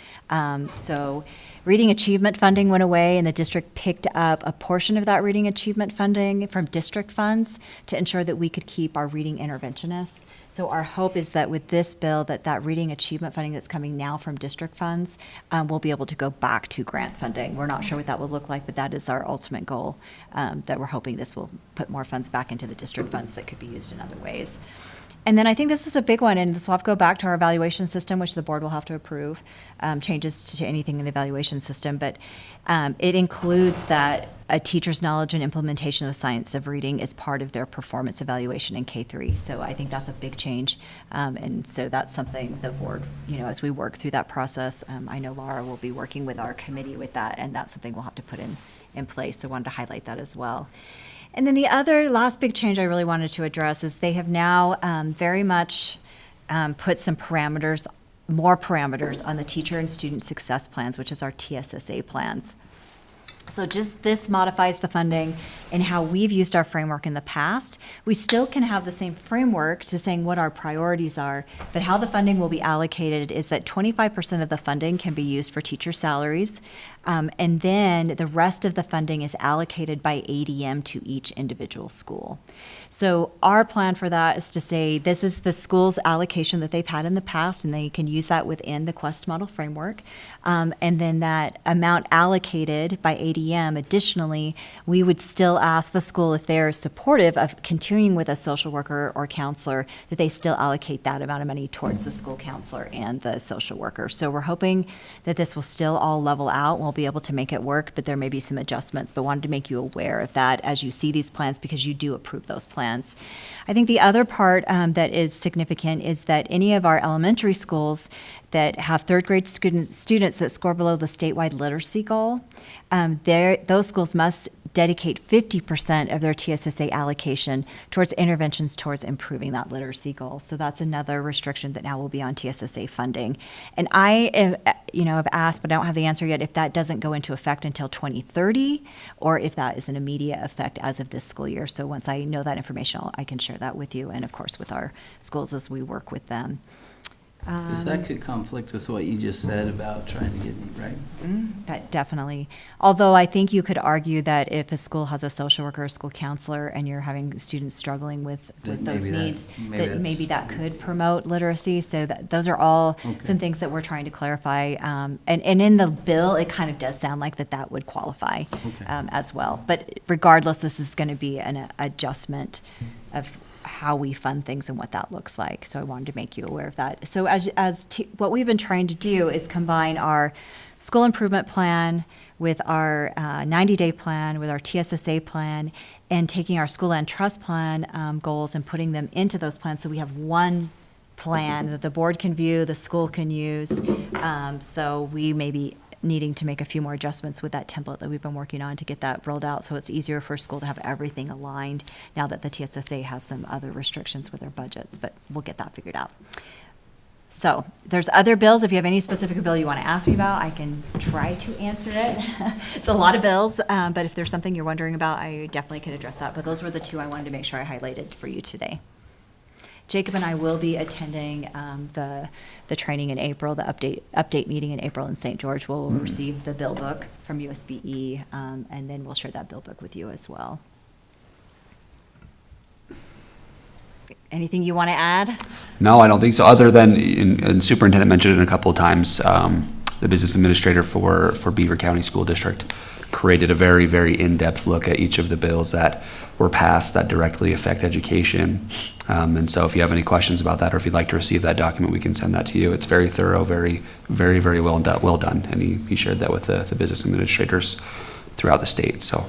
So reading achievement funding went away, and the district picked up a portion of that reading achievement funding from district funds to ensure that we could keep our reading interventionists. So our hope is that with this bill, that reading achievement funding that's coming now from district funds, we'll be able to go back to grant funding. We're not sure what that will look like, but that is our ultimate goal, that we're hoping this will put more funds back into the district funds that could be used in other ways. And then I think this is a big one, and this will have to go back to our evaluation system, which the board will have to approve, changes to anything in the evaluation system. But it includes that a teacher's knowledge and implementation of the science of reading is part of their performance evaluation in K-3. So I think that's a big change. And so that's something the board, as we work through that process, I know Laura will be working with our committee with that, and that's something we'll have to put in place. So I wanted to highlight that as well. And then the other last big change I really wanted to address is they have now very much put some more parameters on the teacher and student success plans, which is our TSSA plans. So just this modifies the funding and how we've used our framework in the past. We still can have the same framework to saying what our priorities are, but how the funding will be allocated is that 25% of the funding can be used for teacher salaries, and then the rest of the funding is allocated by ADM to each individual school. So our plan for that is to say this is the school's allocation that they've had in the past, and they can use that within the Quest model framework. And then that amount allocated by ADM, additionally, we would still ask the school, if they're supportive of continuing with a social worker or counselor, that they still allocate that amount of money towards the school counselor and the social worker. So we're hoping that this will still all level out. We'll be able to make it work, but there may be some adjustments, but wanted to make you aware of that as you see these plans, because you do approve those plans. I think the other part that is significant is that any of our elementary schools that have third grade students that score below the statewide literacy goal, those schools must dedicate 50% of their TSSA allocation towards interventions towards improving that literacy goal. So that's another restriction that now will be on TSSA funding. And I have asked, but I don't have the answer yet, if that doesn't go into effect until 2030, or if that is an immediate effect as of this school year. So once I know that information, I can share that with you, and of course with our schools as we work with them. Because that could conflict with what you just said about trying to get it right. That definitely. Although I think you could argue that if a school has a social worker or school counselor and you're having students struggling with Then those maybe that- needs, maybe that that's- maybe that could promote literacy. So those are all Okay. some things that we're trying to clarify. And in the bill, it kind of does sound like that would qualify Okay. as well. But regardless, this is going to be an adjustment of how we fund things and what that looks like. So I wanted to make you aware of that. So what we've been trying to do is combine our school improvement plan with our 90-day plan, with our TSSA plan, and taking our school and trust plan goals and putting them into those plans so we have one plan that the board can view, the school can use. So we may be needing to make a few more adjustments with that template that we've been working on to get that rolled out, so it's easier for school to have everything aligned now that the TSSA has some other restrictions with their budgets, but we'll get that figured out. So there's other bills. If you have any specific bill you want to ask me about, I can try to answer it. It's a lot of bills, but if there's something you're wondering about, I definitely could address that. But those were the two I wanted to make sure I highlighted for you today. Jacob and I will be attending the training in April, the update meeting in April in St. George. We'll receive the bill book from USBE, and then we'll share that bill book with you as well. Anything you want to add? No, I don't think so, other than, and Superintendent mentioned it a couple of times, the business administrator for Beaver County School District created a very, very in-depth look at each of the bills that were passed that directly affect education. And so if you have any questions about that, or if you'd like to receive that document, we can send that to you. It's very thorough, very, very, very well done. And he shared that with the business administrators throughout the state, so.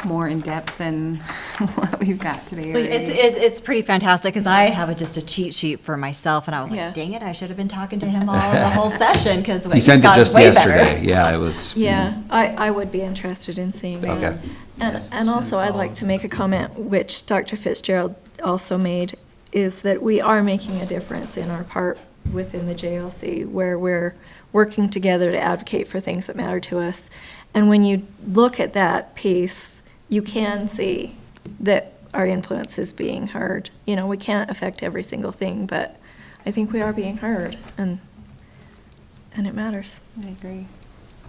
More in depth than what we've got today. Well, already. it's pretty fantastic, because I have just a cheat sheet for myself, and I was Yeah. like, dang it, I should have been talking to him all the whole session, because He sent it just yesterday. Yeah, it was. Yeah, I would be interested in seeing that. Okay. And also, I'd like to make a comment, which Dr. Fitzgerald also made, is that we are making a difference in our part within the JLC, where we're working together to advocate for things that matter to us. And when you look at that piece, you can see that our influence is being heard. You know, we can't affect every single thing, but I think we are being heard, and it matters. I agree.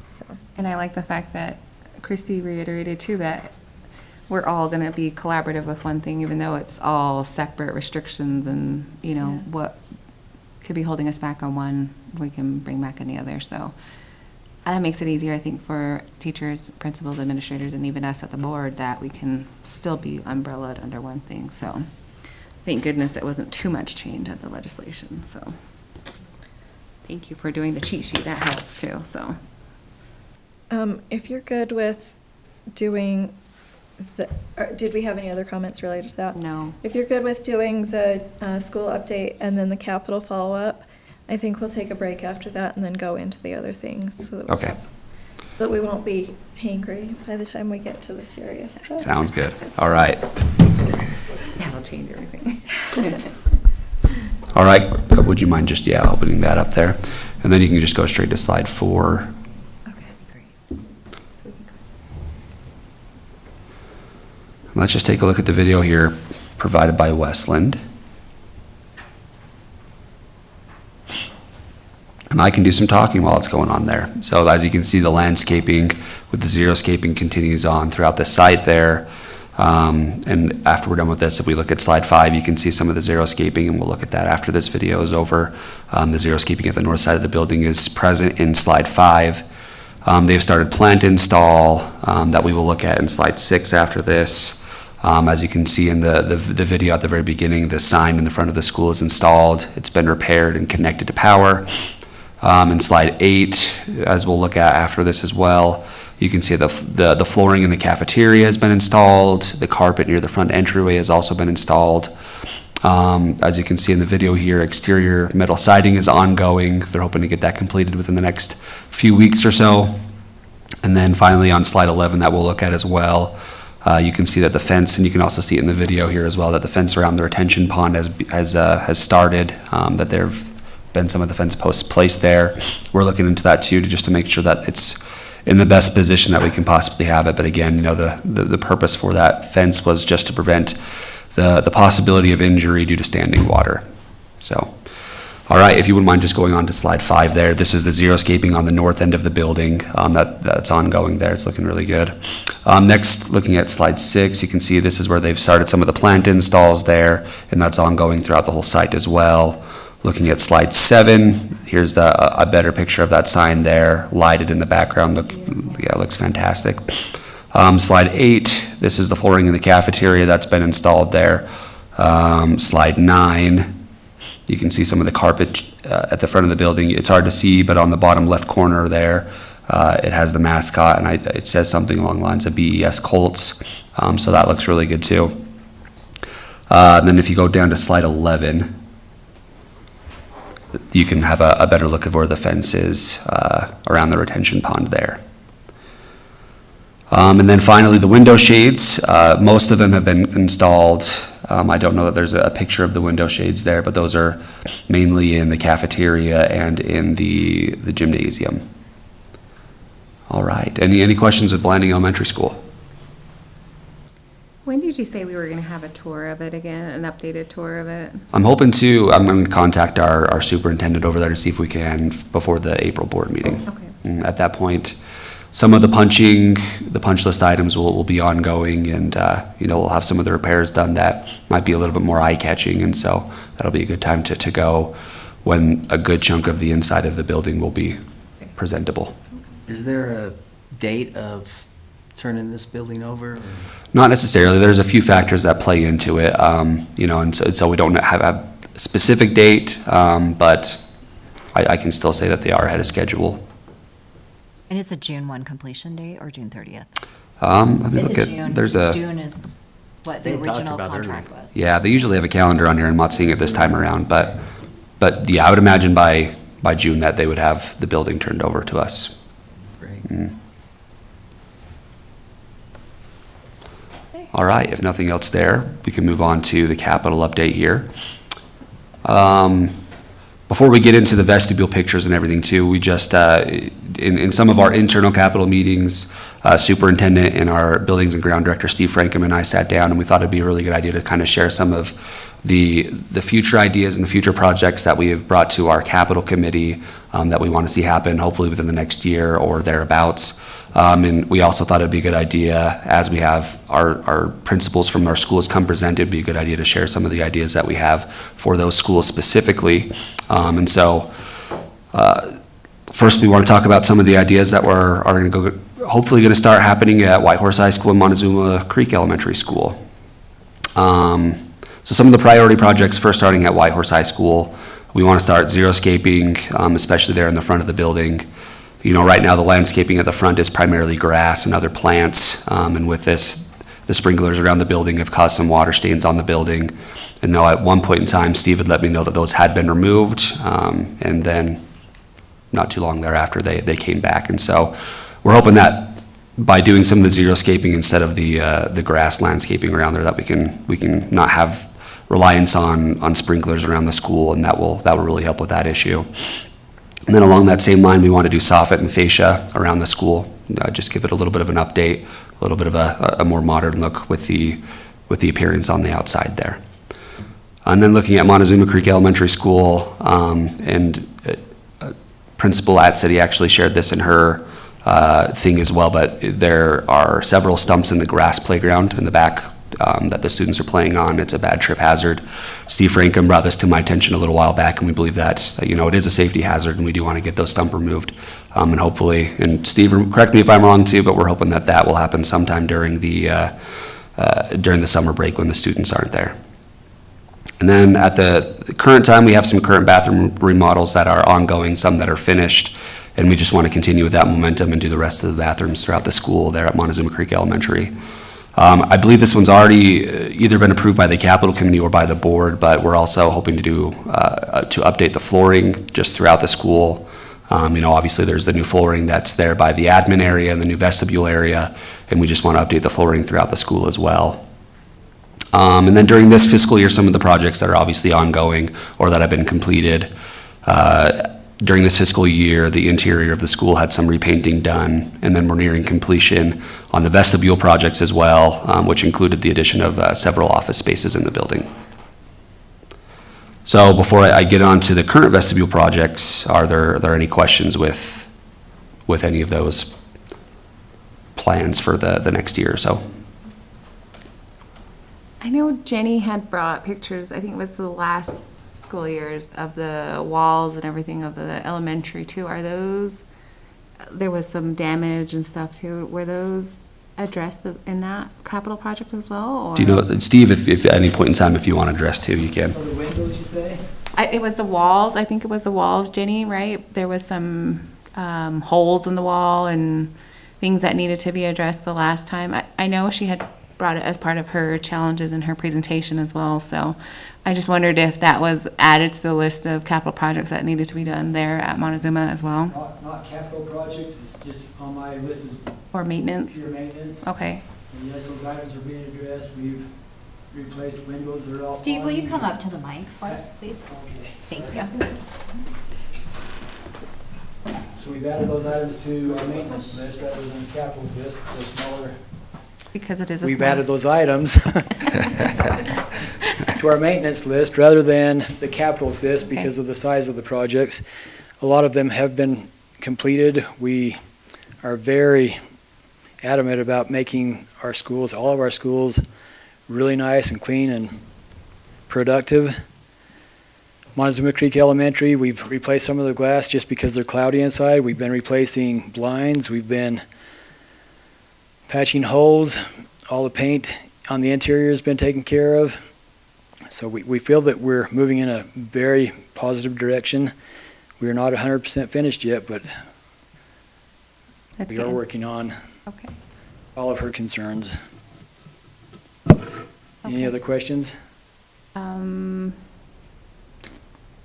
So, And I like the fact that Christy reiterated too that we're all going to be collaborative with one thing, even though it's all separate restrictions and, you know, Yeah. what could be holding us back on one, we can bring back on the other. So that makes it easier, I think, for teachers, principals, administrators, and even us at the board, that we can still be umbrellaed under one thing. So thank goodness it wasn't too much change at the legislation. So thank you for doing the cheat sheet. That helps too. So if you're good with doing did we have any other comments related to that? no. If you're good with doing the school update and then the capital follow-up, I think we'll take a break after that and then go into the other things. So that Okay. So that we won't be hangry by the time we get to the serious stuff. Sounds good. All right. That'll change everything. All right. Would you mind just, opening that up there? And then you can just go straight to slide 4. Okay, great. Let's just take a look at the video here provided by Westland. And I can do some talking while it's going on there. So as you can see, the landscaping with the xeriscaping continues on throughout the site there. And after we're done with this, if we look at slide 5, you can see some of the xeriscaping, and we'll look at that after this video is over. The xeriscaping at the north side of the building is present in slide 5. They've started plant install that we will look at in slide 6 after this. As you can see in the video at the very beginning, the sign in the front of the school is installed. It's been repaired and connected to power. In slide 8, as we'll look at after this as well, you can see the flooring in the cafeteria has been installed. The carpet near the front entryway has also been installed. As you can see in the video here, exterior metal siding is ongoing. They're hoping to get that completed within the next few weeks or so. And then finally on slide 11 that we'll look at as well, you can see that the fence, and you can also see it in the video here as well, that the fence around the retention pond has started, that there have been some of the fence posts placed there. We're looking into that too, just to make sure that it's in the best position that we can possibly have it. But again, you know, the purpose for that fence was just to prevent the possibility of injury due to standing water. So, all right, if you wouldn't mind just going on to slide 5 there. This is the xeriscaping on the north end of the building. That's ongoing there. It's looking really good. Next, looking at slide 6, you can see this is where they've started some of the plant installs there, and that's ongoing throughout the whole site as well. Looking at slide 7, here's a better picture of that sign there, lighted in the background. It looks fantastic. Slide 8, this is the flooring in the cafeteria that's been installed there. Slide 9, you can see some of the carpet at the front of the building. It's hard to see, but on the bottom left corner there, it has the mascot, and it says something along the lines of BES Colts. So that looks really good too. And then if you go down to slide 11, you can have a better look of where the fence is around the retention pond there. And then finally, the window shades. Most of them have been installed. I don't know that there's a picture of the window shades there, but those are mainly in the cafeteria and in the gymnasium. All right. Any questions with Blanding Elementary School? When did you say we were going to have a tour of it again, an updated tour of it? I'm going to contact our superintendent over there to see if we can before the April board meeting. Okay. And at that point, some of the punch list items will be ongoing, and we'll have some of the repairs done that might be a little bit more eye-catching, and so that'll be a good time to go when a good chunk of the inside of the building will be presentable. Is there a date of turning this building over? Or? Not necessarily. There's a few factors that play into it, and so we don't have a specific date, but I can still say that they are ahead of schedule. And it's a June 1 completion date or June 30th? Let me It's look a at, June. there's a, June is what the They talked original about contract earlier. was. yeah, they usually have a calendar on here. I'm not seeing it this time around, but yeah, I would imagine by June that they would have the building turned over to us. Great. All right, if nothing else there, we can move on to the capital update here. Before we get into the vestibule pictures and everything too, we just, in some of our internal capital meetings, superintendent and our buildings and ground director, Steve Frankham, and I sat down, and we thought it'd be a really good idea to kind of share some of the future ideas and the future projects that we have brought to our capital committee that we want to see happen, hopefully within the next year or thereabouts. And we also thought it'd be a good idea, as we have our principals from our schools come present, it'd be a good idea to share some of the ideas that we have for those schools specifically. And so first we want to talk about some of the ideas that are going to go, hopefully going to start happening at Whitehorse High School and Montezuma Creek Elementary School. So some of the priority projects first starting at Whitehorse High School, we want to start xeriscaping, especially there in the front of the building. You know, right now the landscaping at the front is primarily grass and other plants, and with this, the sprinklers around the building have caused some water stains on the building. And now at one point in time, Steve had let me know that those had been removed, and then not too long thereafter they came back. And so we're hoping that by doing some of the xeriscaping instead of the grass landscaping around there, that we can not have reliance on sprinklers around the school, and that will really help with that issue. And then along that same line, we want to do soffit and fascia around the school, just give it a little bit of an update, a little bit of a more modern look with the appearance on the outside there. And then looking at Montezuma Creek Elementary School, and Principal at City actually shared this in her thing as well, but there are several stumps in the grass playground in the back that the students are playing on. It's a bad trip hazard. Steve Frankham brought this to my attention a little while back, and we believe that, it is a safety hazard, and we do want to get those stumps removed. And hopefully, and Steve, correct me if I'm wrong too, but we're hoping that will happen sometime during the summer break when the students aren't there. And then at the current time, we have some current bathroom remodels that are ongoing, some that are finished, and we just want to continue with that momentum and do the rest of the bathrooms throughout the school there at Montezuma Creek Elementary. I believe this one's already either been approved by the capital committee or by the board, but we're also hoping to do, to update the flooring just throughout the school. Obviously there's the new flooring that's there by the admin area and the new vestibule area, and we just want to update the flooring throughout the school as well. And then during this fiscal year, some of the projects that are obviously ongoing or that have been completed, during this fiscal year, the interior of the school had some repainting done, and then we're nearing completion on the vestibule projects as well, which included the addition of several office spaces in the building. So before I get on to the current vestibule projects, are there any questions with any of those plans for the next year or so? I know Jenny had brought pictures, I think it was the last school years, of the walls and everything of the elementary too. Are those, there was some damage and stuff too, were those addressed in that capital project as well? Or? Do you know, Steve, if at any point in time, if you want to address too, you can. So the windows, you say? It was the walls, I think it was the walls, Jenny, right? There was some holes in the wall and things that needed to be addressed the last time. I know she had brought it as part of her challenges in her presentation as well, so I just wondered if that was added to the list of capital projects that needed to be done there at Montezuma as well. Not capital projects, it's just on my list as Or maintenance? pure maintenance. Okay. And yes, those items are being addressed, we've replaced windows, they're all. Steve, will you fine. come up to the mic for us, please? Okay. Thank you. So we've added those items to our maintenance list rather than the capitals list, they're smaller. Because it is a We've small- added those items to our maintenance list rather than the capitals list because of the size of the projects. A lot of them have been completed. We are very adamant about making our schools, all of our schools, really nice and clean and productive. Montezuma Creek Elementary, we've replaced some of the glass just because they're cloudy inside. We've been replacing blinds. We've been patching holes. All the paint on the interior has been taken care of. So we feel that we're moving in a very positive direction. We are not 100% finished yet, but That's we are good. working on Okay. all of her concerns. Any Okay. other questions?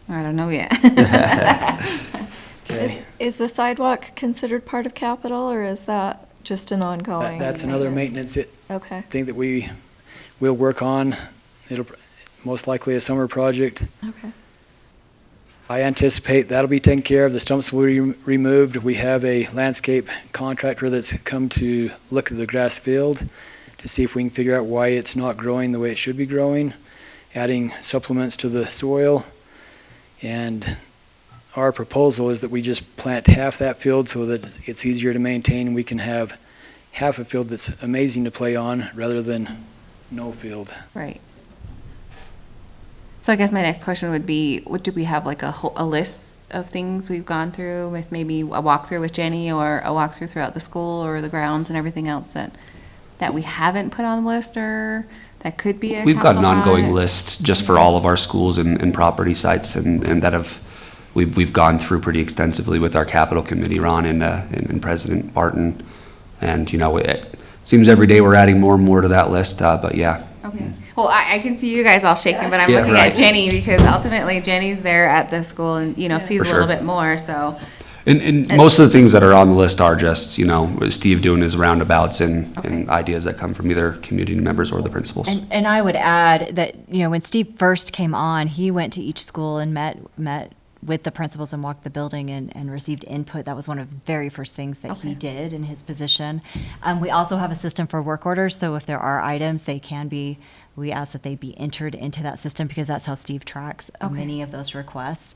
I don't know yet. Okay. Is the sidewalk considered part of capital, or is that just an ongoing? That's another maintenance Okay, thing that we will work on. It'll most likely a summer project. okay. I anticipate that'll be taken care of. The stumps will be removed. We have a landscape contractor that's come to look at the grass field to see if we can figure out why it's not growing the way it should be growing, adding supplements to the soil. And our proposal is that we just plant half that field so that it's easier to maintain. We can have half a field that's amazing to play on rather than no field. Right. So I guess my next question would be, do we have like a list of things we've gone through with maybe a walkthrough with Jenny or a walkthrough throughout the school or the grounds and everything else that we haven't put on the list or that could be a We've got an capital ongoing project? list just for all of our schools and property sites and that we've gone through pretty extensively with our capital committee, Ron and President Barton. And, it seems every day we're adding more and more to that list, but yeah. Okay. Well, I can see you guys all shaking, but I'm Yeah, looking right. at Jenny because ultimately Jenny's there at the school and, sees For a little sure. bit more, so. And most of the things that are on the list are just, Steve doing his roundabouts and Okay. ideas that come from either community members or the principals. And I would add that, when Steve first came on, he went to each school and met with the principals and walked the building and received input. That was one of the very first things that he Okay. did in his position. We also have a system for work orders, so if there are items, we ask that they be entered into that system because that's how Steve tracks Okay. many of those requests.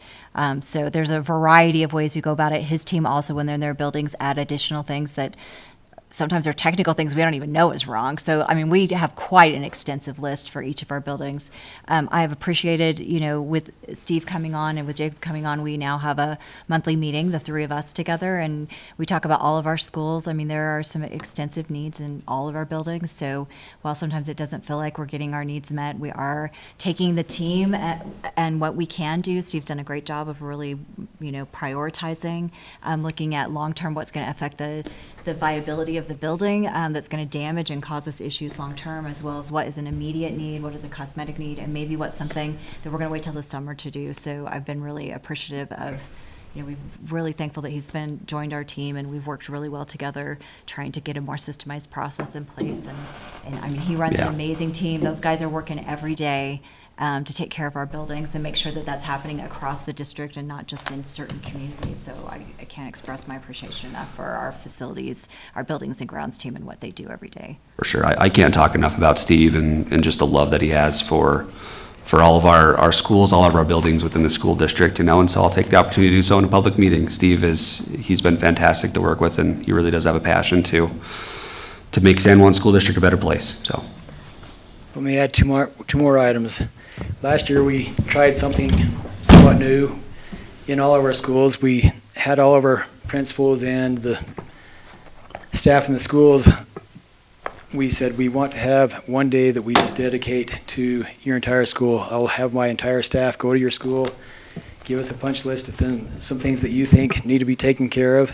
So there's a variety of ways we go about it. His team also, when they're in their buildings, add additional things that sometimes they're technical things we don't even know is wrong. So, we have quite an extensive list for each of our buildings. I have appreciated, with Steve coming on and with Jacob coming on, we now have a monthly meeting, the three of us together, and we talk about all of our schools. There are some extensive needs in all of our buildings. So while sometimes it doesn't feel like we're getting our needs met, we are taking the team and what we can do. Steve's done a great job of really, prioritizing, looking at long-term what's going to affect the viability of of the building that's going to damage and cause us issues long-term, as well as what is an immediate need, what is a cosmetic need, and maybe what's something that we're going to wait till the summer to do. So I've been really appreciative of, we're really thankful that he's joined our team, and we've worked really well together trying to get a more systemized process in place. And I mean, he runs an amazing team. Those guys are working every day to take care of our buildings and make sure that that's happening across the district and not just in certain communities. So I can't express my appreciation enough for our facilities, our buildings and grounds team, and what they do every day. For sure. I can't talk enough about Steve and just the love that he has for all of our schools, all of our buildings within the school district, and so I'll take the opportunity to do so in a public meeting. Steve he's been fantastic to work with, and he really does have a passion to make San Juan School District a better place, so. Let me add two more items. Last year, we tried something somewhat new in all of our schools. We had all of our principals and the staff in the schools. We said we want to have one day that we just dedicate to your entire school. I'll have my entire staff go to your school, give us a punch list of some things that you think need to be taken care of.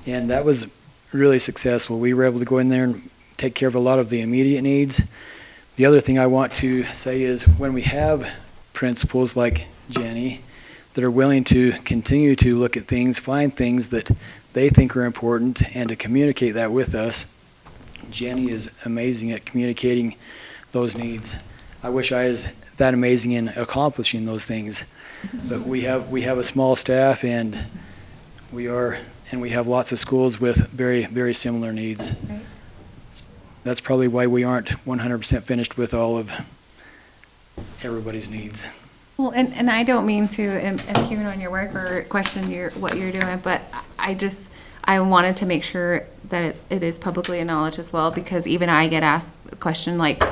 And that was really successful. We were able to go in there and take care of a lot of the immediate needs. The other thing I want to say is when we have principals like Jenny that are willing to continue to look at things, find things that they think are important, and to communicate that with us, Jenny is amazing at communicating those needs. I wish I was that amazing in accomplishing those things, but we have a small staff, and we have lots of schools with very, very similar needs. Right. That's probably why we aren't 100% finished with all of everybody's needs. Well, and I don't mean to impugn on your work or question what you're doing, but I wanted to make sure that it is publicly acknowledged as well, because even I get asked a question like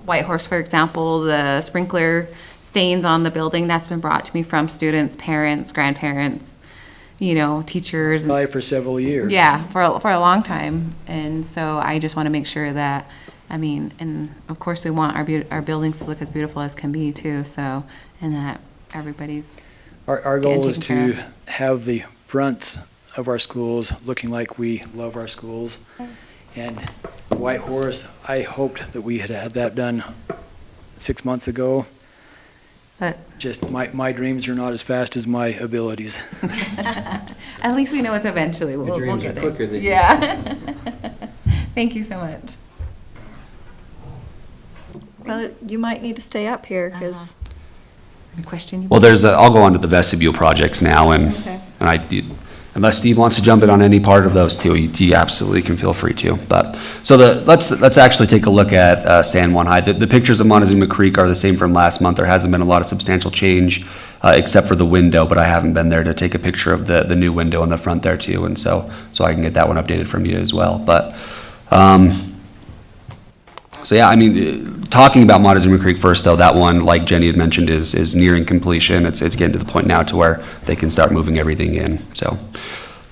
White Horse, for example, the sprinkler stains on the building, that's been brought to me from students, parents, grandparents, teachers. Probably for several years. Yeah, for a long time. And so I just want to make sure that, and of course we want our buildings to look as beautiful as can be too, so, and that everybody's Our goal is taken to care of. have the fronts of our schools looking like we love our schools. And White Horse, I hoped that we had had that done 6 months ago. But Just my dreams are not as fast as my abilities. at least we know it's eventually. We'll dreams get are there. quicker than you Yeah. Thank you so much. Well, you might need to stay up here because Any question? You Well, I'll go on to the vestibule projects now, and unless Steve wants to jump in on any part of those too, he absolutely can feel free to. But so let's actually take a look at San Juan High. The pictures of Montezuma Creek are the same from last month. There hasn't been a lot of substantial change except for the window, but I haven't been there to take a picture of the new window in the front there too, and so I can get that one updated from you as well. But so yeah, talking about Montezuma Creek first, though, that one, like Jenny had mentioned, is nearing completion. It's getting to the point now to where they can start moving everything in. So,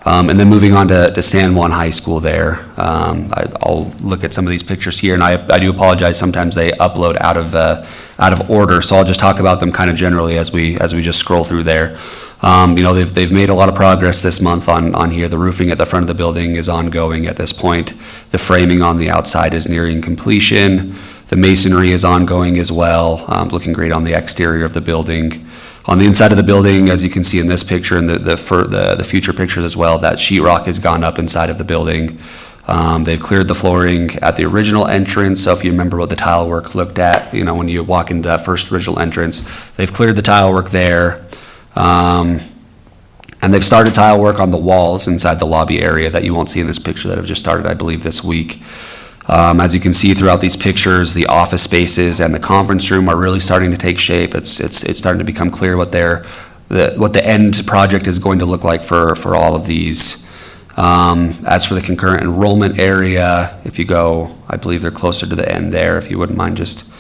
and then moving on to San Juan High School there, I'll look at some of these pictures here, and I do apologize. Sometimes they upload out of order, so I'll just talk about them kind of generally as we just scroll through there. They've made a lot of progress this month on here. The roofing at the front of the building is ongoing at this point. The framing on the outside is nearing completion. The masonry is ongoing as well, looking great on the exterior of the building. On the inside of the building, as you can see in this picture and the future pictures as well, that sheetrock has gone up inside of the building. They've cleared the flooring at the original entrance, so if you remember what the tile work looked at, when you walk into that first original entrance, they've cleared the tile work there. And they've started tile work on the walls inside the lobby area that you won't see in this picture that have just started, I believe, this week. As you can see throughout these pictures, the office spaces and the conference room are really starting to take shape. It's starting to become clear what the end project is going to look like for all of these. As for the concurrent enrollment area, if you go, I believe they're closer to the end there, if you wouldn't mind just,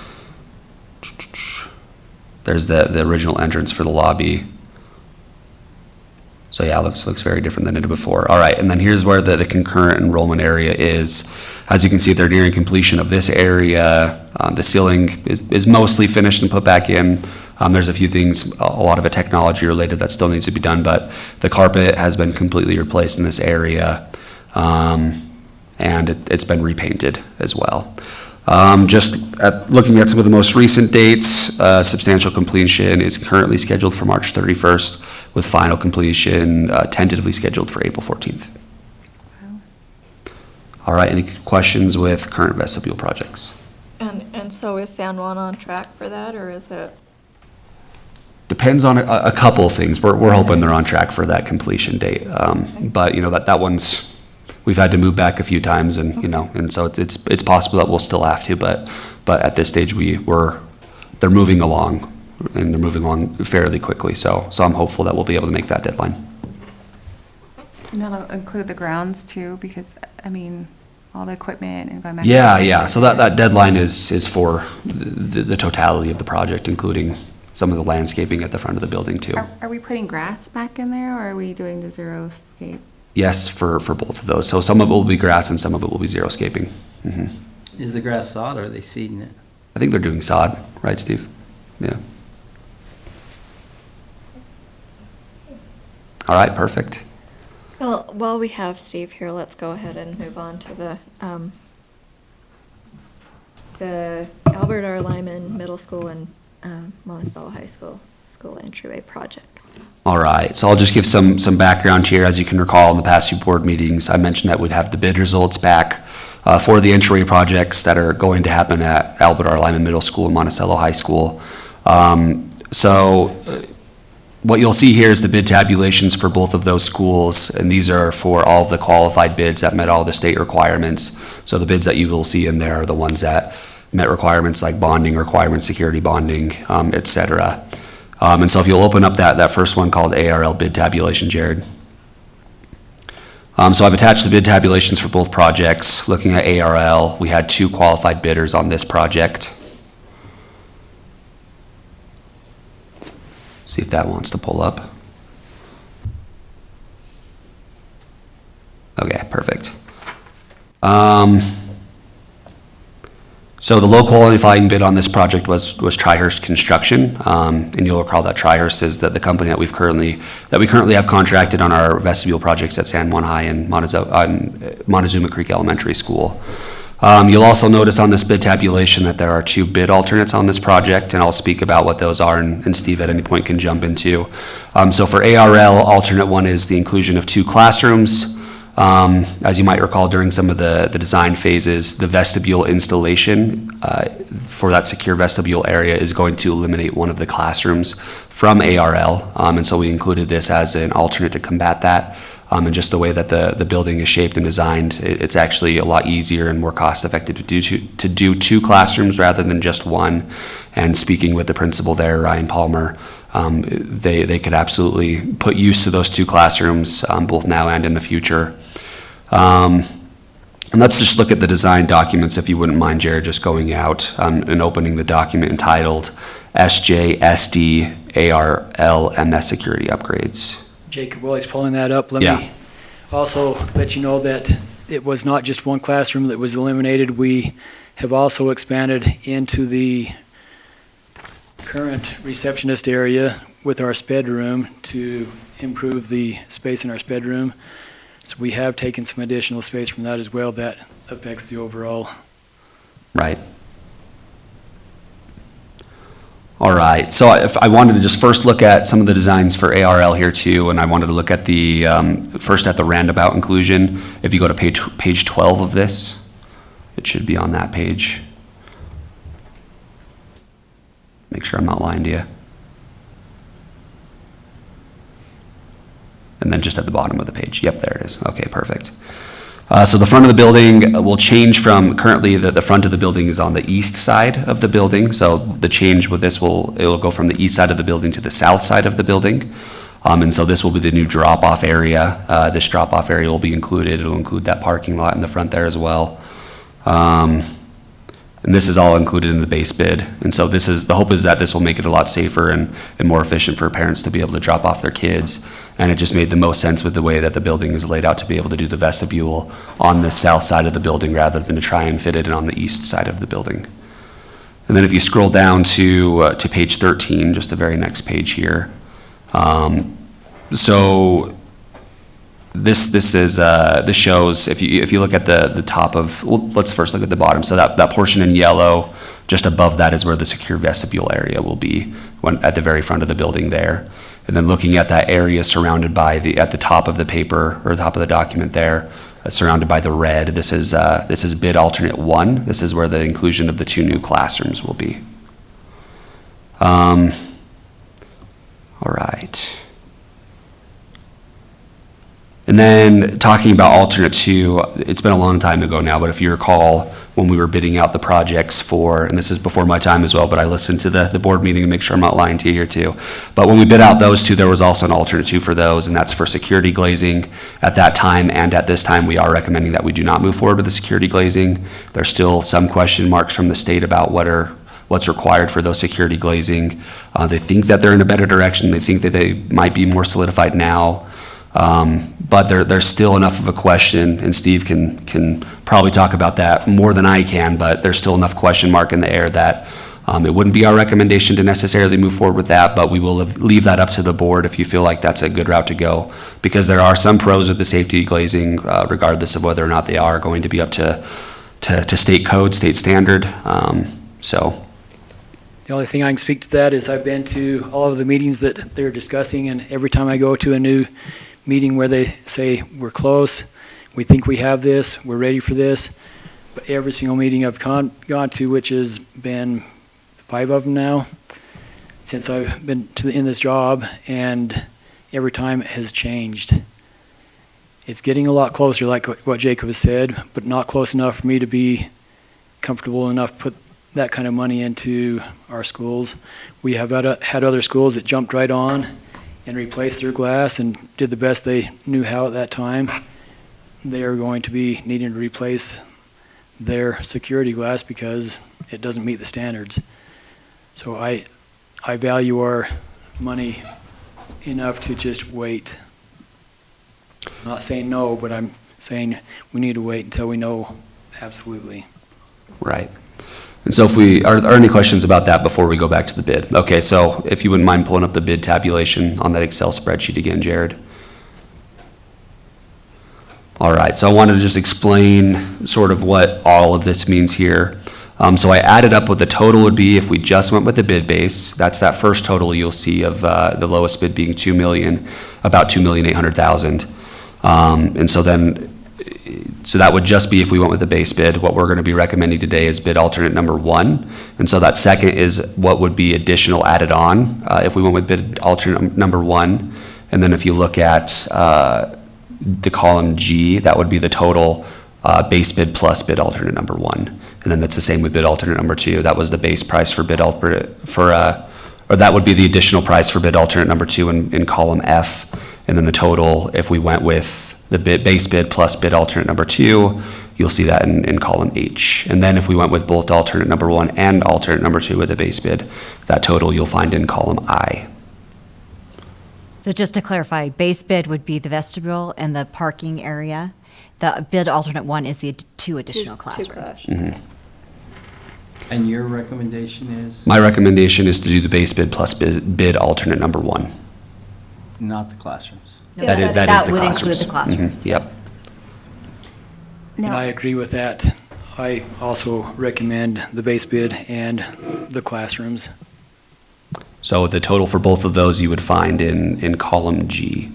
there's the original entrance for the lobby. So yeah, it looks very different than it did before. All right, and then here's where the concurrent enrollment area is. As you can see, they're nearing completion of this area. The ceiling is mostly finished and put back in. There's a few things, a lot of it technology related, that still needs to be done, but the carpet has been completely replaced in this area. And and it's been repainted as well. Looking at some of the most recent dates, substantial completion is currently scheduled for March 31st, with final completion tentatively scheduled for April 14th. All right, any questions with current vestibule projects? And so is San Juan on track for that, or is it? Depends on a couple of things. We're hoping they're on track for that completion date. But, you know, that one's, we've had to move back a few times, and, you know, and so it's possible that we'll still have to, but at this stage, they're moving along, and they're moving along fairly quickly. So I'm hopeful that we'll be able to make that deadline. And that'll include the grounds too, because, I mean, all the equipment and going back. Yeah. So that deadline is for the totality of the project, including some of the landscaping at the front of the building too. Are we putting grass back in there, or are we doing the xeriscape? Yes, for both of those. So some of it will be grass and some of it will be xeriscaping. Mm-hmm. Is the grass sod, or are they seeding it? I think they're doing sod, right, Steve? Yeah. All right, perfect. Well, while we have Steve here, let's go ahead and move on to the Albert R. Lyman Middle School and Monticello High School entryway projects. All right, so I'll just give some background here. As you can recall, in the past few board meetings, I mentioned that we'd have the bid results back for the entryway projects that are going to happen at Albert R. Lyman Middle School and Monticello High School. What you'll see here is the bid tabulations for both of those schools, and these are for all of the qualified bids that met all the state requirements. So the bids that you will see in there are the ones that met requirements like bonding requirements, security bonding, et cetera. And so if you'll open up that first one called ARL bid tabulation, Jared. So I've attached the bid tabulations for both projects. Looking at ARL, we had 2 qualified bidders on this project. See if that wants to pull up. Okay, perfect. So the low qualifying bid on this project was Trihurst Construction, and you'll recall that Trihurst is the company that we currently have contracted on our vestibule projects at San Juan High and Montezuma Creek Elementary School. You'll also notice on this bid tabulation that there are 2 bid alternates on this project, and I'll speak about what those are, and Steve at any point can jump into. So for ARL, alternate 1 is the inclusion of 2 classrooms. As you might recall, during some of the design phases, the vestibule installation for that secure vestibule area is going to eliminate one of the classrooms from ARL, and so we included this as an alternate to combat that. And just the way that the building is shaped and designed, it's actually a lot easier and more cost-effective to do 2 classrooms rather than just 1. And speaking with the principal there, Ryan Palmer, they could absolutely put use to those 2 classrooms, both now and in the future. And let's just look at the design documents, if you wouldn't mind, Jared, just going out and opening the document entitled SJSD ARL MS Security Upgrades. Jacob, while he's pulling that up, let me also let you know that it was not just 1 classroom that was eliminated. We have also expanded into the current receptionist area with our sped room to improve the space in our sped room. So we have taken some additional space from that as well. That affects the overall. Right. All right, so if I wanted to just first look at some of the designs for ARL here too, and I wanted to look at the, first at the roundabout inclusion. If you go to page 12 of this, it should be on that page. Make sure I'm not lying to you. And then just at the bottom of the page. Yep, there it is. Okay, perfect. So the front of the building will change from currently the front of the building is on the east side of the building. So the change with this it'll go from the east side of the building to the south side of the building. And so this will be the new drop-off area. This drop-off area will be included. It'll include that parking lot in the front there as well. And this is all included in the base bid. And so the hope is that this will make it a lot safer and more efficient for parents to be able to drop off their kids. And it just made the most sense with the way that the building is laid out to be able to do the vestibule on the south side of the building rather than to try and fit it in on the east side of the building. And then if you scroll down to page 13, just the very next page here. So this shows, if you look at the top of, well, let's first look at the bottom. So that portion in yellow, just above that is where the secure vestibule area will be, at the very front of the building there. And then looking at that area surrounded by at the top of the paper, or the top of the document there, surrounded by the red, this is bid alternate 1. This is where the inclusion of the 2 new classrooms will be. All right. And then talking about alternate 2, it's been a long time ago now, but if you recall when we were bidding out the projects for, and this is before my time as well, but I listened to the board meeting to make sure I'm not lying to you here too. But when we bid out those 2, there was also an alternate 2 for those, and that's for security glazing. At that time and at this time, we are recommending that we do not move forward with the security glazing. There's still some question marks from the state about what's required for those security glazing. They think that they're in a better direction. They think that they might be more solidified now. But there's still enough of a question, and Steve can probably talk about that more than I can, but there's still enough question mark in the air that it wouldn't be our recommendation to necessarily move forward with that, but we will leave that up to the board if you feel like that's a good route to go, because there are some pros with the safety glazing, regardless of whether or not they are going to be up to state code, state standard. So. The only thing I can speak to that is I've been to all of the meetings that they're discussing, and every time I go to a new meeting where they say, we're close, we think we have this, we're ready for this, but every single meeting I've gone to, which has been 5 of them now, since I've been in this job, and every time it has changed. It's getting a lot closer, like what Jacob has said, but not close enough for me to be comfortable enough to put that kind of money into our schools. We have had other schools that jumped right on and replaced their glass and did the best they knew how at that time. They are going to be needing to replace their security glass because it doesn't meet the standards. So I value our money enough to just wait. I'm not saying no, but I'm saying we need to wait until we know absolutely. Right. And so if are any questions about that before we go back to the bid? Okay, so if you wouldn't mind pulling up the bid tabulation on that Excel spreadsheet again, Jared. All right, so I wanted to just explain sort of what all of this means here. So I added up what the total would be if we just went with the bid base. That's that first total you'll see of the lowest bid being $2 million, about $2,800,000. And so that would just be if we went with the base bid. What we're going to be recommending today is bid alternate number 1. And so that second is what would be additional added on if we went with bid alternate number 1. And then if you look at the column G, that would be the total base bid plus bid alternate number 1. And then that's the same with bid alternate number 2. That was the base price for bid alternate or that would be the additional price for bid alternate number 2 in column F. And then the total, if we went with the base bid plus bid alternate number 2, you'll see that in column H. And then if we went with both alternate number 1 and alternate number 2 with the base bid, that total you'll find in column I. So just to clarify, base bid would be the vestibule and the parking area. The bid alternate 1 is the 2 additional classrooms. Mm-hmm. And your recommendation is? My recommendation is to do the base bid plus bid alternate number 1. Not the classrooms. No, That is the would include classrooms. the classrooms, Mhm, yep. yes. And I agree with that. I also recommend the base bid and the classrooms. So the total for both of those you would find in column G.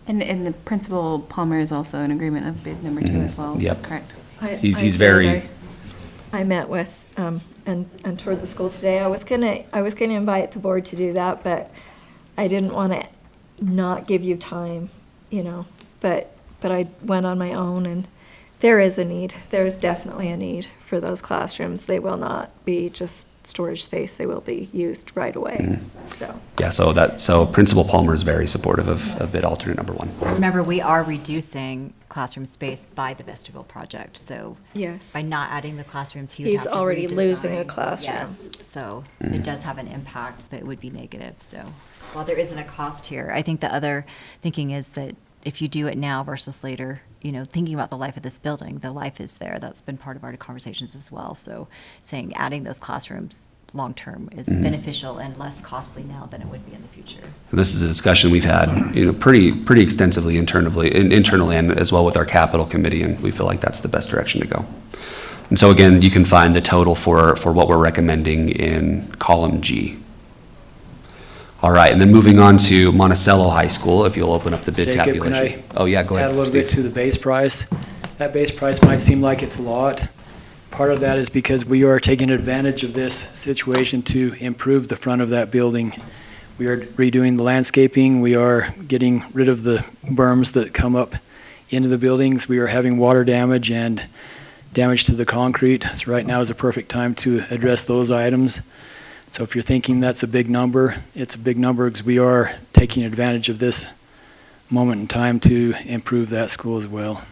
And the Principal Palmer is also in agreement of bid number 2 as well. Yep. Correct. He's very. I met with and toured the school today. I was gonna invite the board to do that, but I didn't want to not give you time, but I went on my own, and there is a need. There is definitely a need for those classrooms. They will not be just storage space. They will be used right away. So. Yeah, so Principal Palmer is very supportive of bid alternate number 1. Remember, we are reducing classroom space by the vestibule project, so yes, by not adding the classrooms, he would he's have to already redesign. losing a classroom. Yes, so it does have an impact that would be negative. So while there isn't a cost here, I think the other thinking is that if you do it now versus later, thinking about the life of this building, the life is there. That's been part of our conversations as well. So saying adding those classrooms long-term is beneficial and less costly now than it would be in the future. This is a discussion we've had, pretty extensively internally and as well with our capital committee, and we feel like that's the best direction to go. And so again, you can find the total for what we're recommending in column G. All right, and then moving on to Monticello High School, if you'll open up the bid Jacob, tabulation. can I Oh, yeah, go ahead, add a little bit Steve. to the base price? That base price might seem like it's a lot. Part of that is because we are taking advantage of this situation to improve the front of that building. We are redoing the landscaping. We are getting rid of the berms that come up into the buildings. We are having water damage and damage to the concrete. So right now is a perfect time to address those items. So if you're thinking that's a big number, it's a big number because we are taking advantage of this moment in time to improve that school as well.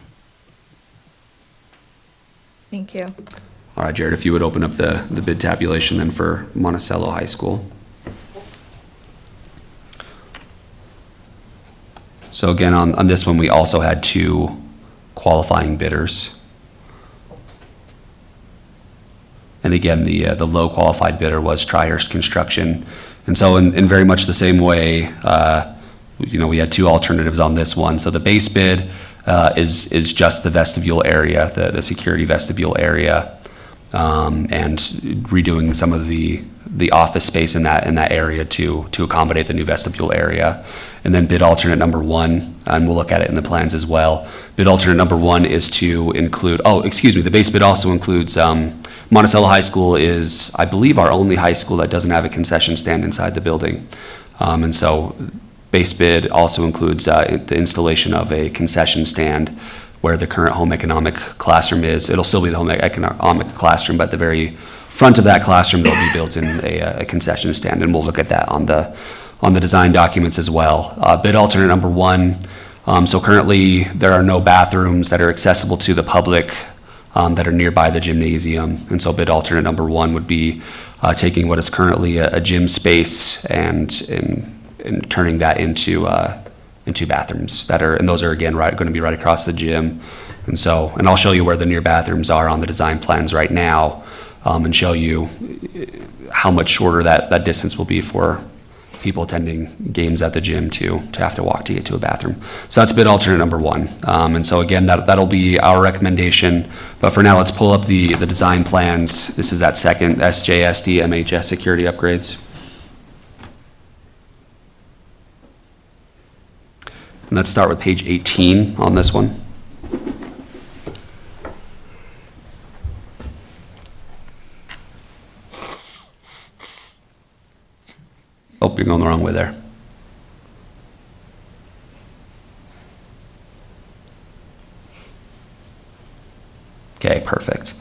Thank you. All right, Jared, if you would open up the bid tabulation then for Monticello High School. So again, on this one, we also had 2 qualifying bidders. And again, the low qualified bidder was Trihurst Construction. And so in very much the same way, we had 2 alternatives on this one. So the base bid is just the vestibule area, the security vestibule area, and redoing some of the office space in that area to accommodate the new vestibule area. And then bid alternate number 1, and we'll look at it in the plans as well. Bid alternate number 1 is to include, the base bid also includes, Monticello High School is, I believe, our only high school that doesn't have a concession stand inside the building. And so base bid also includes the installation of a concession stand where the current home economic classroom is. It'll still be the home economic classroom, but at the very front of that classroom, there'll be built in a concession stand, and we'll look at that on the design documents as well. Bid alternate number 1, so currently there are no bathrooms that are accessible to the public that are nearby the gymnasium, and so bid alternate number 1 would be taking what is currently a gym space and turning that into bathrooms and those are again going to be right across the gym. And I'll show you where the near bathrooms are on the design plans right now, and show you how much shorter that distance will be for people attending games at the gym to have to walk to get to a bathroom. So that's bid alternate number 1. And so again, that'll be our recommendation. But for now, let's pull up the design plans. This is that second SJSD MHS security upgrades. And let's start with page 18 on this one. Oh, you're going the wrong way there. Okay, perfect.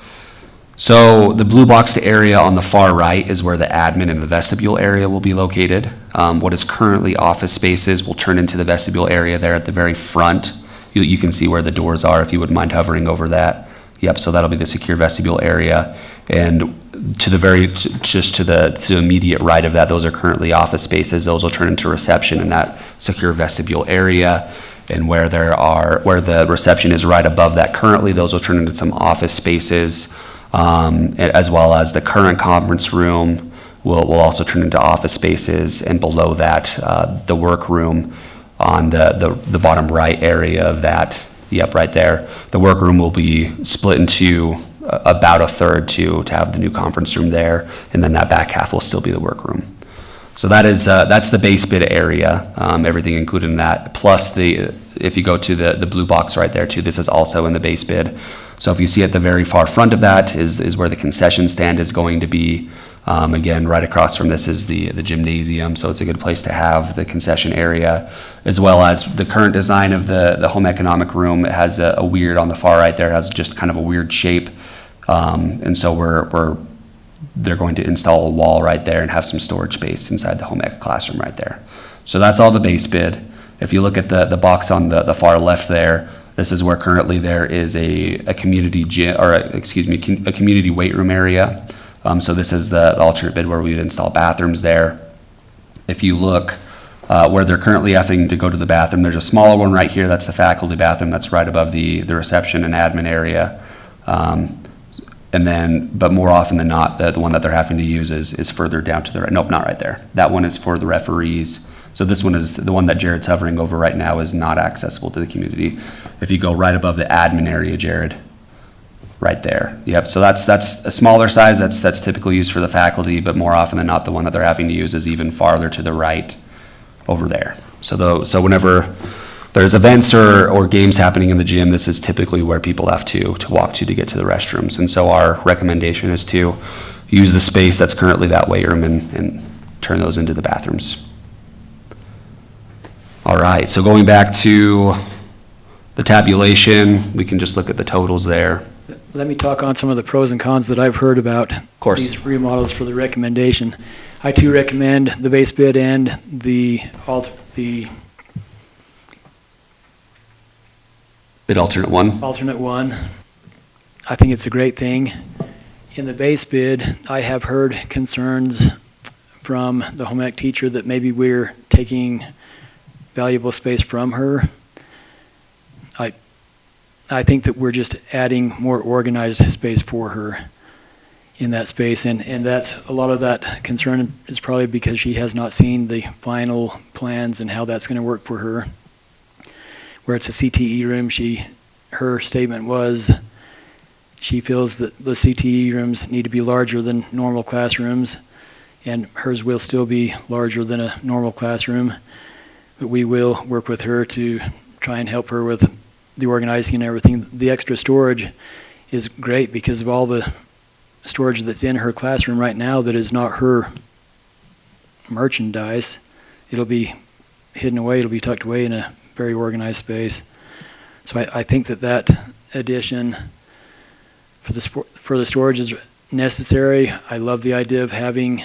So the blue boxed area on the far right is where the admin and the vestibule area will be located. What is currently office spaces will turn into the vestibule area there at the very front. You can see where the doors are if you wouldn't mind hovering over that. Yep, so that'll be the secure vestibule area. And to the immediate right of that, those are currently office spaces. Those will turn into reception in that secure vestibule area. And where the reception is right above that currently, those will turn into some office spaces, as well as the current conference room will also turn into office spaces. And below that, the workroom on the bottom right area of that, yep, right there, the workroom will be split into about a third to have the new conference room there, and then that back half will still be the workroom. So that's the base bid area, everything included in that, plus if you go to the blue box right there too, this is also in the base bid. So if you see at the very far front of that is where the concession stand is going to be. Again, right across from this is the gymnasium, so it's a good place to have the concession area, as well as the current design of the home economic room. It has a weird, on the far right there, has just kind of a weird shape. And so they're going to install a wall right there and have some storage space inside the home ec classroom right there. So that's all the base bid. If you look at the box on the far left there, this is where currently there is a community gym, a community weight room area. So this is the alternate bid where we would install bathrooms there. If you look where they're currently having to go to the bathroom, there's a smaller one right here. That's the faculty bathroom. That's right above the reception and admin area. And then, but more often than not, the one that they're having to use is further down to the right. Nope, not right there. That one is for the referees. So this one is, the one that Jared's hovering over right now is not accessible to the community. If you go right above the admin area, Jared, right there. Yep, so that's a smaller size, that's typically used for the faculty, but more often than not, the one that they're having to use is even farther to the right over there. So whenever there's events or games happening in the gym, this is typically where people have to walk to get to the restrooms. And so our recommendation is to use the space that's currently that weight room and turn those into the bathrooms. All right, so going back to the tabulation, we can just look at the totals there. Let me talk on some of the pros and cons that I've heard about course. these remodels for the recommendation. I too recommend the base bid and the Bid alternate one. alternate one. I think it's a great thing. In the base bid, I have heard concerns from the home ec teacher that maybe we're taking valuable space from her. I think that we're just adding more organized space for her in that space, and that's, a lot of that concern is probably because she has not seen the final plans and how that's going to work for her. Where it's a CTE room, her statement was she feels that the CTE rooms need to be larger than normal classrooms, and hers will still be larger than a normal classroom, but we will work with her to try and help her with the organizing and everything. The extra storage is great because of all the storage that's in her classroom right now that is not her merchandise. It'll be hidden away, it'll be tucked away in a very organized space. So I think that addition for the storage is necessary. I love the idea of having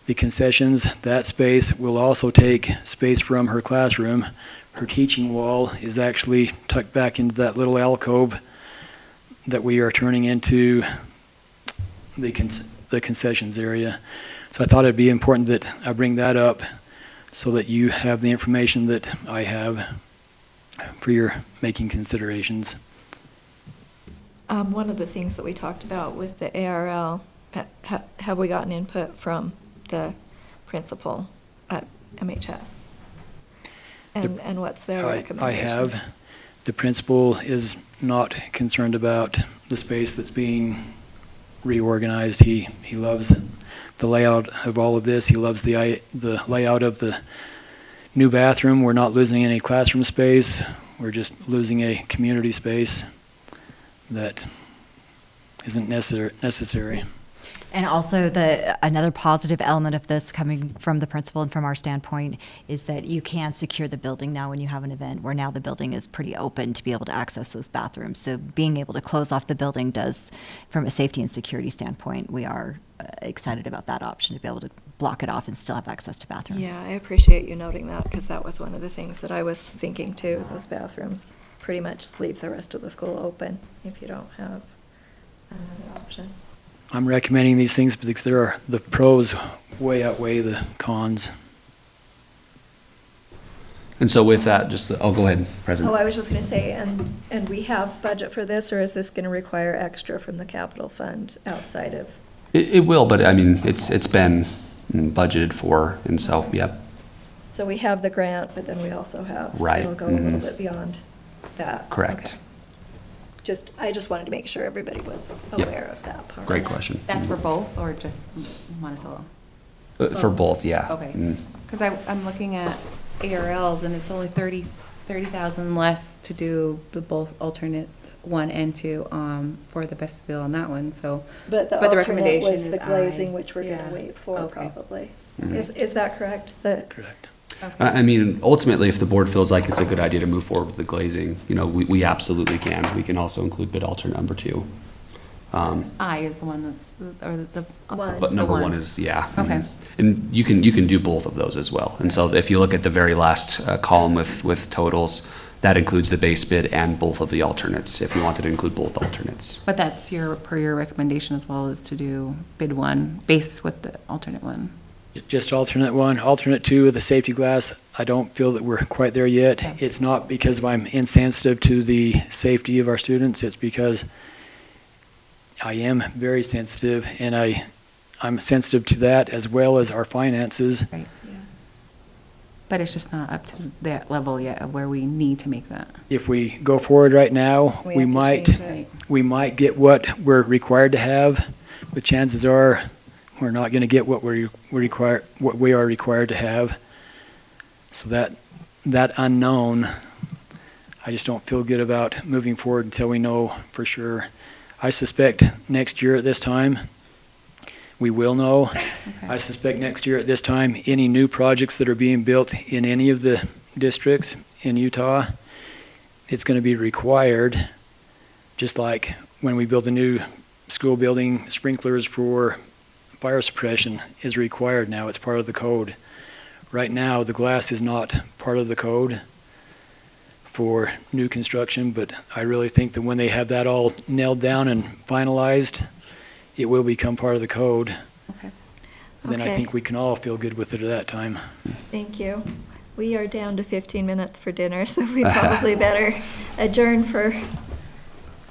the concessions. That space will also take space from her classroom. Her teaching wall is actually tucked back into that little alcove that we are turning into the concessions area. So I thought it'd be important that I bring that up so that you have the information that I have for your making considerations. One of the things that we talked about with the ARL, have we gotten input from the principal at MHS? And what's their recommendation? I have. The principal is not concerned about the space that's being reorganized. He loves the layout of all of this. He loves the layout of the new bathroom. We're not losing any classroom space. We're just losing a community space that isn't necessary. And also another positive element of this coming from the principal and from our standpoint is that you can secure the building now when you have an event, where now the building is pretty open to be able to access those bathrooms. So being able to close off the building does, from a safety and security standpoint, we are excited about that option to be able to block it off and still have access to bathrooms. Yeah, I appreciate you noting that, because that was one of the things that I was thinking too. Those bathrooms pretty much leave the rest of the school open if you don't have another option. I'm recommending these things because the pros way outweigh the cons. And so with that, go ahead, President. Oh, I was just going to say, and we have budget for this, or is this going to require extra from the capital fund outside of? It will, but I mean, it's been budgeted for, and so, yep. So we have the grant, but then we also have. Right, It'll go a little bit beyond that. Correct. Okay. I just wanted to make sure everybody was aware of that part. Great question. That's for both or just Monticello? For both, yeah. Okay. Because I'm looking at ARLs and it's only 30,000 less to do the both alternate 1 and 2 for the vestibule on that one. So, But the alternate was the glazing, which we're going to wait for probably. Is that correct? Correct. Okay. I mean, ultimately, if the board feels like it's a good idea to move forward with the glazing, we absolutely can. We can also include bid alternate number 2. I is the one that's, or the One. But number The 1 is, yeah. Okay. And you can do both of those as well. And so if you look at the very last column with totals, that includes the base bid and both of the alternates, if you wanted to include both alternates. But that's per your recommendation as well, is to do bid 1 base with the alternate 1. Just alternate 1. Alternate 2 with the safety glass, I don't feel that we're quite there yet. Okay. It's not because I'm insensitive to the safety of our students. It's because I am very sensitive, and I'm sensitive to that as well as our finances. Right. But it's just not up to that level yet of where we need to make that. If we go forward right now, We we have to might, change it. we might get what we're required to have, but chances are we're not going to get what we are required to have. So that unknown, I just don't feel good about moving forward until we know for sure. I suspect next year at this time, we will know. I suspect next year at this time, any new projects that are being built in any of the districts in Utah, it's going to be required, just like when we build a new school building, sprinklers for fire suppression is required now. It's part of the code. Right now, the glass is not part of the code for new construction, but I really think that when they have that all nailed down and finalized, it will become part of the code. Okay. Then I Okay. think we can all feel good with it at that time. Thank you. We are down to 15 minutes for dinner, so we probably better adjourn for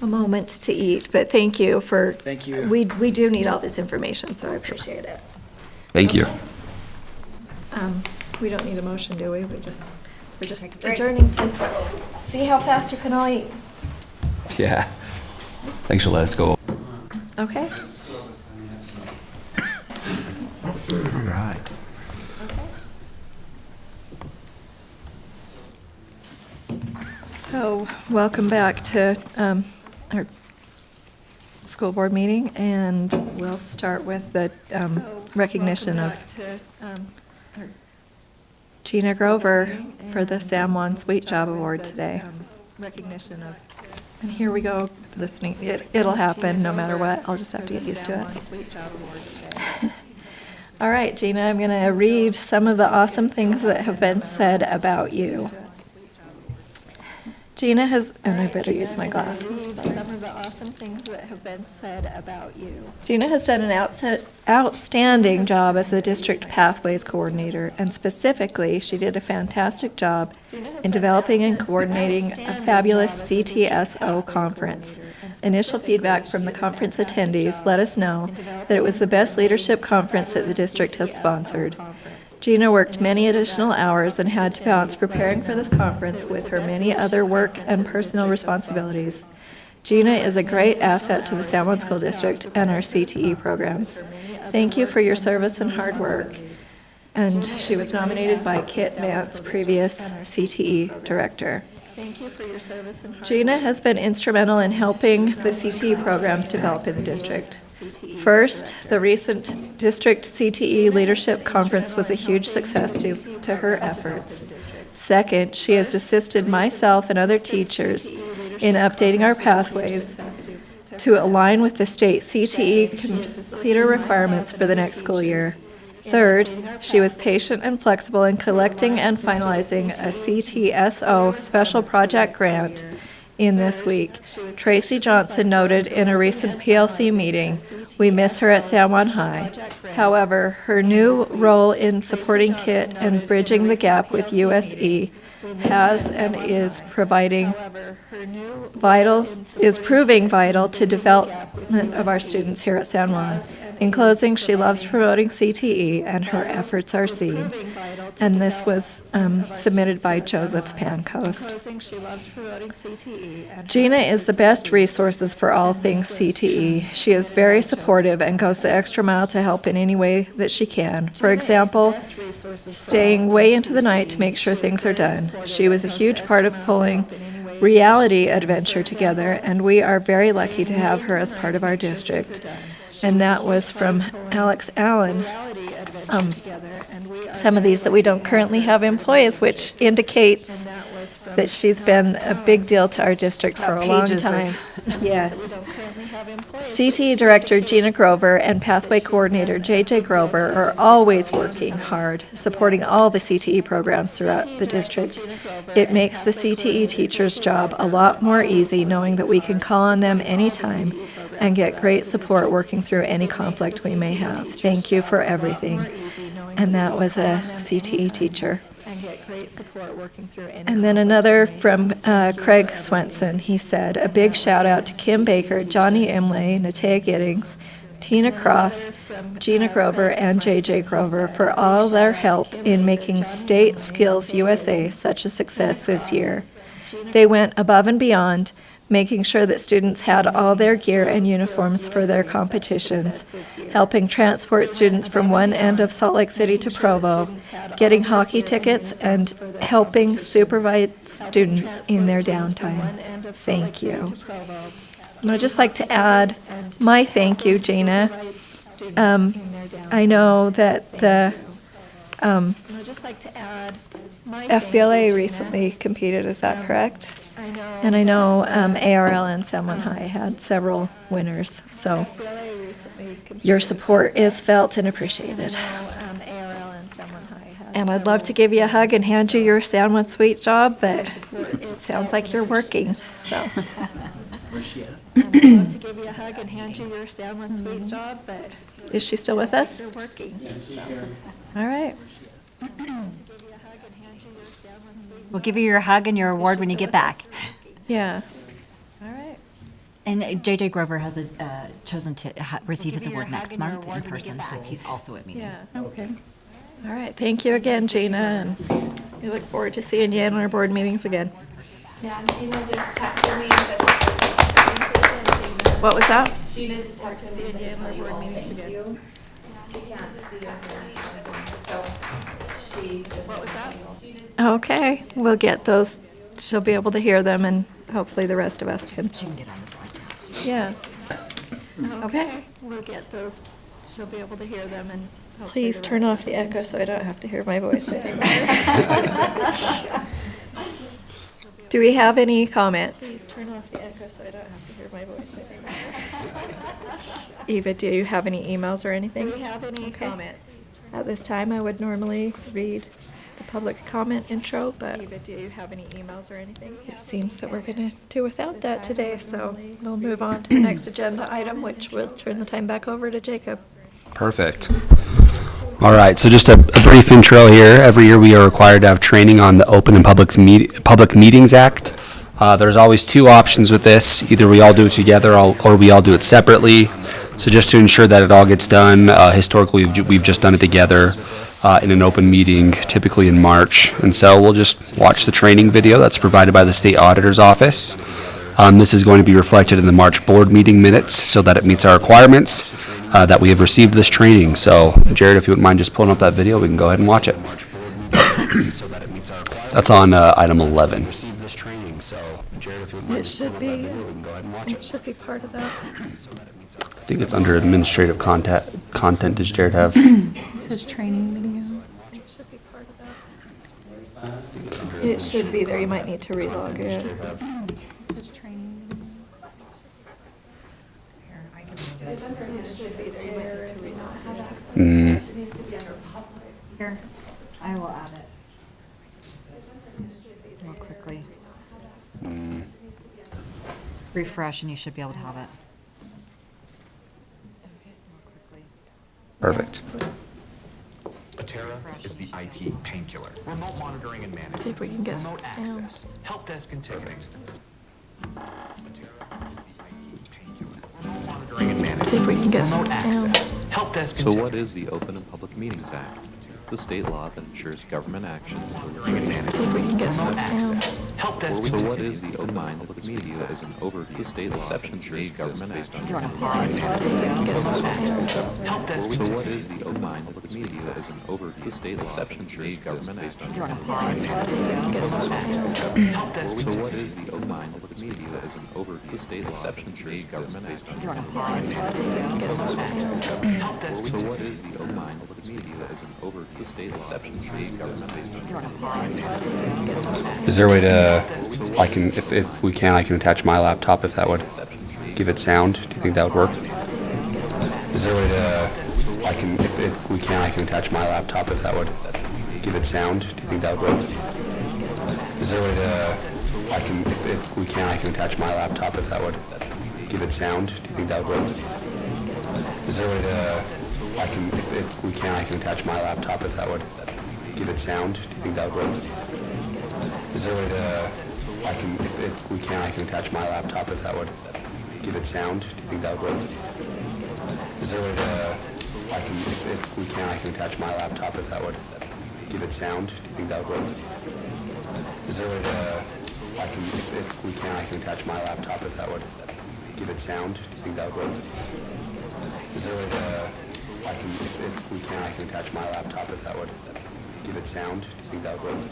a moment to eat. But thank you for. Thank you. We do need all this information, so I appreciate it. Thank you. We don't need a motion, do we? We're just adjourning to see how fast you can all eat. Yeah. Thanks for letting us go. Okay? All right. So, welcome back to our school board meeting, and we'll start with the recognition of Gina Grover for the San Juan Sweet Job Award today. Recognition of. And here we go, listening. It'll happen no matter what. I'll just have to get used to it. All right, Gina, I'm going to read some of the awesome things that have been said about you. Gina has, and I better use my glasses. Some of the awesome things that have been said about you. Gina has done an outstanding job as the district pathways coordinator, and specifically, she did a fantastic job in developing and coordinating a fabulous CTSO conference. Initial feedback from the conference attendees let us know that it was the best leadership conference that the district has sponsored. Gina worked many additional hours and had to balance preparing for this conference with her many other work and personal responsibilities. Gina is a great asset to the San Juan School District and our CTE programs. Thank you for your service and hard work. And she was nominated by Kit Mance, previous CTE director. Thank you for your service and hard work. Gina has been instrumental in helping the CTE programs develop in the district. First, the recent district CTE leadership conference was a huge success due to her efforts. Second, she has assisted myself and other teachers in updating our pathways to align with the state CTE completer requirements for the next school year. Third, she was patient and flexible in collecting and finalizing a CTSO special project grant in this week. Tracy Johnson noted in a recent PLC meeting, "We miss her at San Juan High." However, her new role in supporting KIT and bridging the gap with USE has and is proving vital to development of our students here at San Juan. In closing, she loves promoting CTE and her efforts are seen. And this was submitted by Joseph Pancoast. Gina is the best resources for all things CTE. She is very supportive and goes the extra mile to help in any way that she can. For example, staying way into the night to make sure things are done. She was a huge part of pulling Reality Adventure together, and we are very lucky to have her as part of our district. And that was from Alex Allen. Some of these that we don't currently have employees, which indicates that she's been a big deal to our district for a long time. Yes. CTE Director Gina Grover and Pathway Coordinator JJ Grover are always working hard, supporting all the CTE programs throughout the district. It makes the CTE teacher's job a lot more easy knowing that we can call on them anytime and get great support working through any conflict we may have. Thank you for everything. And that was a CTE teacher. great support working through any. And then another from Craig Swenson. He said, a big shout out to Kim Baker, Johnny Imlay, Natea Giddings, Tina Cross, Gina Grover, and JJ Grover for all their help in making State Skills USA such a success this year. They went above and beyond, making sure that students had all their gear and uniforms for their competitions, helping transport students from one end of Salt Lake City to Provo, getting hockey tickets, and helping supervise students in their downtime. Thank you. And I'd just like to add my thank you, Gina. I know that the FBLA recently competed, is that correct? And I know ARL and Salmon High had several winners, so your support is felt and appreciated. And I'd love to give you a hug and hand you your San Juan Suite job, but it sounds like you're working, so. I'd love to give you a hug and hand you your San Juan Suite job, but. Is she still with us? All right. We'll give you your hug and your award when you get back. Yeah. All right. And JJ Grover has chosen to receive his award next month in person since he's also at meetings. Yeah, okay. All right, thank you again, Gina, and we look forward to seeing you in our board meetings again. Yeah, Gina just texted me. What was that? Gina just texted me to tell you all thank you. She can't see your so she's just. What was that? Okay, we'll get those, she'll be able to hear them, and hopefully the rest of us can. She can get on the broadcast. Yeah. Okay, we'll get those, she'll be able to hear them, and please turn off the echo so I don't have to hear my voice anymore. Do we have any comments? Please turn off the echo so I don't have to hear my voice anymore. Eva, do you have any emails or anything? Do we have any comments? At this time, I would normally read the public comment intro, but Eva, do you have any emails or anything? It seems that we're going to do without that today, so we'll move on to the next agenda item, which will turn the time back over to Jacob. Perfect. All right, so just a brief intro here. Every year we are required to have training on the Open and Public Meetings Act. There's always two options with this. Either we all do it together or we all do it separately. So just to ensure that it all gets done, historically we've just done it together in an open meeting, typically in March. And so we'll just watch the training video that's provided by the State Auditor's Office. This is going to be reflected in the March board meeting minutes so that it meets our requirements that we have received this training. So Jared, if you wouldn't mind just pulling up that video, we can go ahead and watch it. That's on item 11. It should be part of that. I think it's under administrative content. Does Jared have? It says training video. It should be part of that. It should be there, you might need to relog in. It says training video. It should be there, you might need to relog in. Mm. It needs to be under public. Here, I will add it. Real quickly. Refresh and you should be able to have it. Perfect. Atera is the IT painkiller. Remote monitoring and management. See if we can get some remote sound. access. Help desk and ticketing. Atera is the IT painkiller. Remote monitoring and management. See if we can get some remote sound. access. Help desk and So ticketing. what is the Open and Public Meetings Act? It's the state law that ensures government actions. Monitoring and management. See if we can get some remote sound. access. Help desk and So ticketing. what is the Open and Public Meetings Act? Is an overview. The state law exceptions may government action. Do you want to pause? Help desk So and what ticketing. is the Open and Public Meetings Act? Is an overview. The state law exceptions may government action. Do you want to pause? Help desk and So ticketing. what is the Open and Public Meetings Act? Is an overview. The state law exceptions may government action. Do you want to pause? Help desk and So ticketing. what is the Open and Public Meetings Act? Is an overview. The state law exceptions may government action. Do you want to pause? Is there a way to, if we can, I can attach my laptop if that would give it sound? Do you think that would work? Is there a way to, if we can, I can attach my laptop if that would give it sound? Do you think that would work? Is there a way to, if we can, I can attach my laptop if that would give it sound? Do you think that would work? Is there a way to, if we can, I can attach my laptop if that would give it sound? Do you think that would work? Is there a way to, if we can, I can attach my laptop if that would give it sound? Do you think that would work? Is there a way to, if we can, I can attach my laptop if that would give it sound? Do you think that would work? Is there a way to, if we can, I can attach my laptop if that would give it sound? Do you think that would work? Is there a way to, if we can, I can attach my laptop if that would give it sound? Do you think that would work?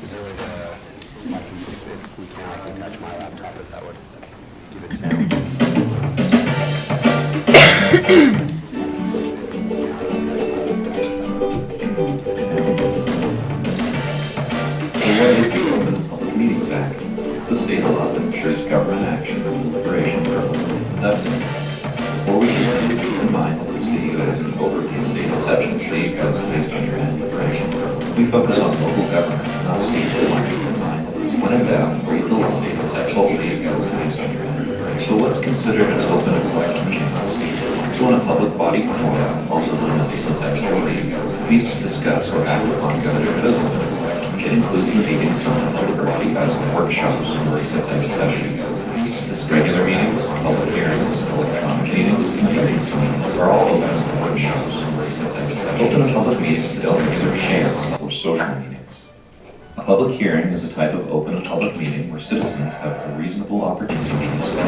Is there a way to, if we can, I can attach my laptop if that would give it sound? What is the Open Public Meetings Act? It's the state law that ensures government actions and deliberations are open and conducted. Before we continue, keep in mind that this meeting is an overview of state exceptions to the codes based on your deliberation. We focus on local government, not state law. When in doubt, read the law. Exceptions to the codes based on your deliberation. So what's considered an open and public meeting? It's when a public body quorum, also known as a substantial meeting, meets to discuss or act upon government business. It includes the meetings similar to the body as workshops or executive sessions. Regular meetings, public hearings, electronic meetings, and meetings are all open workshops. Open and public meetings don't either chairs or social meetings. A public hearing is a type of open and public meeting where citizens have a reasonable opportunity to speak.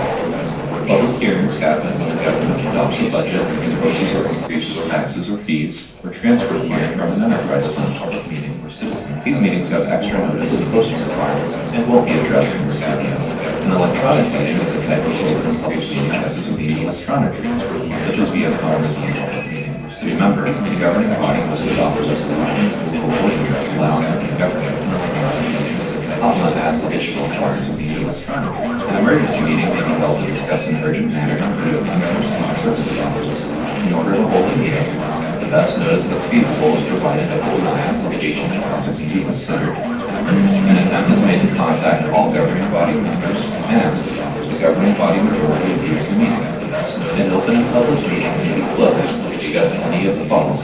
Public hearings happen when the government adopts a budget, imposes or increases taxes or fees, or transfers money from an enterprise fund. Public meeting where citizens. These meetings have extra notice and posting requirements and won't be addressed in this video. An electronic meeting is a type of open and public meeting that can be electronically, such as via phone or public meeting. Remember, the governing body must adopt resolutions and ordinances allowing the government electronic meetings. Alma adds additional requirements to an emergency meeting may be held to discuss an urgent matter due to unforeseen circumstances. In order to hold a meeting, the best notice that's feasible is provided at the last location and topics to be considered. An attempt is made to contact all governing body members, and the governing body majority approves the meeting. An open and public meeting may be closed to discuss any of the following: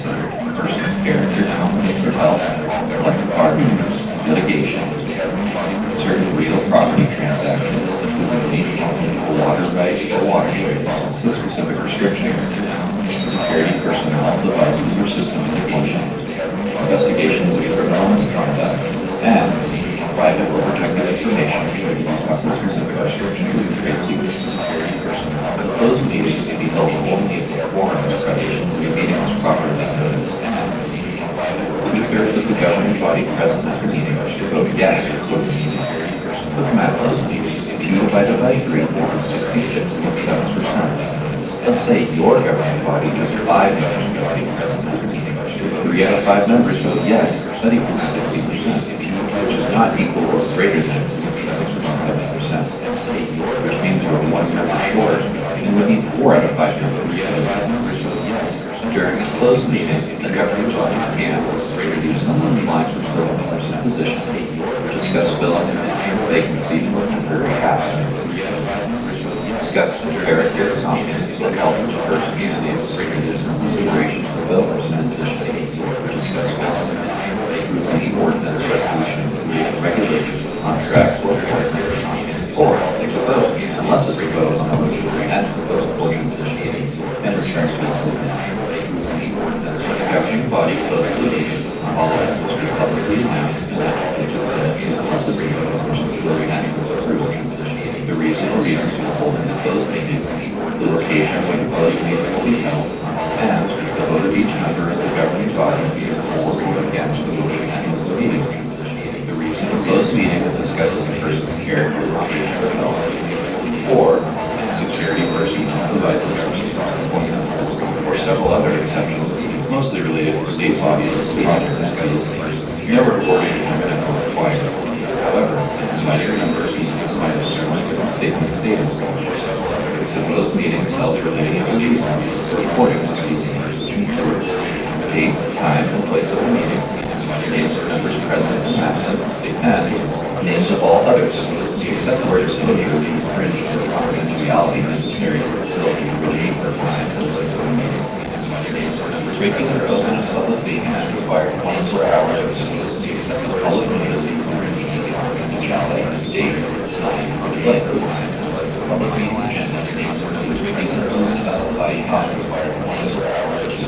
person's character, conflicts or health, collective bargaining, litigation, certain real property transactions, including a water right or water shares, with specific restrictions, security personnel, devices or system litigation, investigations of criminal misconduct, and private or protected information should be with specific restrictions and trade secrets. A closed meeting should be held only if the quorum is present and the meeting is properly noticed. 2/3 of the governing body present at the meeting should vote yes to close the meeting. Quick math lesson: 2 divided by 3 equals 66.7%. Let's say your governing body has 5 governing body present at the meeting. If 3 out of 5 members vote yes, that equals 60%, which is not equal or greater than 66.7%, which means you're 1 member short and would need 4 out of 5 members to vote yes. During a closed meeting, the governing body can review someone's line for filling a person's position, discuss filling a vacancy or temporary absence, discuss the character, competence, or health of the person using consideration for filling a person's position, discuss violence, approve any ordinance, resolutions, regulations, contracts, or ordinance, or take a vote, unless it's a vote on a motion to amend the proposed portion position, and return to the ordinance. The governing body closes the meeting on all items to be publicly announced and into the minutes unless it's a vote on a motion to amend the proposed portion position. The reason or reasons for holding the closed meeting, the location where the closed meeting will be held, and the vote of each member of the governing body either for or against the motion to close the meeting. The reason for closed meeting is discussing a person's character, location, or health, or security, personnel, devices, or systems, or several other exceptions, mostly related to state bodies or project discussions. No recording of minutes are required. However, invited members need to sign a certain statement stating that those meetings held relating to state bodies, the recording must be made, which includes date, time, and place of the meeting, names of members present and absent, and names of all others, except where disclosure would infringe the confidentiality necessary to fulfill the original time and place of the meeting. names or numbers. Tracy's are open and public meeting as required 24 hours or since the accepted public notice includes date, time, or place. Public meeting agendas, names or numbers. These are only specified topic requirements.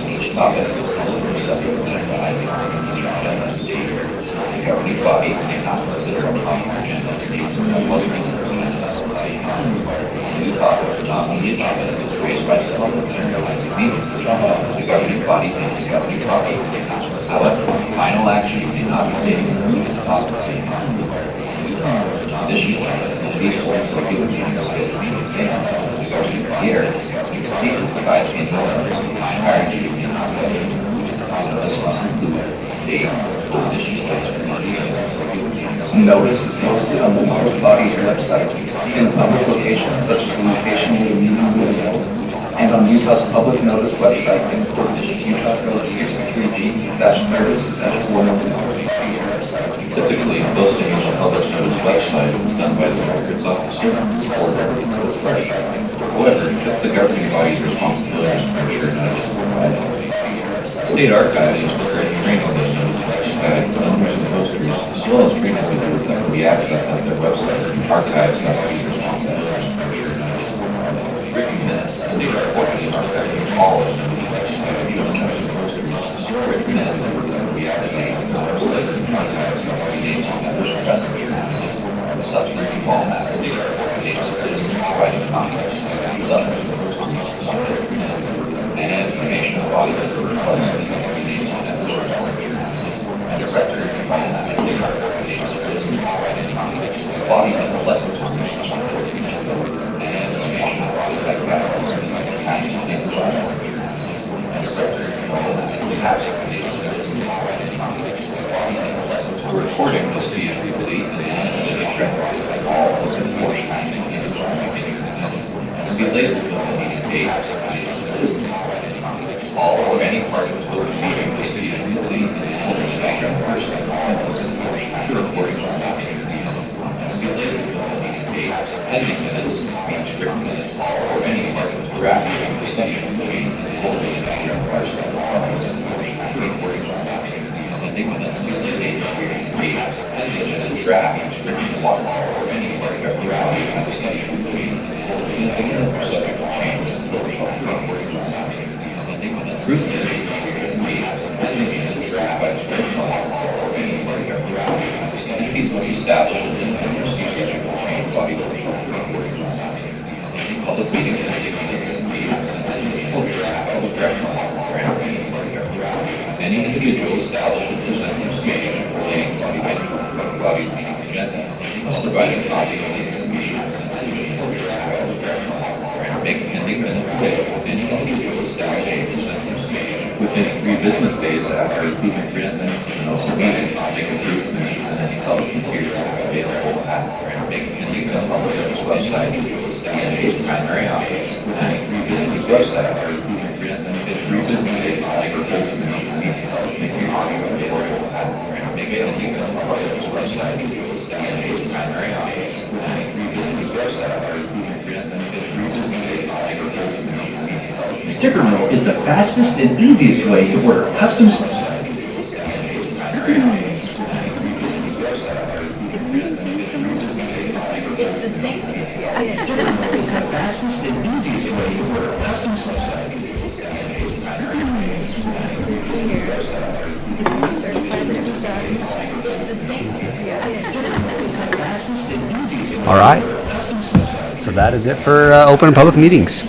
Each topic is solid or separate agenda item on the agenda. The governing body may not consider a topic agenda names or numbers. These are only specified topic requirements. New topic not on the agenda is raised by the public agenda item meeting. The governing body may discuss the topic. However, final action may not be taken on the topic. Additionally, if these forms are given during the scheduled meeting advance, the governing body may discuss the topic to provide any notice of hiring chief in the schedule. This must include date, additional notice is posted on the public body's website in public locations such as the location where the meeting will be held, and on Utah's public notice website in accordance with Utah Code 63G-30/4. Typically, posting on the public notice website is done by the records officer or governing notice website. However, it's the governing body's responsibility to ensure notice is provided. State Archives has prepared training videos, numbers and posters, as well as training videos that can be accessed on their website. Archives have these responsibilities to ensure notice is provided. Written minutes, State Archives has archived all of them. Written minutes that can be accessed on their website. Archives have names of members present. The substance of all matters, names of citizens providing comments, substance of minutes, and information of auditors or replacement of names on ancestral records, and the records of all matters, names of citizens providing comments, body of elected commissioners reporting, and information of audit categories of action against records, and records of all matters, names of citizens providing comments, body of elected. The recording must be complete and all is enforced against records. To be labeled with the date, all or any part of the voting meeting must be complete and the recording must not be pending minutes means written minutes, all or any part of the draft meeting procedure change and holding the background recording must not be pending minutes is the date pending as a draft means written minutes, all or any part of the draft meeting procedure change and holding the minutes are subject to change and recording must not be group minutes entities must establish an independent procedure to change body public meeting minutes any individual establish and presents a procedure to change body's meeting agenda must provide a copy of the information make pending minutes available to any individual establishing within 3 business days after his meeting grant minutes in an open meeting, make approved minutes and any public materials available at make pending the public notice website and his primary office within a 3 business website after his meeting grant minutes in 3 business days make approved minutes and any public materials available at make pending the public notice website and his primary office within a 3 business website after his meeting grant minutes in 3 business days make approved minutes and any public Sticker Mill is the fastest and easiest way to order custom All right. So that is it for open and public meetings.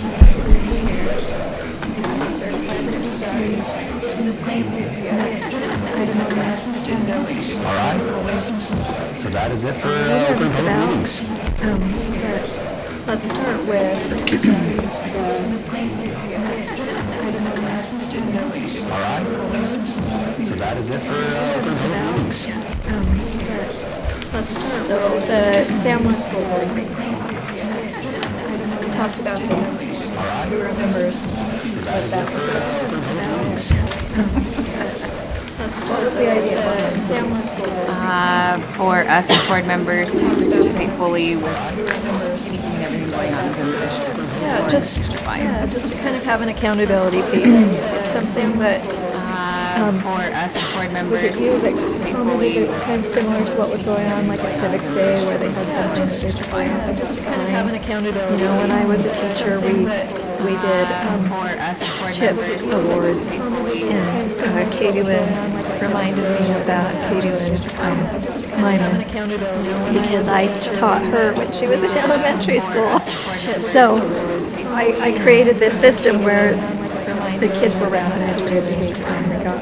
All right. So that is it for open and public meetings. Let's start with All right. So that is it for open and public meetings. let's start with the San Juan School Board meeting. We talked about this. Who remembers what that was about? What was the idea of the San Juan School Board? For us as board members to participate fully with anything and everything going on in this district. Yeah, just to kind of have an accountability piece. It's something that, For us as board members. was it you that commented that it's kind of similar to what was going on like at Civics Day where they had some just to kind of have an accountability. You know, when I was a teacher, we did For us as board CHIP members. awards, and Katie Lynn reminded me of that, Katie Lynn Lyman, because I taught her when she was in elementary school. So I created this system where the kids were recognized for their behavior and they got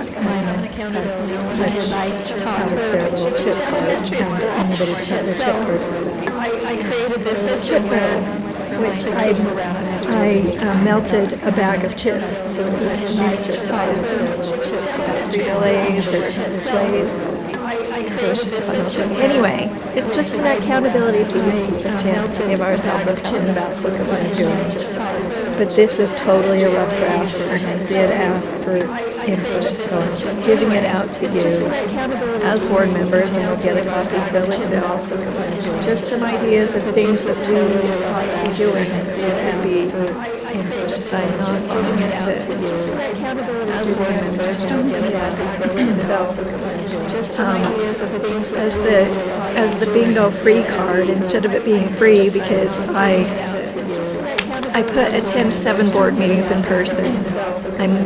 out of their little chip card, and anybody checked their chip card for that. I created this system which I melted a bag of chips so that it was miniature-sized Frito-Lays or Chips Lays. It was just a fun little thing. Anyway, it's just an accountability piece, just a chance to give ourselves a pat on the back, look at what I'm doing. But this is totally a rough draft, and I did ask for input, so I'm giving it out to you as board members, and we'll get a copy to Alicia. Just some ideas of things that we ought to be doing, that could be just signing off on it to you as board members, and we'll get a copy to Alicia. Just some ideas of things as the bingo free card, instead of it being free, because I put attend 7 board meetings in person. I'm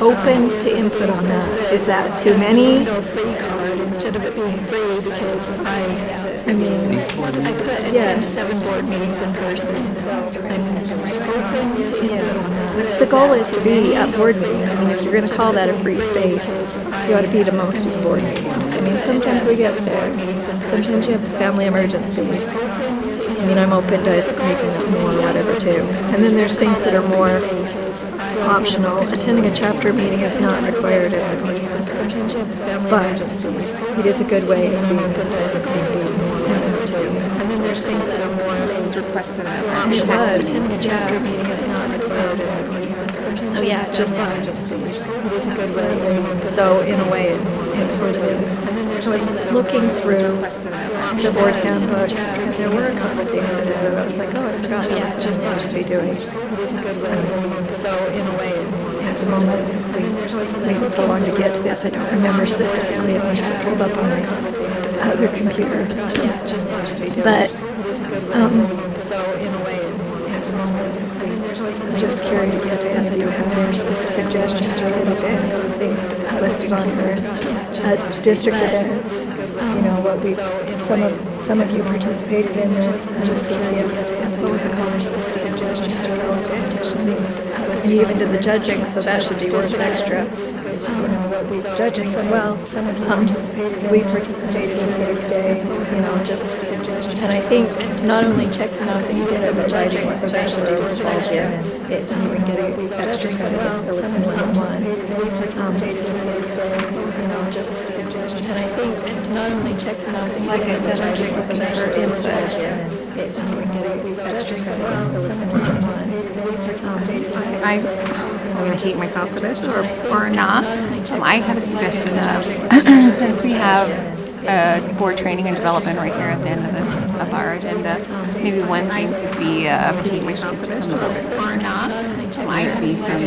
open to input on that. Is that too many? Free card instead of it being free, because I put attend 7 board meetings in person. I'm open to input on that. The goal is to be at board meetings. I mean, if you're going to call that a free space, you ought to be to most of the board meetings. I mean, sometimes we get sick. Sometimes you have a family emergency. I mean, I'm open to making it more or whatever too. And then there's things that are more optional. Attending a chapter meeting is not required at the meeting, but it is a good way of being prepared to and then there's things that are more Requested and it was. Attending a chapter meeting is not required at the meeting. So yeah, it is a good way. So in a way, it sort of is. I was looking through the board handbook, and there were a couple of things in there that I was like, oh, I forgot that was just what I should be doing. So in a way, at the moment, since we waited so long to get to this, I don't remember specifically. I have it pulled up on my other computer. But so in a way, at the moment, since I'm just curious if I don't have more specific suggestions related to any of the things listed on your district event. You know, what we, some of you participated in the CTS, what was it called, specific suggestions related to any things. And you even did the judging, so that should be worth extra. You know, what we judging as well. We participated in Civics Day, you know, just, and I think not only checking off that you did it, but judging, so that should be involved in, and it's even getting extra credit if there was more than one. You know, just, and I think not only checking off that you like I said, I'm just looking for input, and it's even getting extra credit if there was more than one. I'm going to hate myself for this or not. I have a suggestion of, since we have board training and development right here at the end of our agenda, maybe one thing could be, I hate myself for this or not, might be from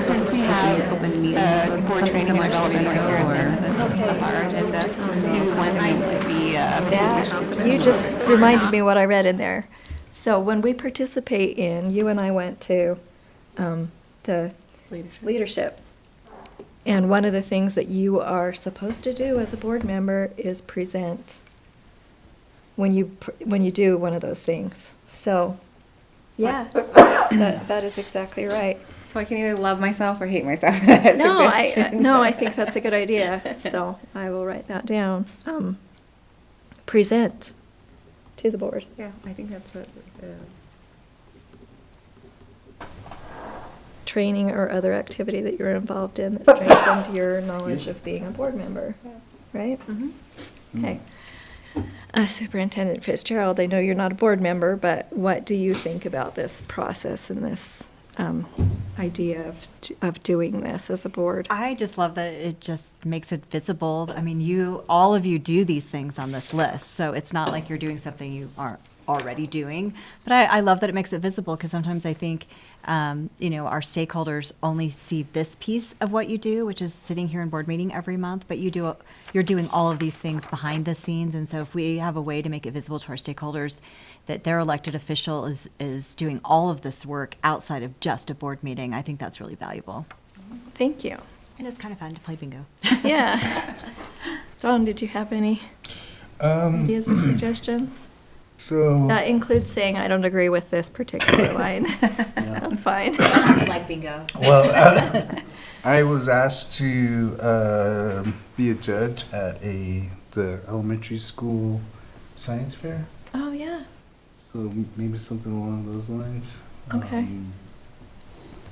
since we have open meeting, board training and development right here at the end of our agenda, maybe one thing could be, I hate myself for this. You just reminded me what I read in there. So when we participate in, you and I went to the leadership. And one of the things that you are supposed to do as a board member is present when you do one of those things. So, yeah, that is exactly right. So I can either love myself or hate myself for that suggestion. No, I think that's a good idea. So I will write that down. Present to the board. Yeah, I think that's what. Training or other activity that you're involved in that strengthened your knowledge of being a board member, right? Mm-hmm. Okay. Superintendent Fitzgerald, I know you're not a board member, but what do you think about this process and this idea of doing this as a board? I just love that it just makes it visible. I mean, all of you do these things on this list, so it's not like you're doing something you already doing. But I love that it makes it visible, because sometimes I think, our stakeholders only see this piece of what you do, which is sitting here in board meeting every month, but you're doing all of these things behind the scenes. And so if we have a way to make it visible to our stakeholders that their elected official is doing all of this work outside of just a board meeting, I think that's really valuable. Thank you. And it's kind of fun to play bingo. Yeah. Dawn, did you have any ideas or suggestions? So That includes saying, I don't agree with this particular line. That's fine. Like bingo. well, I was asked to be a judge at the elementary school science fair. Oh, yeah. So maybe something along those lines. Okay. I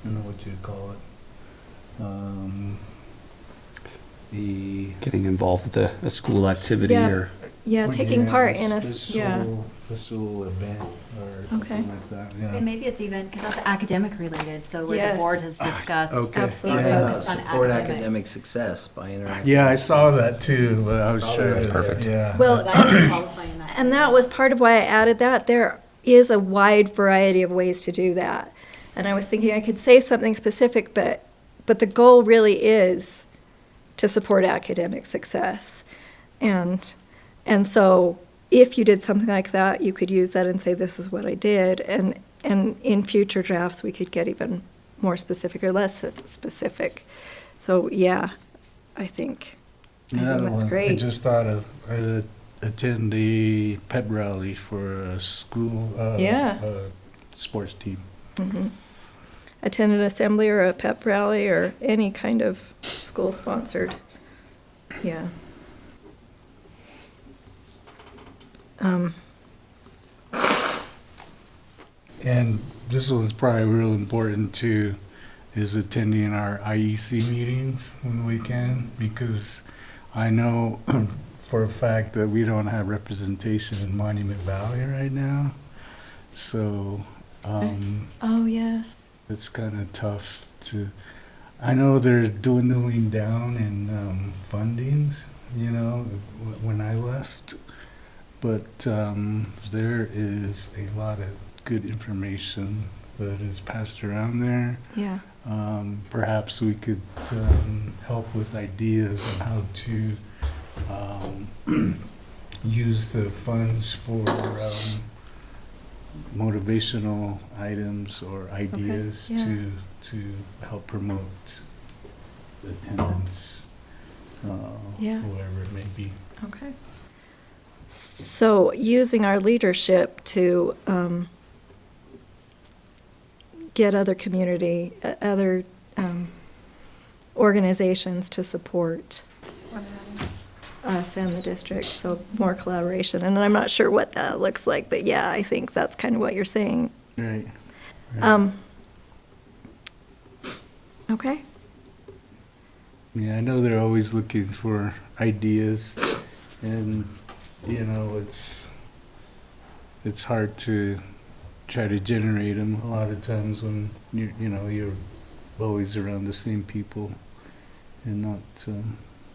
don't know what you'd call it. The Getting involved with a school activity Yeah. or Yeah, would taking you part have in a, special event or something Okay. like that. And Yeah. maybe it's even, because that's academic related, so where the Yes. board has discussed Okay. Absolutely. being Yeah, focused on support academics. academic success by interacting. Yeah, I saw that too, but I was Oh, sure that's perfect. Yeah. Well, So that would qualify in that. and that was part of why I added that. There is a wide variety of ways to do that. And I was thinking I could say something specific, but the goal really is to support academic success. And so if you did something like that, you could use that and say, this is what I did. And in future drafts, we could get even more specific or less specific. So, yeah, I think that's I great. just thought I'd attend the pep rally for a school Yeah. sports team. Mhm. Attend an assembly or a pep rally or any kind of school-sponsored, yeah. And this one's probably real important too, is attending our IEC meetings when we can, because I know for a fact that we don't have representation in Monument Valley right now. So, Oh, yeah. it's kind of tough to, I know they're dwindling down in fundings, when I left. But there is a lot of good information that is passed around there. Yeah. Perhaps we could help with ideas on how to use the funds for motivational items or ideas yeah. to help promote attendance, Yeah. whoever it may be. Okay. So using our leadership to get other community, other organizations to support us and the district, so more collaboration. And I'm not sure what that looks like, but yeah, I think that's kind of what you're saying. Right. Okay. Yeah, I know they're always looking for ideas, and it's hard to try to generate them a lot of times when you're always around the same people and not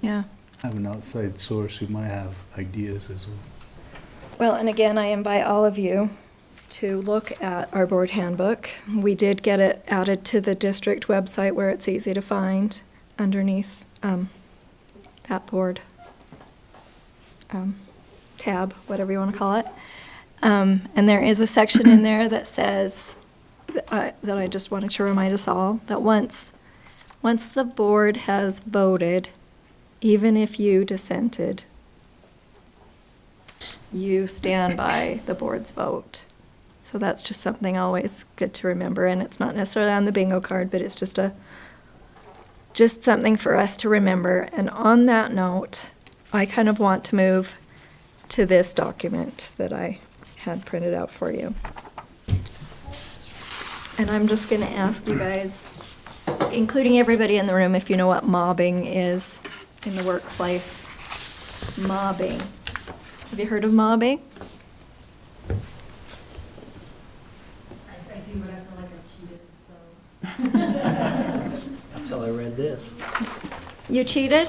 Yeah. have an outside source who might have ideas as well. Well, and again, I invite all of you to look at our board handbook. We did get it added to the district website where it's easy to find underneath that board tab, whatever you want to call it. And there is a section in there that says, that I just wanted to remind us all, that once the board has voted, even if you dissented, you stand by the board's vote. So that's just something always good to remember, and it's not necessarily on the bingo card, but it's just something for us to remember. And on that note, I kind of want to move to this document that I had printed out for you. And I'm just going to ask you guys, including everybody in the room, if you know what mobbing is in the workplace. Mobbing. Have you heard of mobbing? I do, but I feel like I cheated, so. Until I read this. You cheated?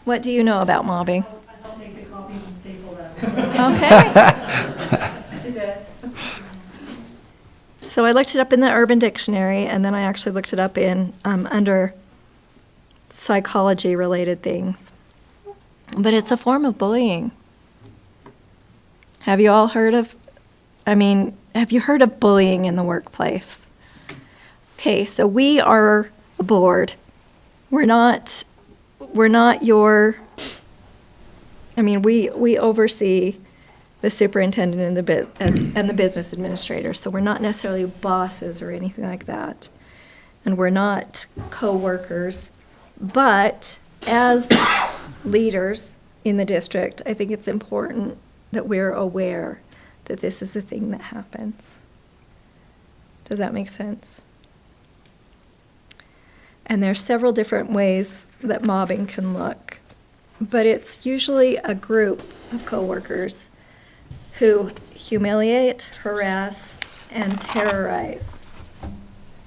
What do you know about mobbing? I'll take the copies and staple them. Okay. She did. So I looked it up in the Urban Dictionary, and then I actually looked it up in under psychology-related things. But it's a form of bullying. Have you all heard of, have you heard of bullying in the workplace? Okay, so we are a board. We're not your, we oversee the superintendent and the business administrator, so we're not necessarily bosses or anything like that. And we're not co-workers, but as leaders in the district, I think it's important that we're aware that this is a thing that happens. Does that make sense? And there's several different ways that mobbing can look, but it's usually a group of coworkers who humiliate, harass, and terrorize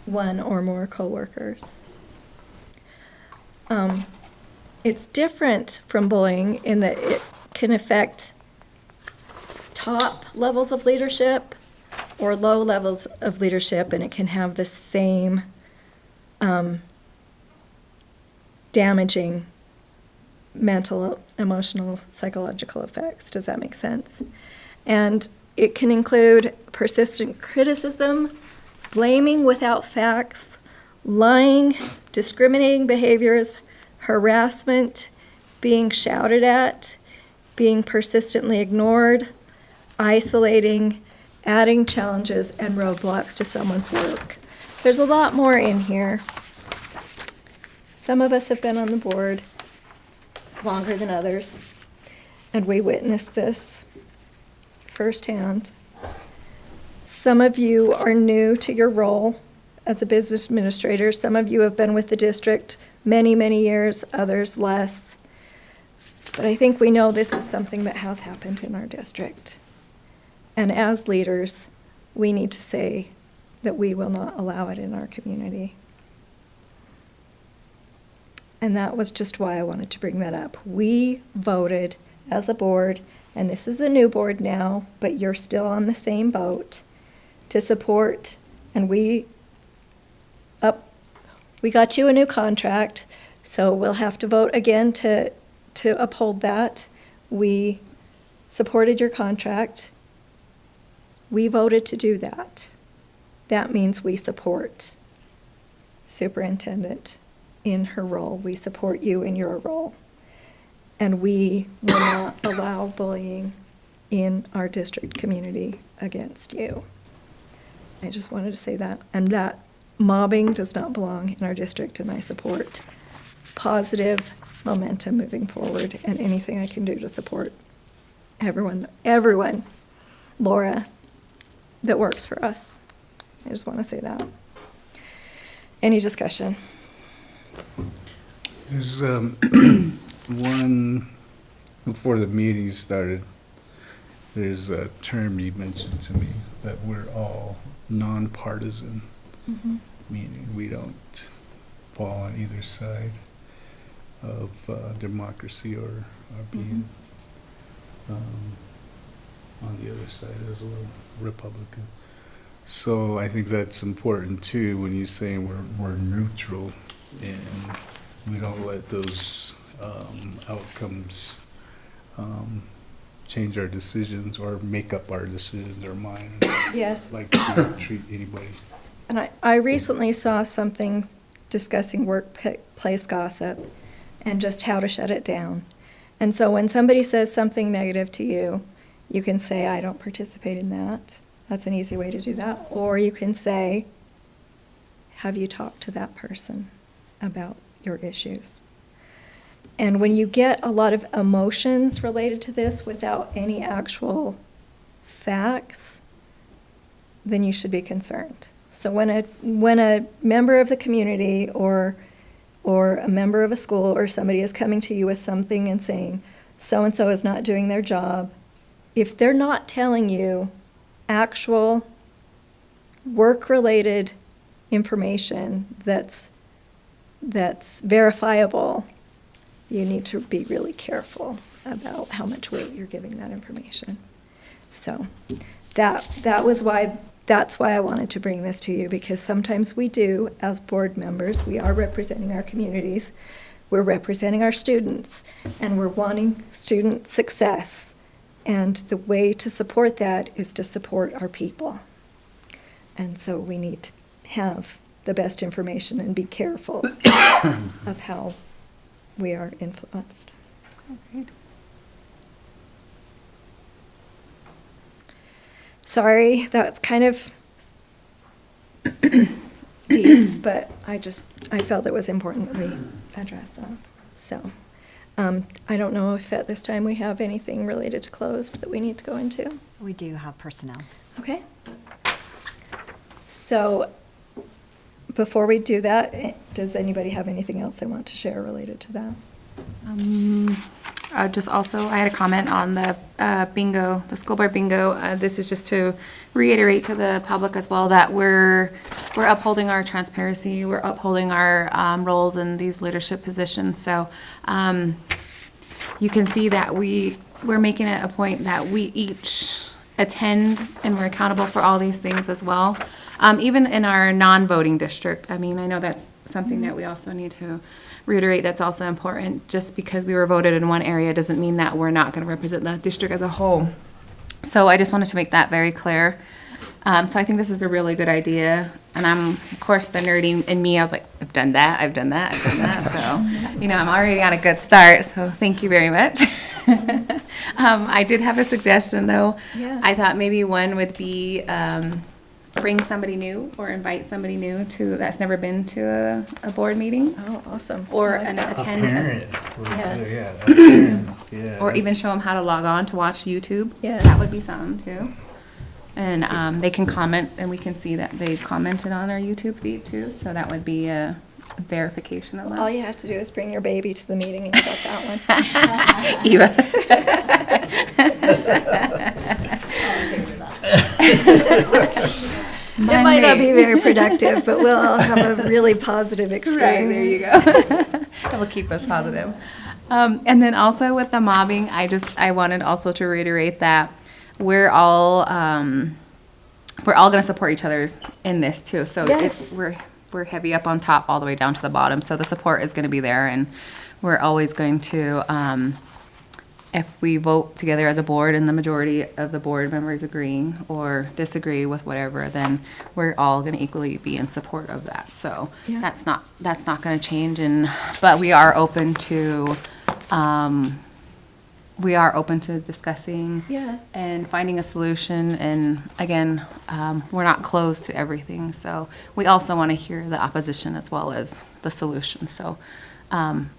one or more coworkers. It's different from bullying in that it can affect top levels of leadership or low levels of leadership, and it can have the same damaging mental, emotional, psychological effects. Does that make sense? And it can include persistent criticism, blaming without facts, lying, discriminating behaviors, harassment, being shouted at, being persistently ignored, isolating, adding challenges and roadblocks to someone's work. There's a lot more in here. Some of us have been on the board longer than others, and we witnessed this firsthand. Some of you are new to your role as a business administrator. Some of you have been with the district many, many years, others less. But I think we know this is something that has happened in our district. And as leaders, we need to say that we will not allow it in our community. And that was just why I wanted to bring that up. We voted as a board, and this is a new board now, but you're still on the same boat, to support, and we got you a new contract, so we'll have to vote again to uphold that. We supported your contract. We voted to do that. That means we support Superintendent in her role. We support you in your role. And we will not allow bullying in our district community against you. I just wanted to say that. And that mobbing does not belong in our district, and I support positive momentum moving forward and anything I can do to support everyone, Laura, that works for us. I just want to say that. Any discussion? There's one, before the meeting started, there's a term you mentioned to me, that we're all nonpartisan, meaning we don't fall on either side of democracy or being on the other side as a Republican. So I think that's important too, when you're saying we're neutral and we don't let those outcomes change our decisions or make up our decisions or mind. Yes. Like to treat anybody. And I recently saw something discussing workplace gossip and just how to shut it down. And so when somebody says something negative to you, you can say, I don't participate in that. That's an easy way to do that. Or you can say, have you talked to that person about your issues? And when you get a lot of emotions related to this without any actual facts, then you should be concerned. So when a member of the community or a member of a school or somebody is coming to you with something and saying, so-and-so is not doing their job, if they're not telling you actual work-related information that's verifiable, you need to be really careful about how much weight you're giving that information. So that's why I wanted to bring this to you, because sometimes we do, as board members, we are representing our communities, we're representing our students, and we're wanting student success. And the way to support that is to support our people. And so we need to have the best information and be careful of how we are influenced. Great. Sorry, that's kind of deep, but I felt it was important that we address that. So, I don't know if at this time we have anything related to closed that we need to go into. We do have personnel. Okay. So, before we do that, does anybody have anything else they want to share related to that? Just also, I had a comment on the bingo, the school board bingo. This is just to reiterate to the public as well that we're upholding our transparency, we're upholding our roles in these leadership positions. So you can see that we're making it a point that we each attend and we're accountable for all these things as well. Even in our non-voting district, I mean, I know that's something that we also need to reiterate, that's also important. Just because we were voted in one area doesn't mean that we're not going to represent the district as a whole. So I just wanted to make that very clear. So I think this is a really good idea. And I'm, of course, the nerdy in me, I was like, I've done that. So, you know, I'm already on a good start. So thank you very much. I did have a suggestion, though. Yeah. I thought maybe one would be bring somebody new or invite somebody new that's never been to a board meeting. Oh, awesome. Or I like an that. attend. Parent. Yes. Yeah, a parent, yeah. Or even that's- show them how to log on to watch YouTube. Yes. That would be something too. And they can comment, and we can see that they've commented on our YouTube feed too. So that would be a verification of that. All you have to do is bring your baby to the meeting and you got that one. Eva. It might not be very productive, but we'll all have a really positive experience. Right, there you go. That will keep us positive. And then also with the mobbing, I wanted also to reiterate that we're all going to support each other in this too. So Yes. we're heavy up on top all the way down to the bottom. So the support is going to be there, and we're always going to, if we vote together as a board and the majority of the board members agree or disagree with whatever, then we're all going to equally be in support of that. So Yeah. that's not going to change. But we are open to discussing Yeah. and finding a solution. And again, we're not closed to everything. So we also want to hear the opposition as well as the solution. So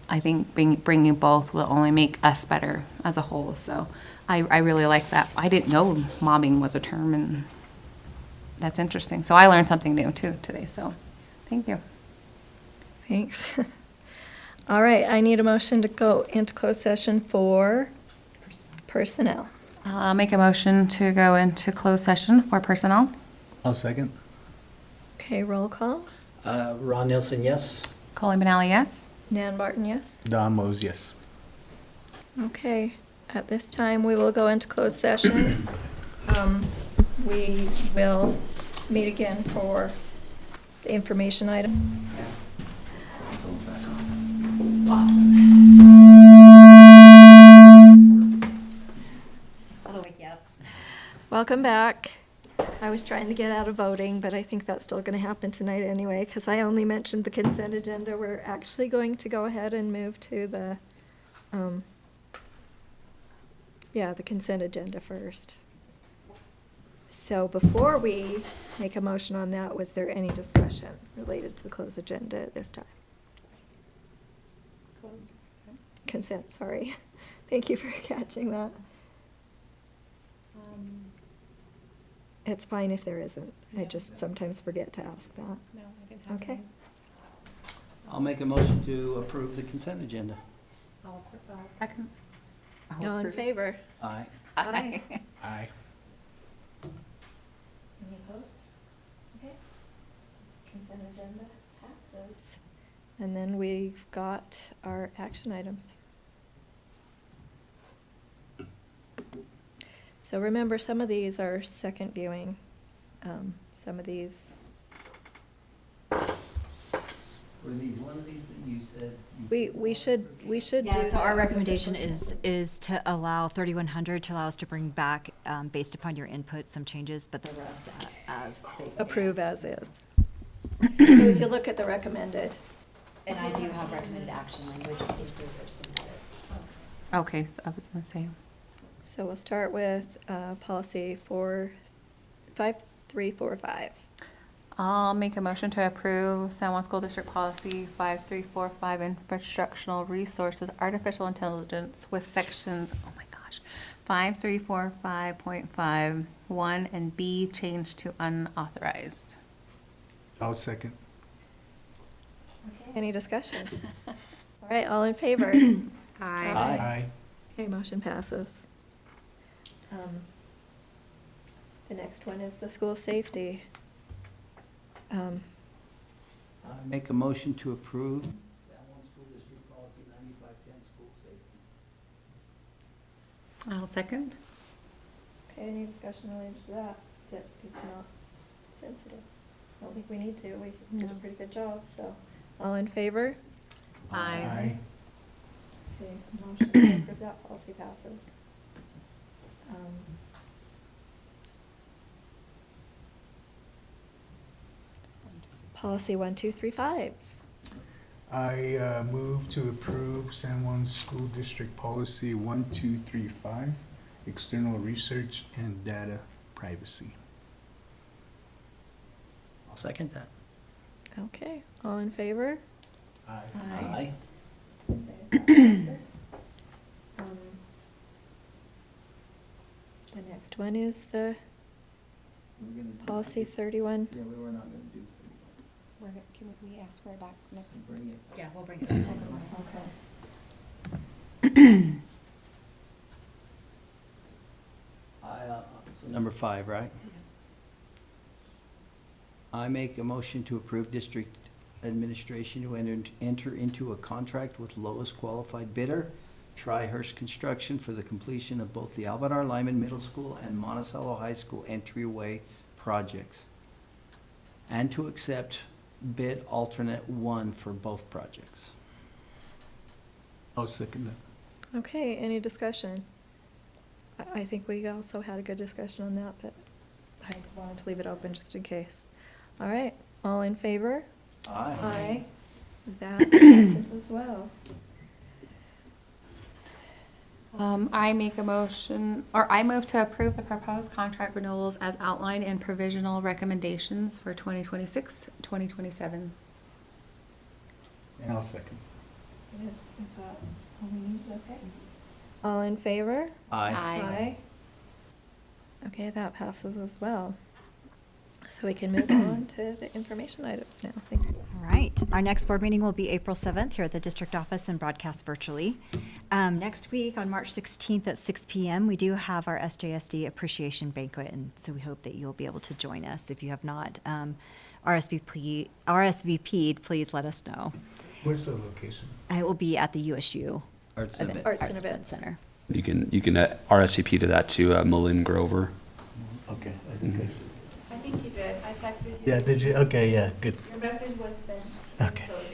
I think bringing both will only make us better as a whole. So I really like that. I didn't know mobbing was a term, and that's interesting. So I learned something new too today. So thank you. Thanks. All right, I need a motion to go into closed session for personnel. I'll make a motion to go into closed session for personnel. I'll second. Okay, roll call. Ron Nielsen, yes? Colleen Benally, yes. Nan Barton, yes. Don Mose, yes. Okay, at this time, we will go into closed session. We will meet again for the information item. That'll wake you up. Welcome back. I was trying to get out of voting, but I think that's still going to happen tonight anyway, because I only mentioned the consent agenda. We're actually going to go ahead and move to the consent agenda first. So before we make a motion on that, was there any discussion related to the closed agenda at this time? Consent, sorry. Thank you for catching that. It's fine if there isn't. I just sometimes forget to ask that. No, I didn't have Okay. I'll make a motion to approve the consent agenda. Second. All in favor? Aye. Aye. Aye. Any opposed? Okay. Consent agenda passes. And then we've got our action items. So remember, some of these are second viewing. Some of these, Were these one of these that you said? we should do. Yeah, so our that. recommendation is to allow 3,100 to allow us to bring back, based upon your input, some changes, but the rest as they stand. Approve as is. So if you look at the recommended, And I do have recommended action language in case there's some edits. Okay, so I was gonna say, so we'll start with policy 5345. I'll make a motion to approve San Juan School District Policy 5345, Infrastructural Resources, Artificial Intelligence with sections, oh my gosh, 5345.5, 1 and B changed to unauthorized. I'll second. Any discussion? All right, all in favor? Aye. Okay, motion passes. The next one is the school safety. I make a motion to approve San Juan School District Policy 9510, school safety. I'll second. Okay, any discussion related to that? That is not sensitive. I don't think we need to. We did a pretty good job, so. All in favor? Aye. Okay, motion to approve that policy passes. Policy 1235. I move to approve San Juan School District Policy 1235, external research and data privacy. I'll second that. Okay, all in favor? Aye. The next one is the We're gonna do- policy 31. Yeah, we were not gonna do 31. Can we ask for it back next? Bring it. Yeah, we'll bring it back next one. Okay. So number 5, right? I make a motion to approve district administration to enter into a contract with lowest qualified bidder, Tri-Hearst Construction, for the completion of both the Albert R. Lyman Middle School and Monticello High School entryway projects, and to accept bid alternate 1 for both projects. I'll second that. Okay, any discussion? I think we also had a good discussion on that, but I wanted to leave it open just in case. All right, all in favor? Aye. That passes as well. I make a motion, or I move to approve the proposed contract renewals as outlined in provisional recommendations for 2026, 2027. And I'll second. Is that all we need? Okay. All in favor? Aye. Okay, that passes as well. So we can move on to the information items now. Thank you. All right. Our next board meeting will be April 7th here at the district office and broadcast virtually. Next week, on March 16th at 6 p.m., we do have our SJSD appreciation banquet, and so we hope that you'll be able to join us. If you have not RSVP'd, please let us know. Where's the location? It will be at the USU Arts and events. Arts and Events Center. You can RSVP to that to Malin Grover. Okay. I think I think you did. I texted you. Yeah, did you? Okay, yeah, good. Your message was sent. Okay. So yours.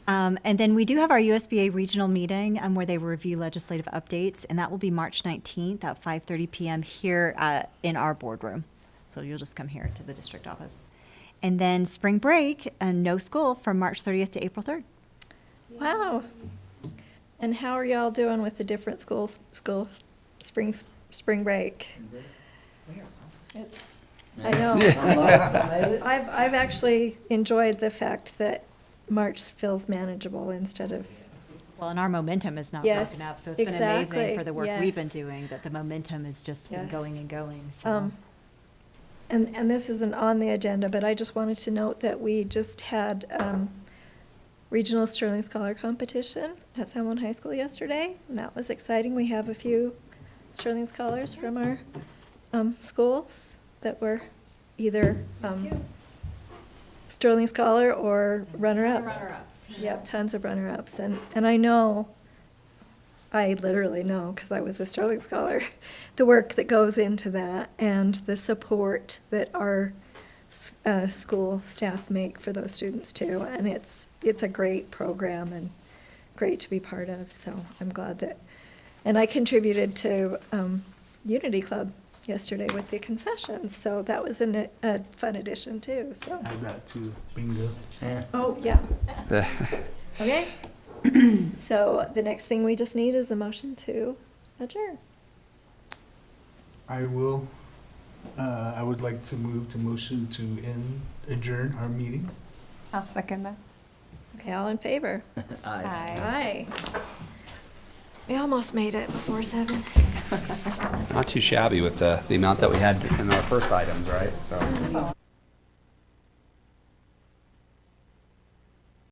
And then we do have our USBA regional meeting where they review legislative updates, and that will be March 19th at 5:30 p.m. here in our boardroom. So you'll just come here to the district office. And then spring break, no school from March 30th to April 3rd. Wow. And how are y'all doing with the different schools, spring break? It's, I know. I've actually enjoyed the fact that March feels manageable instead of, Well, and our momentum is not Yes, broken up, so it's been amazing exactly, for the work we've been yes. doing, that the momentum has just been Yes. going and going, so. and this isn't on the agenda, but I just wanted to note that we just had Regional Sterling Scholar Competition at San Juan High School yesterday, and that was exciting. We have a few Sterling Scholars from our schools that were either Sterling Scholar or runner-up. Runner-ups. Yep, tons of runner-ups, and I know I literally know, because I was a Sterling Scholar, the work that goes into that and the support that our school staff make for those students too. And it's a great program and great to be part of. So I'm glad that, and I contributed to Unity Club yesterday with the concessions. So that was a fun addition too. So. Add that to bingo. Yeah. Oh, yeah. Okay. So the next thing we just need is a motion to adjourn. I would like to move to motion to adjourn our meeting. I'll second that. Okay, all in favor? Aye. Aye. We almost made it before 7. Not too shabby with the amount that we had in our first items, right? So.